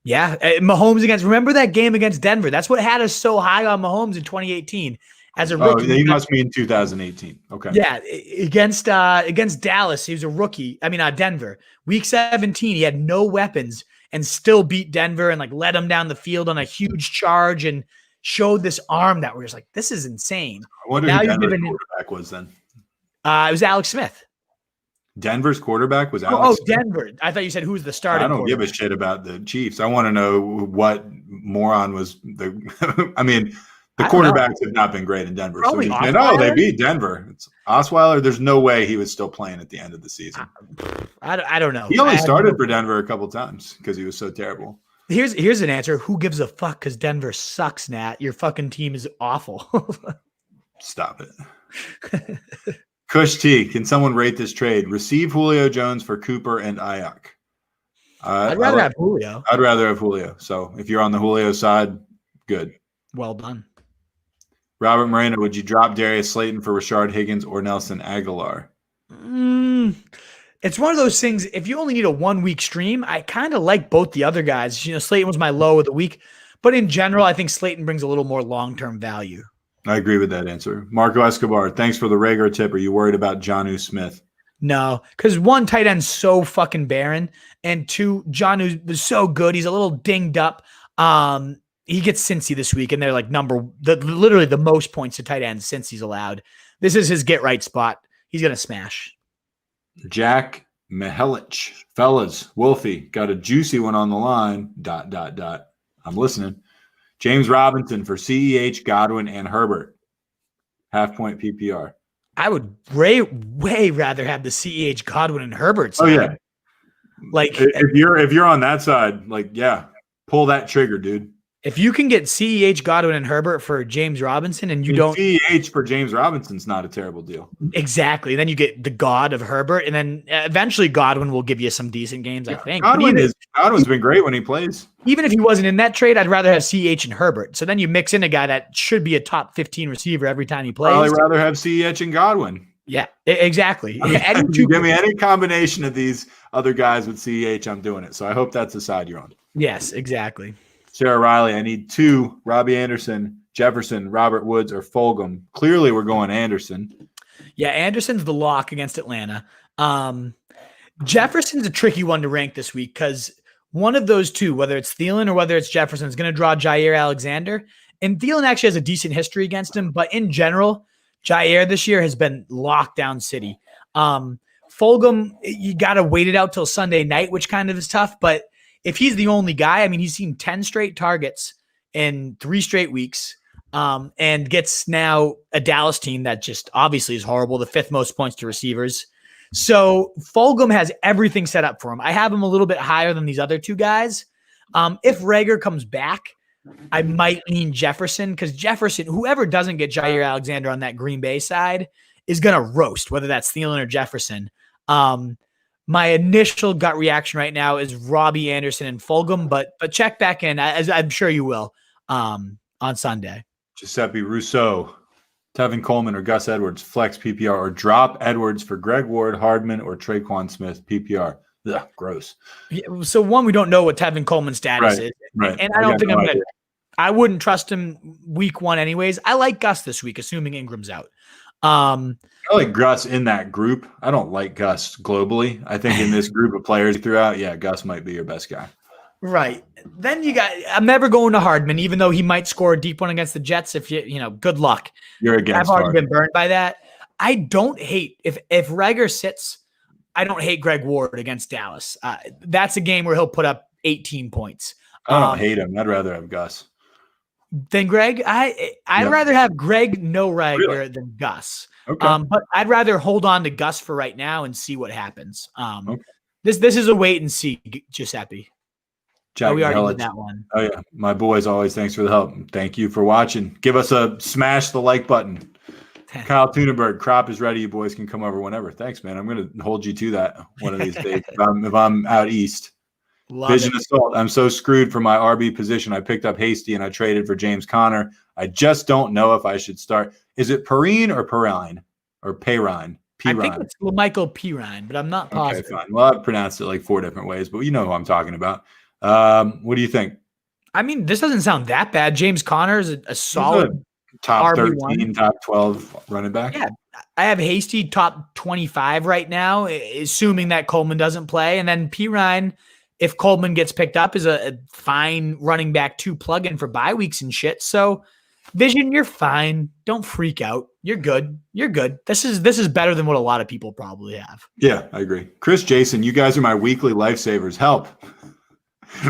Mahomes remember that game against Denver? That's what had us so high on Mahomes in 2018 as a rookie. You must mean 2018. Okay. Yeah, against Dallas, he was a rookie. I mean, Denver. Week 17, he had no weapons and still beat Denver and led them down the field on a huge charge and showed this arm that we're just like, this is insane. I wonder who Denver's quarterback was then. It was Alex Smith. Denver's quarterback was Alex Smith? Denver. I thought you said who's the starting I don't give a shit about the Chiefs. I want to know what moron was the – I mean, the quarterbacks have not been great in Denver. Probably they beat Denver. It's Osweiler. There's no way he was still playing at the end of the season. I don't know. He only started for Denver a couple times because he was so terrible. Here's an answer. Who gives a fuck? Because Denver sucks, Nat. Your fucking team is awful. Stop it. Kush T, can someone rate this trade? Receive Julio Jones for Cooper and Ayuk. I'd rather have Julio. I'd rather have Julio. So if you're on the Julio side, good. Well done. Robert Moreno, would you drop Darius Slayton for Rashard Higgins or Nelson Aguilar? It's one of those things. If you only need a 1 week stream, I kind of like both the other guys. Slayton was my low of the week, but in general, I think Slayton brings a little more long-term value. I agree with that answer. Marco Escobar, thanks for the Rager tip. Are you worried about Jonnu Smith? No, because one, tight end's so fucking barren, and two, Jonnu was so good. He's a little dinged up. He gets Cincy this week, and they're like literally the most points to tight ends since he's allowed. This is his get right spot. He's gonna smash. Jack Mihelich, fellas, Wolfie got a juicy one on the line. ... I'm listening. James Robinson for CEH, Godwin, and Herbert. Half-point PPR. I would way rather have the CEH, Godwin, and Herbert side. Oh yeah. Like if you're on that side, like pull that trigger, dude. If you can get CEH, Godwin, and Herbert for James Robinson, and don't CEH for James Robinson's not a terrible deal. Exactly. Then you get the god of Herbert, and then eventually Godwin will give you some decent games, I think. Godwin's been great when he plays. Even if he wasn't in that trade, I'd rather have CEH and Herbert. So then you mix in a guy that should be a top 15 receiver every time he plays. I'd rather have CEH and Godwin. Yeah, exactly. Give me any combination of these other guys with CEH, I'm doing it. So I hope that's the side you're on. Yes, exactly. Sarah Riley, I need 2, Robbie Anderson, Jefferson, Robert Woods, or Fulgham. Clearly, we're going Anderson. Yeah, Anderson's the lock against Atlanta. Jefferson's a tricky one to rank this week because one of those two, whether it's Thielen or whether it's Jefferson, is going to draw Jair Alexander. And Thielen actually has a decent history against him. But in general, Jair this year has been lockdown city. Fulgham, you got to wait it out till Sunday night, which kind of is tough. But if he's the only guy, I mean, he's seen 10 straight targets in 3 straight weeks and gets now a Dallas team that just obviously is horrible, the 5th most points to receivers. So Fulgham has everything set up for him. I have him a little bit higher than these other 2 guys. If Rager comes back, I might lean Jefferson because Jefferson, whoever doesn't get Jair Alexander on that Green Bay side is going to roast, whether that's Thielen or Jefferson. My initial gut reaction right now is Robbie Anderson and Fulgham, but check back in, as I'm sure you will, on Sunday. Giuseppe Rousseau, Tevin Coleman or Gus Edwards, flex PPR, or drop Edwards for Greg Ward, Hardman, or Traquan Smith PPR. Ugh, gross. Yeah, so one, we don't know what Tevin Coleman's status is. Right. And I don't think I wouldn't trust him week 1 anyways. I like Gus this week, assuming Ingram's out. I like Gus in that group. I don't like Gus globally. I think in this group of players throughout, Gus might be your best guy. Right. Then I'm never going to Hardman, even though he might score a deep one against the Jets. If good luck. You're against I've already been burned by that. I don't hate if Rager sits. I don't hate Greg Ward against Dallas. That's a game where he'll put up 18 points. I don't hate him. I'd rather have Gus. Than Greg? I'd rather have Greg Rager than Gus. Okay. But I'd rather hold on to Gus for right now and see what happens. Okay. This is a wait and see, Giuseppe. We already did that one. Oh yeah, my boys always. Thanks for the help. Thank you for watching. Give us a smash the like button. Kyle Tuneberg, crop is ready. You boys can come over whenever. Thanks, man. I'm going to hold you to that one of these days if I'm out east. Vision Assault. I'm so screwed for my RB position. I picked up Hasty and I traded for James Conner. I just don't know if I should start. Is it Perrine or Perrine or Perrine? I think it's Michael Perrine, but I'm not positive. Okay, fine. Well, I've pronounced it like 4 different ways, but you know who I'm talking about. What do you think? I mean, this doesn't sound that bad. James Conner is a solid top RB1. 13, top 12 running back. Yeah, I have Hasty top 25 right now, assuming that Coleman doesn't play. And then Perrine, if Coleman gets picked up, is a fine running back 2 plug-in for bye weeks and shit. So, Vision, you're fine. Don't freak out. You're good. You're good. This is better than what a lot of people probably have. Yeah, I agree. Chris, Jason, you guys are my weekly lifesavers. Help.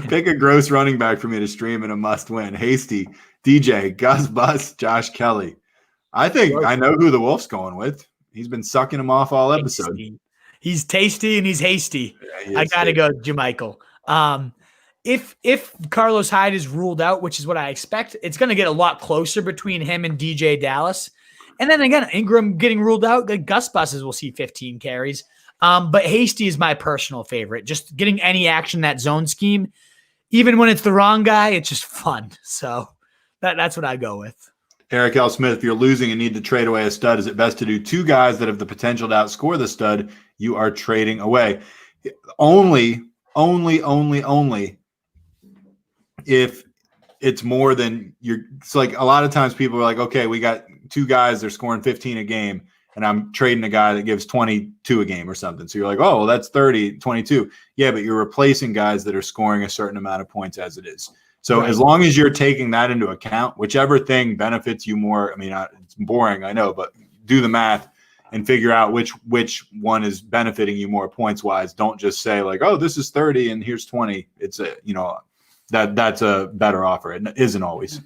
Pick a gross running back for me to stream in a must-win. Hasty, DJ, Gus Bus, Josh Kelly. I think I know who the Wolf's going with. He's been sucking him off all episode. He's tasty and he's hasty. Yeah, I gotta go, Jamichael. If Carlos Hyde is ruled out, which is what I expect, it's going to get a lot closer between him and DJ Dallas. And then again, Ingram getting ruled out, the Gus Buses will see 15 carries. But Hasty is my personal favorite. Just getting any action in that zone scheme, even when it's the wrong guy, it's just fun. So that's what I go with. Eric L. Smith, if you're losing and need to trade away a stud, is it best to do two guys that have the potential to outscore the stud you are trading away? Only if it's more than you're. It's like a lot of times people are like, okay, we got two guys, they're scoring 15 a game, and I'm trading a guy that gives 22 a game or something. So you're like, oh, well, that's 30, 22. Yeah, but you're replacing guys that are scoring a certain amount of points as it is. So as long as you're taking that into account, whichever thing benefits you more, I mean, it's boring, I know, but do the math and figure out which one is benefiting you more points wise. Don't just say like, oh, this is 30 and here's 20. It's that's a better offer. It isn't always.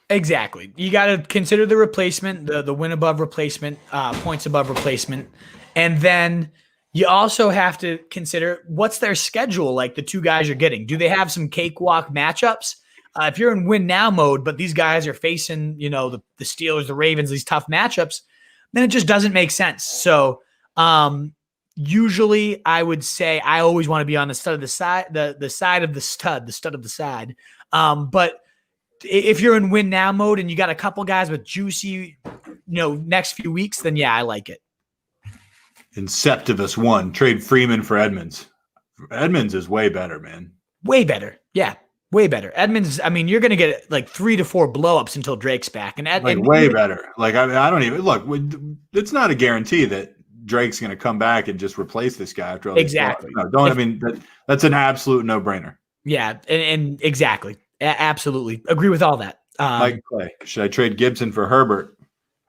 Exactly. You got to consider the replacement, the win above replacement, points above replacement. And then you also have to consider what's their schedule like, the two guys you're getting. Do they have some cakewalk matchups? If you're in win now mode, but these guys are facing, the Steelers, the Ravens, these tough matchups, then it just doesn't make sense. So usually I would say I always want to be on the stud of the side, the side of the stud of the side. But if you're in win now mode and you got a couple guys with juicy, next few weeks, then yeah, I like it. Inceptivus one, trade Freeman for Edmonds. Edmonds is way better, man. Way better. Yeah. Way better. Edmonds, I mean, you're going to get like 3 to 4 blowups until Drake's back. And way better. Like, I don't even look. It's not a guarantee that Drake's going to come back and just replace this guy after all these exactly. That's an absolute no brainer. Yeah, and exactly, absolutely agree with all that. Mike Clay, should I trade Gibson for Herbert?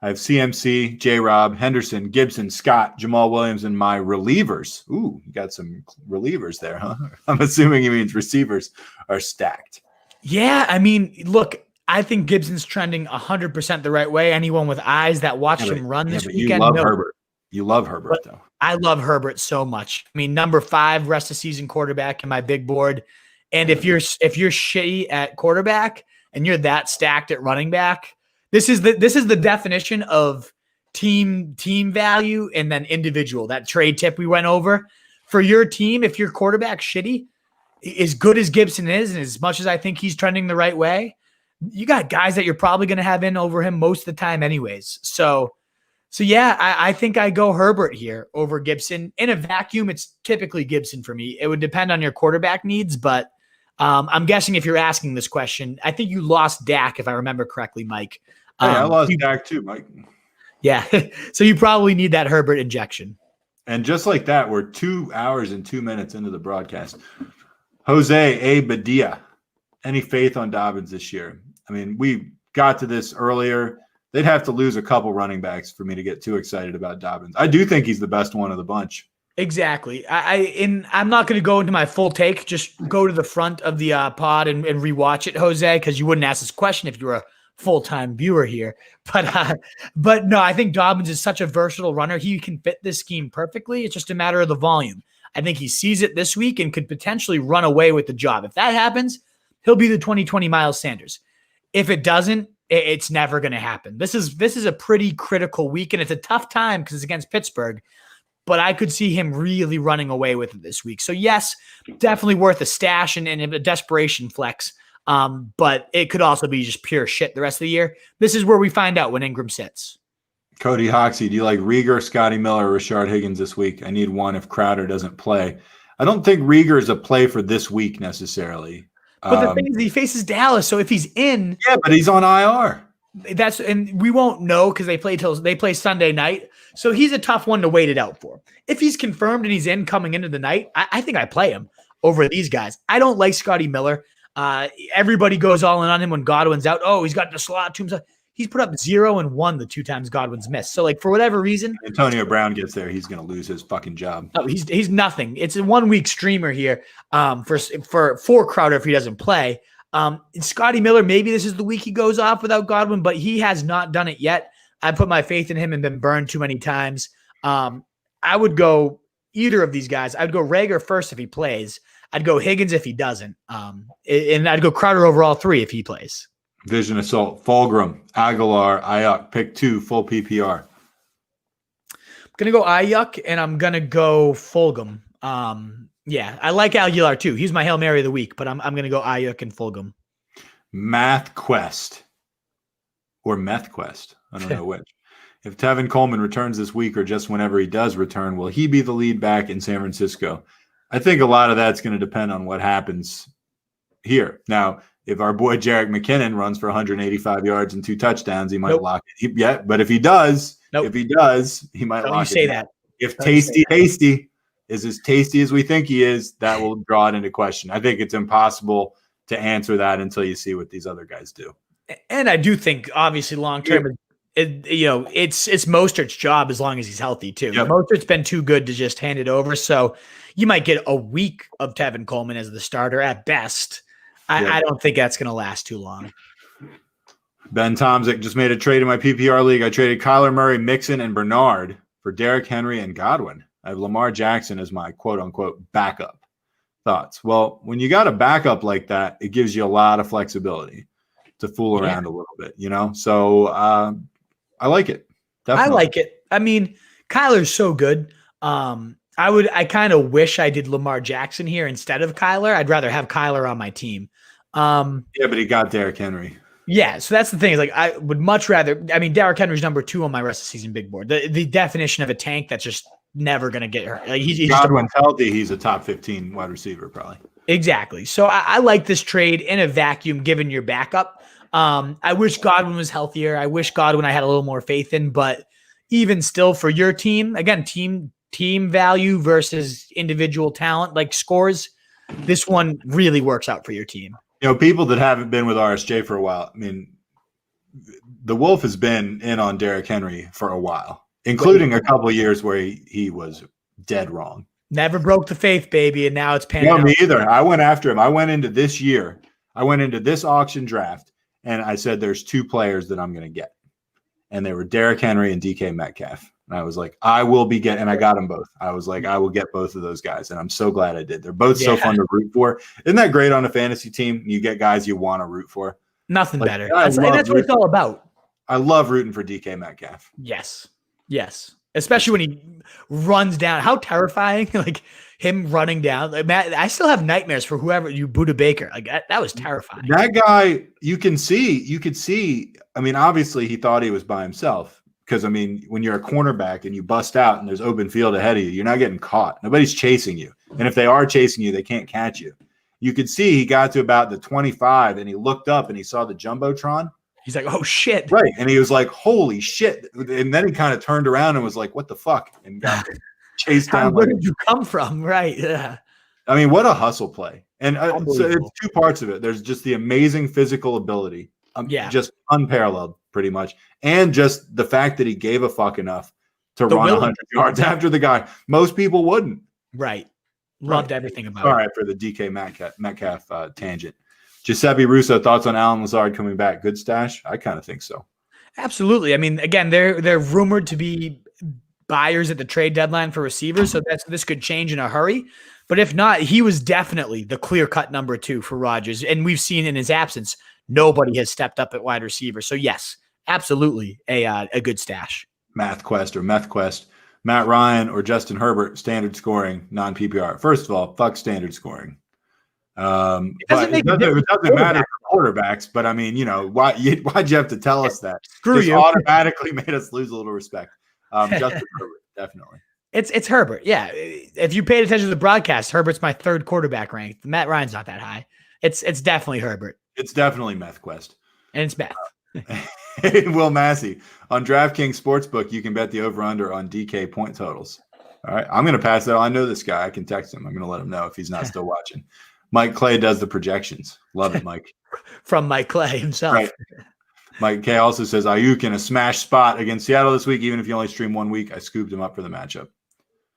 I have CMC, J-Rob, Henderson, Gibson, Scott, Jamal Williams, and my relievers. Ooh, you got some relievers there, huh? I'm assuming he means receivers are stacked. Yeah, I mean, look, I think Gibson's trending 100% the right way. Anyone with eyes that watched him run this weekend. Herbert. You love Herbert, though. I love Herbert so much. I mean, number 5 rest of season quarterback in my big board. And if you're shitty at quarterback and you're that stacked at running back, this is the definition of team value and then individual. That trade tip we went over for your team. If your quarterback's shitty, as good as Gibson is, and as much as I think he's trending the right way, you got guys that you're probably going to have in over him most of the time anyways. So yeah, I think I go Herbert here over Gibson. In a vacuum, it's typically Gibson for me. It would depend on your quarterback needs, but I'm guessing if you're asking this question, I think you lost Dak, if I remember correctly, Mike. I lost Dak too, Mike. Yeah, so you probably need that Herbert injection. And just like that, we're 2 hours and 2 minutes into the broadcast. Jose A. Badia, any faith on Dobbins this year? I mean, we got to this earlier. They'd have to lose a couple running backs for me to get too excited about Dobbins. I do think he's the best one of the bunch. Exactly. I'm not going to go into my full take. Just go to the front of the pod and rewatch it, Jose, because you wouldn't ask this question if you were a full-time viewer here. But no, I think Dobbins is such a versatile runner. He can fit this scheme perfectly. It's just a matter of the volume. I think he sees it this week and could potentially run away with the job. If that happens, he'll be the 2020 Miles Sanders. If it doesn't, it's never going to happen. This is a pretty critical week, and it's a tough time because it's against Pittsburgh, but I could see him really running away with it this week. So yes, definitely worth a stash and a desperation flex. But it could also be just pure shit the rest of the year. This is where we find out when Ingram sits. Cody Hoxie, do you like Rieger, Scotty Miller, or Rashard Higgins this week? I need one if Crowder doesn't play. I don't think Rieger is a play for this week necessarily. But the thing is, he faces Dallas, so if he's in, yeah, but he's on IR. And we won't know because they play Sunday night, so he's a tough one to wait it out for. If he's confirmed and he's in coming into the night, I think I play him over these guys. I don't like Scotty Miller. Everybody goes all in on him when Godwin's out. Oh, he's got the slot to himself. He's put up 0 and 1 the 2 times Godwin's missed. So, like, for whatever reason, Antonio Brown gets there, he's going to lose his fucking job. Oh, he's nothing. It's a 1 week streamer here. For Crowder if he doesn't play. Scotty Miller, maybe this is the week he goes off without Godwin, but he has not done it yet. I put my faith in him and been burned too many times. I would go either of these guys. I'd go Rager first if he plays. I'd go Higgins if he doesn't. And I'd go Crowder over all 3 if he plays. Vision Assault, Fulgram, Aguilar, Ayuk, pick 2, full PPR. I'm going to go Ayuk and I'm going to go Fulgham. Yeah, I like Aguilar too. He's my Hail Mary of the week, but I'm going to go Ayuk and Fulgham. Math Quest. or Meth Quest. I don't know which. If Tevin Coleman returns this week or just whenever he does return, will he be the lead back in San Francisco? I think a lot of that's going to depend on what happens here. Now, if our boy Jerick McKinnon runs for 185 yards and 2 touchdowns, he might lock it. But if he does, he might Don't lock you say it. That. If Tasty is as tasty as we think he is, that will draw it into question. I think it's impossible to answer that until you see what these other guys do. And I do think, obviously, long term, it's Mostert's job as long as he's healthy too. Yep. Mostert's been too good to just hand it over, so you might get a week of Tevin Coleman as the starter at best. I don't think that's going to last too long. Ben Tomzik just made a trade in my PPR league. I traded Kyler Murray, Mixon, and Bernard for Derrick Henry and Godwin. I have Lamar Jackson as my quote-unquote backup. Thoughts? Well, when you got a backup like that, it gives you a lot of flexibility to fool around a little bit, So I like it. Definitely. I like it. I mean, Kyler's so good. I kind of wish I did Lamar Jackson here instead of Kyler. I'd rather have Kyler on my team. But he got Derrick Henry. Yeah, so that's the thing. Is like I would much rather. I mean, Derrick Henry's number 2 on my rest of season big board. The definition of a tank that's just never going to get hurt. Like he's Godwin's healthy. He's a top 15 wide receiver, probably. Exactly. So I like this trade in a vacuum, given your backup. I wish Godwin was healthier. I wish Godwin I had a little more faith in, but even still, for your team, again, team value versus individual talent, like scores, this one really works out for your team. People that haven't been with RSJ for a while, I mean, the Wolf has been in on Derrick Henry for a while, including a couple of years where he was dead wrong. Never broke the faith, baby, and now it's panning out. Me either. I went after him. I went into this year. I went into this auction draft, and I said there's 2 players that I'm going to get. And they were Derrick Henry and DK Metcalf. And I was like, I will be getting, and I got them both. I was like, I will get both of those guys. And I'm so glad I did. They're both so fun to root for. Isn't that great on a fantasy team? You get guys you want to root for. Nothing better. That's what it's all about. I love rooting for DK Metcalf. Yes. Especially when he runs down. How terrifying, like him running down. Like, Matt, I still have nightmares for whoever you Buda Baker. Like that was terrifying. That guy, you could see, I mean, obviously he thought he was by himself. Because, I mean, when you're a cornerback and you bust out and there's open field ahead of you, you're not getting caught. Nobody's chasing you. And if they are chasing you, they can't catch you. You could see he got to about the 25 and he looked up and he saw the Jumbotron. He's like, oh, shit. Right. And he was like, holy shit. And then he kind of turned around and was like, what the fuck? And got chased down. Where did you come from? Right. Yeah. I mean, what a hustle play. And so it's 2 parts of it. There's just the amazing physical ability. Just unparalleled, pretty much. And just the fact that he gave a fuck enough to run 100 yards after the guy. Most people wouldn't. Right. Loved everything about it. All right, for the DK Metcalf tangent. Giuseppe Russo, thoughts on Alan Lazard coming back? Good stash? I kind of think so. Absolutely. I mean, again, they're rumored to be buyers at the trade deadline for receivers, so this could change in a hurry. But if not, he was definitely the clear-cut number 2 for Rodgers. And we've seen in his absence, nobody has stepped up at wide receiver. So, yes, absolutely a good stash. Meth Quest. Matt Ryan or Justin Herbert, standard scoring, non-PPR. First of all, fuck standard scoring. It doesn't matter for quarterbacks, but I mean, why'd you have to tell us that? Screw you. Automatically made us lose a little respect. Justin Herbert, definitely. It's Herbert. Yeah. If you paid attention to the broadcast, Herbert's my 3rd quarterback ranked. Matt Ryan's not that high. It's definitely Herbert. It's definitely Meth Quest. And it's Meth. Will Massey, on DraftKings Sportsbook, you can bet the over-under on DK point totals. All right. I'm going to pass that on. I know this guy. I can text him. I'm going to let him know if he's not still watching. Mike Clay does the projections. Love it, Mike. From Mike Clay himself. Right. Mike K also says, Ayuk in a smash spot against Seattle this week, even if you only stream 1 week. I scooped him up for the matchup.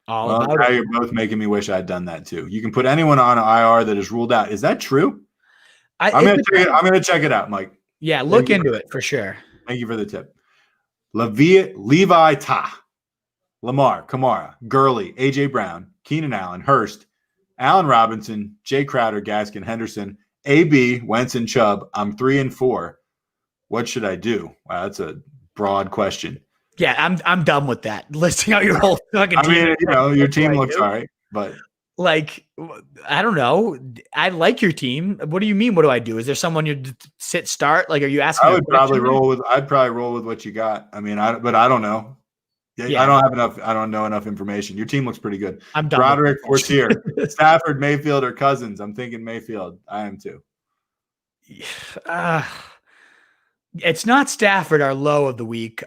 About it. You're both making me wish I had done that too. You can put anyone on an IR that is ruled out. Is that true? I'm going to check it out, Mike. Yeah, look into it for sure. Thank you for the tip. Levi Ta, Lamar, Kamara, Gurley, A.J. Brown, Keenan Allen, Hurst, Allen Robinson, Jay Crowder, Gaskin, Henderson, A.B., Wentz, and Chubb. I'm 3-4. What should I do? Wow, that's a broad question. Yeah, I'm done with that. Listing out your whole fucking team. I mean, your team looks all right, but Like, I don't know. I like your team. What do you mean? What do I do? Is there someone you sit start? Like, are you asking? I'd probably roll with what you got. I mean, but I don't know. Yeah, I don't know enough information. Your team looks pretty good. I'm done. Broderick Fortier, Stafford, Mayfield, or Cousins. I'm thinking Mayfield. I am too. It's not Stafford, our low of the week.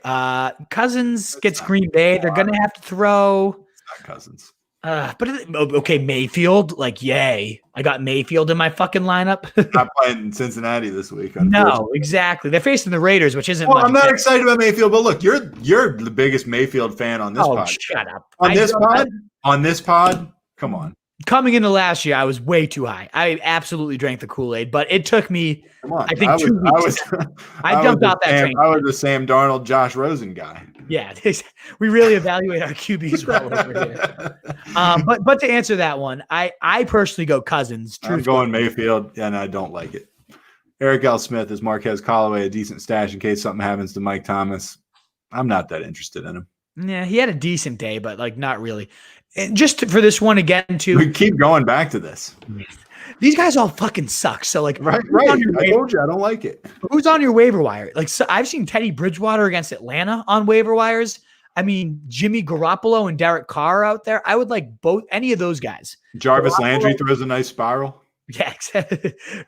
Cousins gets Green Bay. They're going to have to throw. It's not Cousins. But okay, Mayfield, like, yay. I got Mayfield in my fucking lineup. Not playing Cincinnati this week. No, exactly. They're facing the Raiders, which isn't. Well, I'm not excited about Mayfield, but look, you're the biggest Mayfield fan on this pod. Shut up. On this pod, come on. Coming into last year, I was way too high. I absolutely drank the Kool-Aid, but it took me, I think, 2 weeks. I jumped out that train. I was the Sam Darnold, Josh Rosen guy. Yeah, we really evaluate our QBs well over here. But to answer that one, I personally go Cousins. I'm going Mayfield, and I don't like it. Eric L. Smith is Marquez Callaway, a decent stash in case something happens to Mike Thomas. I'm not that interested in him. Yeah, he had a decent day, but like not really. And just for this one again, too. We keep going back to this. These guys all fucking suck. So like, right. I told you I don't like it. Who's on your waiver wire? Like, so I've seen Teddy Bridgewater against Atlanta on waiver wires. I mean, Jimmy Garoppolo and Derek Carr out there. I would like any of those guys. Jarvis Landry throws a nice spiral. Yeah,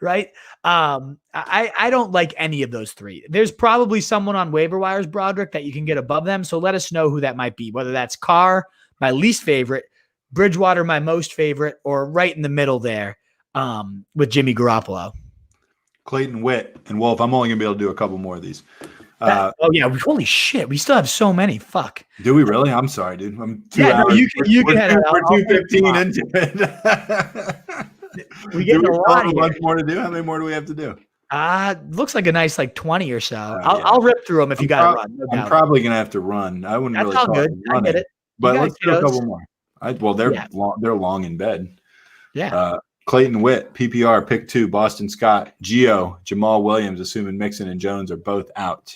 right. I don't like any of those three. There's probably someone on waiver wires, Broderick, that you can get above them. So let us know who that might be. Whether that's Carr, my least favorite, Bridgewater, my most favorite, or right in the middle there. With Jimmy Garoppolo, Clayton Witt, and Wolf. I'm only gonna be able to do a couple more of these. Holy shit, we still have so many. Fuck. Do we really? I'm sorry, dude. I'm 2 hours. No, you can head out. We're 2:15 into it. We get a lot. A bunch more to do. How many more do we have to do? Looks like a nice 20 or so. I'll rip through them if you got to run. I'm probably gonna have to run. I wouldn't really. That's all good. I get it. But let's do a couple more. They're long in bed. Yeah. Clayton Witt, PPR, pick 2, Boston Scott, Gio, Jamal Williams, assuming Mixon and Jones are both out.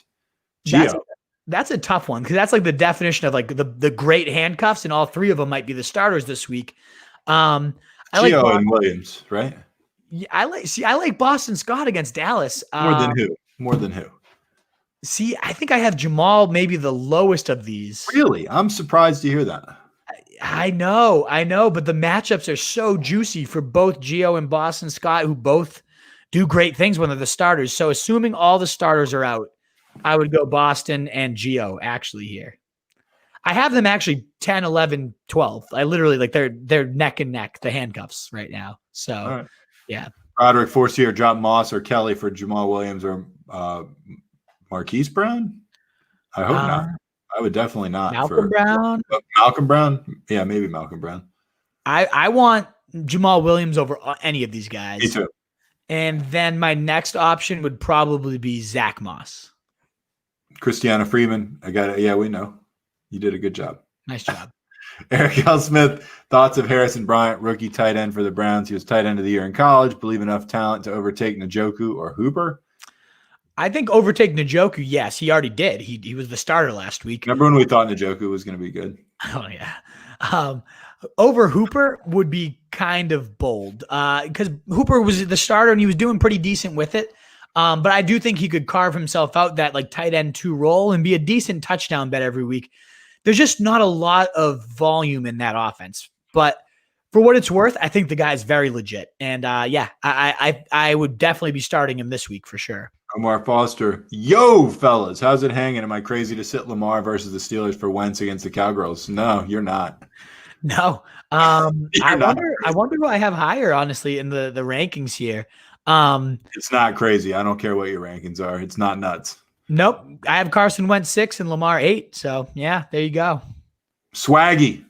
Gio. That's a tough one because that's like the definition of like the great handcuffs, and all three of them might be the starters this week. Gio and Williams, right? Yeah, I like Boston Scott against Dallas. More than who? See, I think I have Jamal maybe the lowest of these. Really? I'm surprised to hear that. I know, but the matchups are so juicy for both Gio and Boston Scott, who both do great things when they're the starters. So assuming all the starters are out, I would go Boston and Gio actually here. I have them actually 10, 11, 12. I literally like they're neck and neck, the handcuffs right now. So right. Yeah. Broderick Forcier, drop Moss or Kelly for Jamal Williams or Marquise Brown? I hope not. I would definitely not. Malcolm Brown? Malcolm Brown? Yeah, maybe Malcolm Brown. I want Jamal Williams over any of these guys. Me too. And then my next option would probably be Zach Moss. Christiana Freeman. I got it. Yeah, we know. You did a good job. Nice job. Eric L. Smith, thoughts of Harrison Bryant, rookie tight end for the Browns. He was tight end of the year in college. Believe enough talent to overtake Njoku or Hooper? I think overtake Njoku, yes. He already did. He was the starter last week. Remember when we thought Njoku was going to be good? Oh, yeah. Over Hooper would be kind of bold because Hooper was the starter and he was doing pretty decent with it. But I do think he could carve himself out that like tight end 2 role and be a decent touchdown bet every week. There's just not a lot of volume in that offense. But for what it's worth, I think the guy's very legit. And I would definitely be starting him this week for sure. Omar Foster, yo, fellas, how's it hanging? Am I crazy to sit Lamar versus the Steelers for Wentz against the Cowgirls? No, you're not. No. I wonder who I have higher, honestly, in the rankings here. It's not crazy. I don't care what your rankings are. It's not nuts. Nope. I have Carson Wentz 6 and Lamar 8. So, yeah, there you go. Swaggy.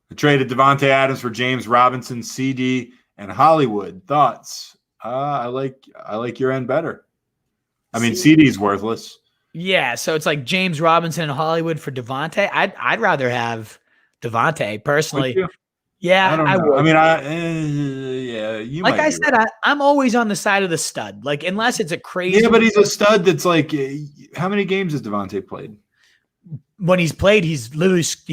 I traded Devontae Adams for James Robinson, CD, and Hollywood. Thoughts? I like your end better. I mean, CD's worthless. Yeah, so it's like James Robinson and Hollywood for Devontae. I'd rather have Devontae personally. Yeah, I would. I mean, you like might I said, I'm always on the side of the stud. Like unless it's a crazy. Yeah, but he's a stud. That's like, how many games has Devontae played? when he's played, he's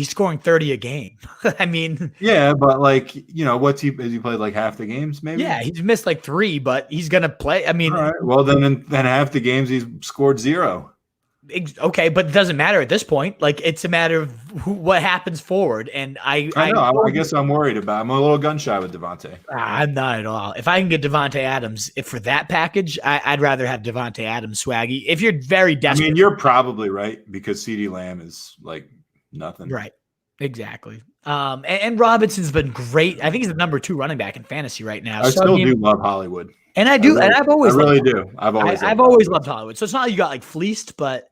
scoring 30 a game. I mean, yeah, but like, has he played like half the games maybe? Yeah, he's missed like 3, but he's going to play. I mean, all right. Well, then half the games he's scored 0. Okay, but it doesn't matter at this point. Like, it's a matter of what happens forward. And I know. I guess I'm worried about. I'm a little gun shy with Devontae. I'm not at all. If I can get Devontae Adams, for that package, I'd rather have Devontae Adams, Swaggy. If you're very desperate, I mean, you're probably right because CeeDee Lamb is like nothing. Right. Exactly. And Robinson's been great. I think he's the number 2 running back in fantasy right now. I still do love Hollywood. And I do. And I've always do. I've always loved Hollywood. So it's not like you got like fleeced, but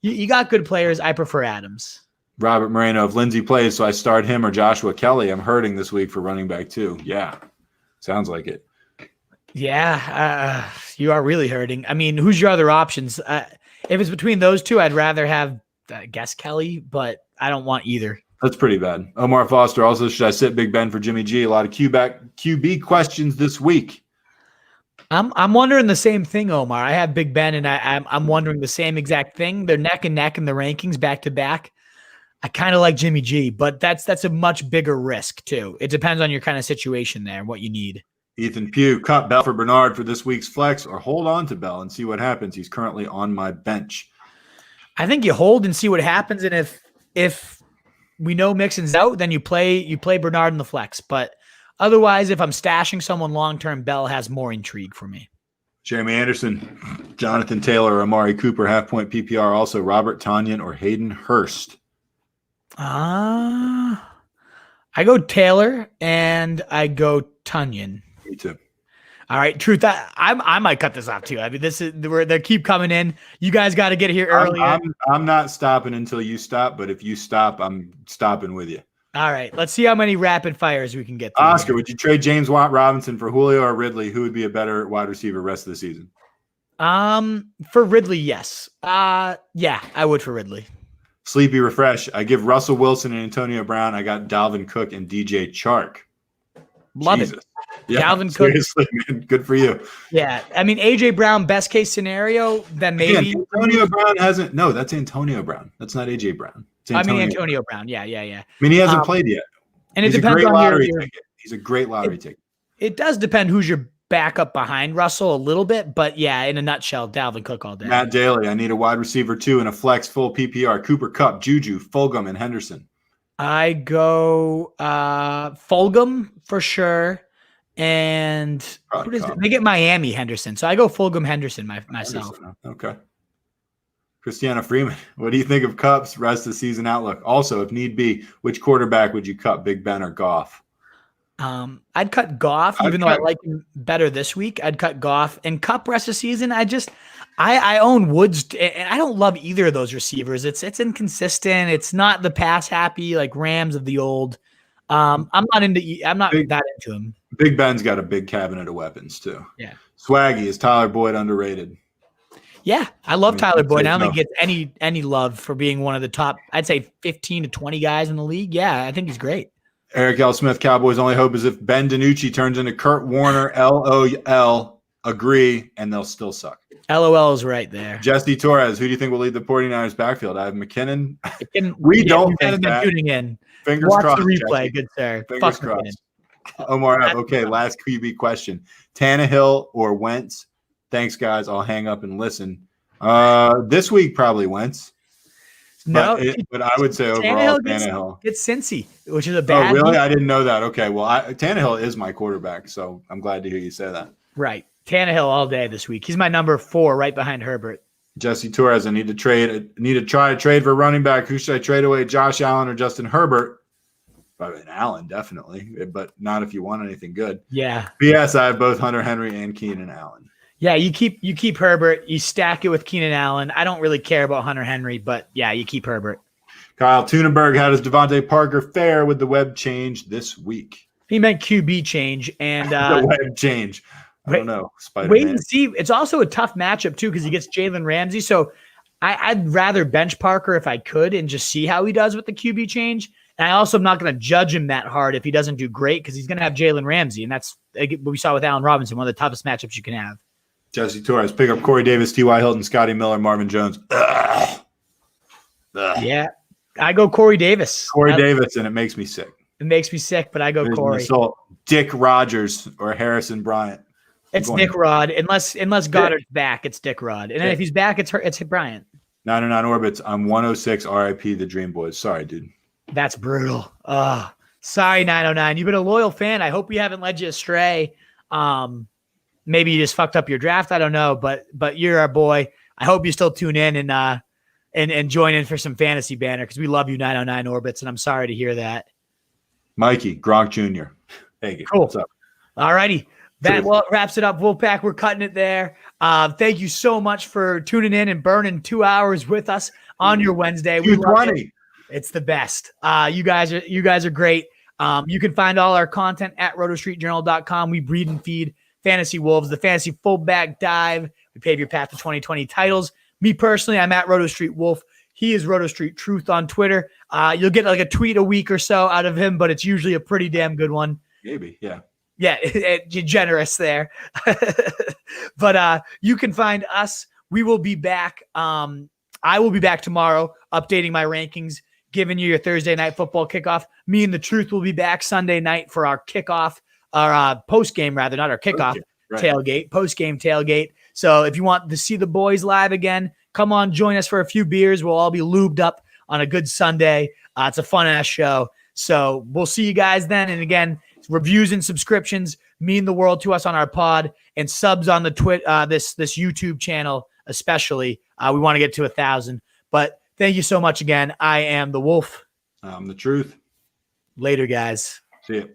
you got good players. I prefer Adams. Robert Moreno, if Lindsey plays, so I start him or Joshua Kelly. I'm hurting this week for running back too. Yeah. Sounds like it. Yeah. You are really hurting. I mean, who's your other options? If it's between those two, I'd rather have, I guess, Kelly, but I don't want either. That's pretty bad. Omar Foster also, should I sit Big Ben for Jimmy G? A lot of QB questions this week. I'm wondering the same thing, Omar. I have Big Ben, and I'm wondering the same exact thing. They're neck and neck in the rankings, back to back. I kind of like Jimmy G, but that's a much bigger risk too. It depends on your kind of situation there, what you need. Ethan Pugh, cut Bell for Bernard for this week's flex, or hold on to Bell and see what happens. He's currently on my bench. I think you hold and see what happens, and if we know Mixon's out, then you play Bernard in the flex, but. Otherwise, if I'm stashing someone long-term, Bell has more intrigue for me. Jeremy Anderson, Jonathan Taylor, Amari Cooper, half-point PPR. Also, Robert Tonyan or Hayden Hurst. I go Taylor and I go Tonyan. Me too. All right, truth. I might cut this off too. I mean, they keep coming in. You guys got to get here earlier. I'm not stopping until you stop, but if you stop, I'm stopping with you. All right, let's see how many rapid fires we can get through. Oscar, would you trade James Watt Robinson for Julio or Ridley? Who would be a better wide receiver rest of the season? For Ridley, yes. Yeah, I would for Ridley. Sleepy Refresh. I give Russell Wilson and Antonio Brown. I got Dalvin Cook and DJ Chark. Love it. Yeah, Dalvin Cook. Seriously, man, good for you. Yeah, I mean, AJ Brown, best case scenario, then maybe. Antonio Brown hasn't. No, that's Antonio Brown. That's not AJ Brown. Antonio Brown. Yeah. I mean, he hasn't played yet. And it depends on lottery ticket. He's a great lottery ticket. It does depend who's your backup behind Russell a little bit, but yeah, in a nutshell, Dalvin Cook all day. Matt Daly, I need a wide receiver too and a flex full PPR. Cooper Kupp, Juju, Fulgham, and Henderson. I go Fulgham for sure. And who does they get? Miami Henderson. So I go Fulgham Henderson myself. Henderson. Okay. Christiana Freeman, what do you think of Kupp's rest of the season outlook? Also, if need be, which quarterback would you cut, Big Ben or Goff? I'd cut Goff, even though I like him better this week. I'd cut Goff. And Kupp rest of the season, I own Woods, and I don't love either of those receivers. It's inconsistent. It's not the pass happy like Rams of the old. I'm not that into him. Big Ben's got a big cabinet of weapons too. Yeah. Swaggy, is Tyler Boyd underrated? Yeah, I love Tyler Boyd. I don't think he gets any love for being one of the top, I'd say 15 to 20 guys in the league. Yeah, I think he's great. Eric L. Smith, Cowboys' only hope is if Ben DiNucci turns into Kurt Warner, LOL, agree, and they'll still suck. LOL is right there. Jesse Torres, who do you think will lead the 49ers backfield? I have McKinnon. We don't think that. Tuning in. Fingers Watch crossed. the replay, Jesse. Good sir. Fingers crossed. Omar F. Okay, last QB question. Tannehill or Wentz? Thanks, guys. I'll hang up and listen. This week, probably Wentz. But I would say overall, Tannehill. It's Cincy, which is a bad. Oh, really? I didn't know that. Okay, well, Tannehill is my quarterback, so I'm glad to hear you say that. Right. Tannehill all day this week. He's my number 4 right behind Herbert. Jesse Torres, I need to try to trade for running back. Who should I trade away, Josh Allen or Justin Herbert? Probably Allen, definitely, but not if you want anything good. Yeah. BS, I have both Hunter Henry and Keenan Allen. Yeah, you keep Herbert. You stack it with Keenan Allen. I don't really care about Hunter Henry, but yeah, you keep Herbert. Kyle Tunenberg, how does Devontae Parker fare with the web change this week? He meant QB change and the web change. I don't know. Spider-Man. Wait and see. It's also a tough matchup too because he gets Jalen Ramsey. So I'd rather bench Parker if I could and just see how he does with the QB change. And I also am not going to judge him that hard if he doesn't do great because he's going to have Jalen Ramsey, and that's what we saw with Allen Robinson, one of the toughest matchups you can have. Jesse Torres, pick up Corey Davis, T.Y. Hilton, Scotty Miller, Marvin Jones. Ugh. Yeah. I go Corey Davis. Corey Davis, and it makes me sick. It makes me sick, but I go Corey. Dick Rogers or Harrison Bryant. It's Dick Rod. Unless Goddard's back, it's Dick Rod. And then if he's back, it's Bryant. 909 Orbits. I'm 106 RIP the Dream Boys. Sorry, dude. That's brutal. Sorry, 909. You've been a loyal fan. I hope we haven't led you astray. Maybe you just fucked up your draft. I don't know, but you're our boy. I hope you still tune in and join in for some fantasy banner because we love you, 909 Orbits, and I'm sorry to hear that. Mikey, Gronk Jr. Thank you. Cool. What's up? All righty. That wraps it up, Wolfpack. We're cutting it there. Thank you so much for tuning in and burning 2 hours with us on your Wednesday. We love it. It's the best. You guys are great. You can find all our content at rotostreetjournal.com. We breed and feed fantasy wolves, the Fantasy Fullback Dive. We pave your path to 2020 titles. Me personally, I'm at RotoStreet Wolf. He is RotoStreet Truth on Twitter. You'll get like a tweet a week or so out of him, but it's usually a pretty damn good one. Maybe, yeah. Yeah, you're generous there. But you can find us. We will be back. I will be back tomorrow updating my rankings, giving you your Thursday night football kickoff. Me and the Truth will be back Sunday night for our kickoff, our post-game rather, not our kickoff tailgate, post-game tailgate. So if you want to see the boys live again, come on, join us for a few beers. We'll all be lubed up on a good Sunday. It's a fun-ass show. So we'll see you guys then. And again, reviews and subscriptions mean the world to us on our pod, and subs on the this YouTube channel especially. We want to get to 1,000. But thank you so much again. I am the Wolf. I'm the Truth. Later, guys. See you.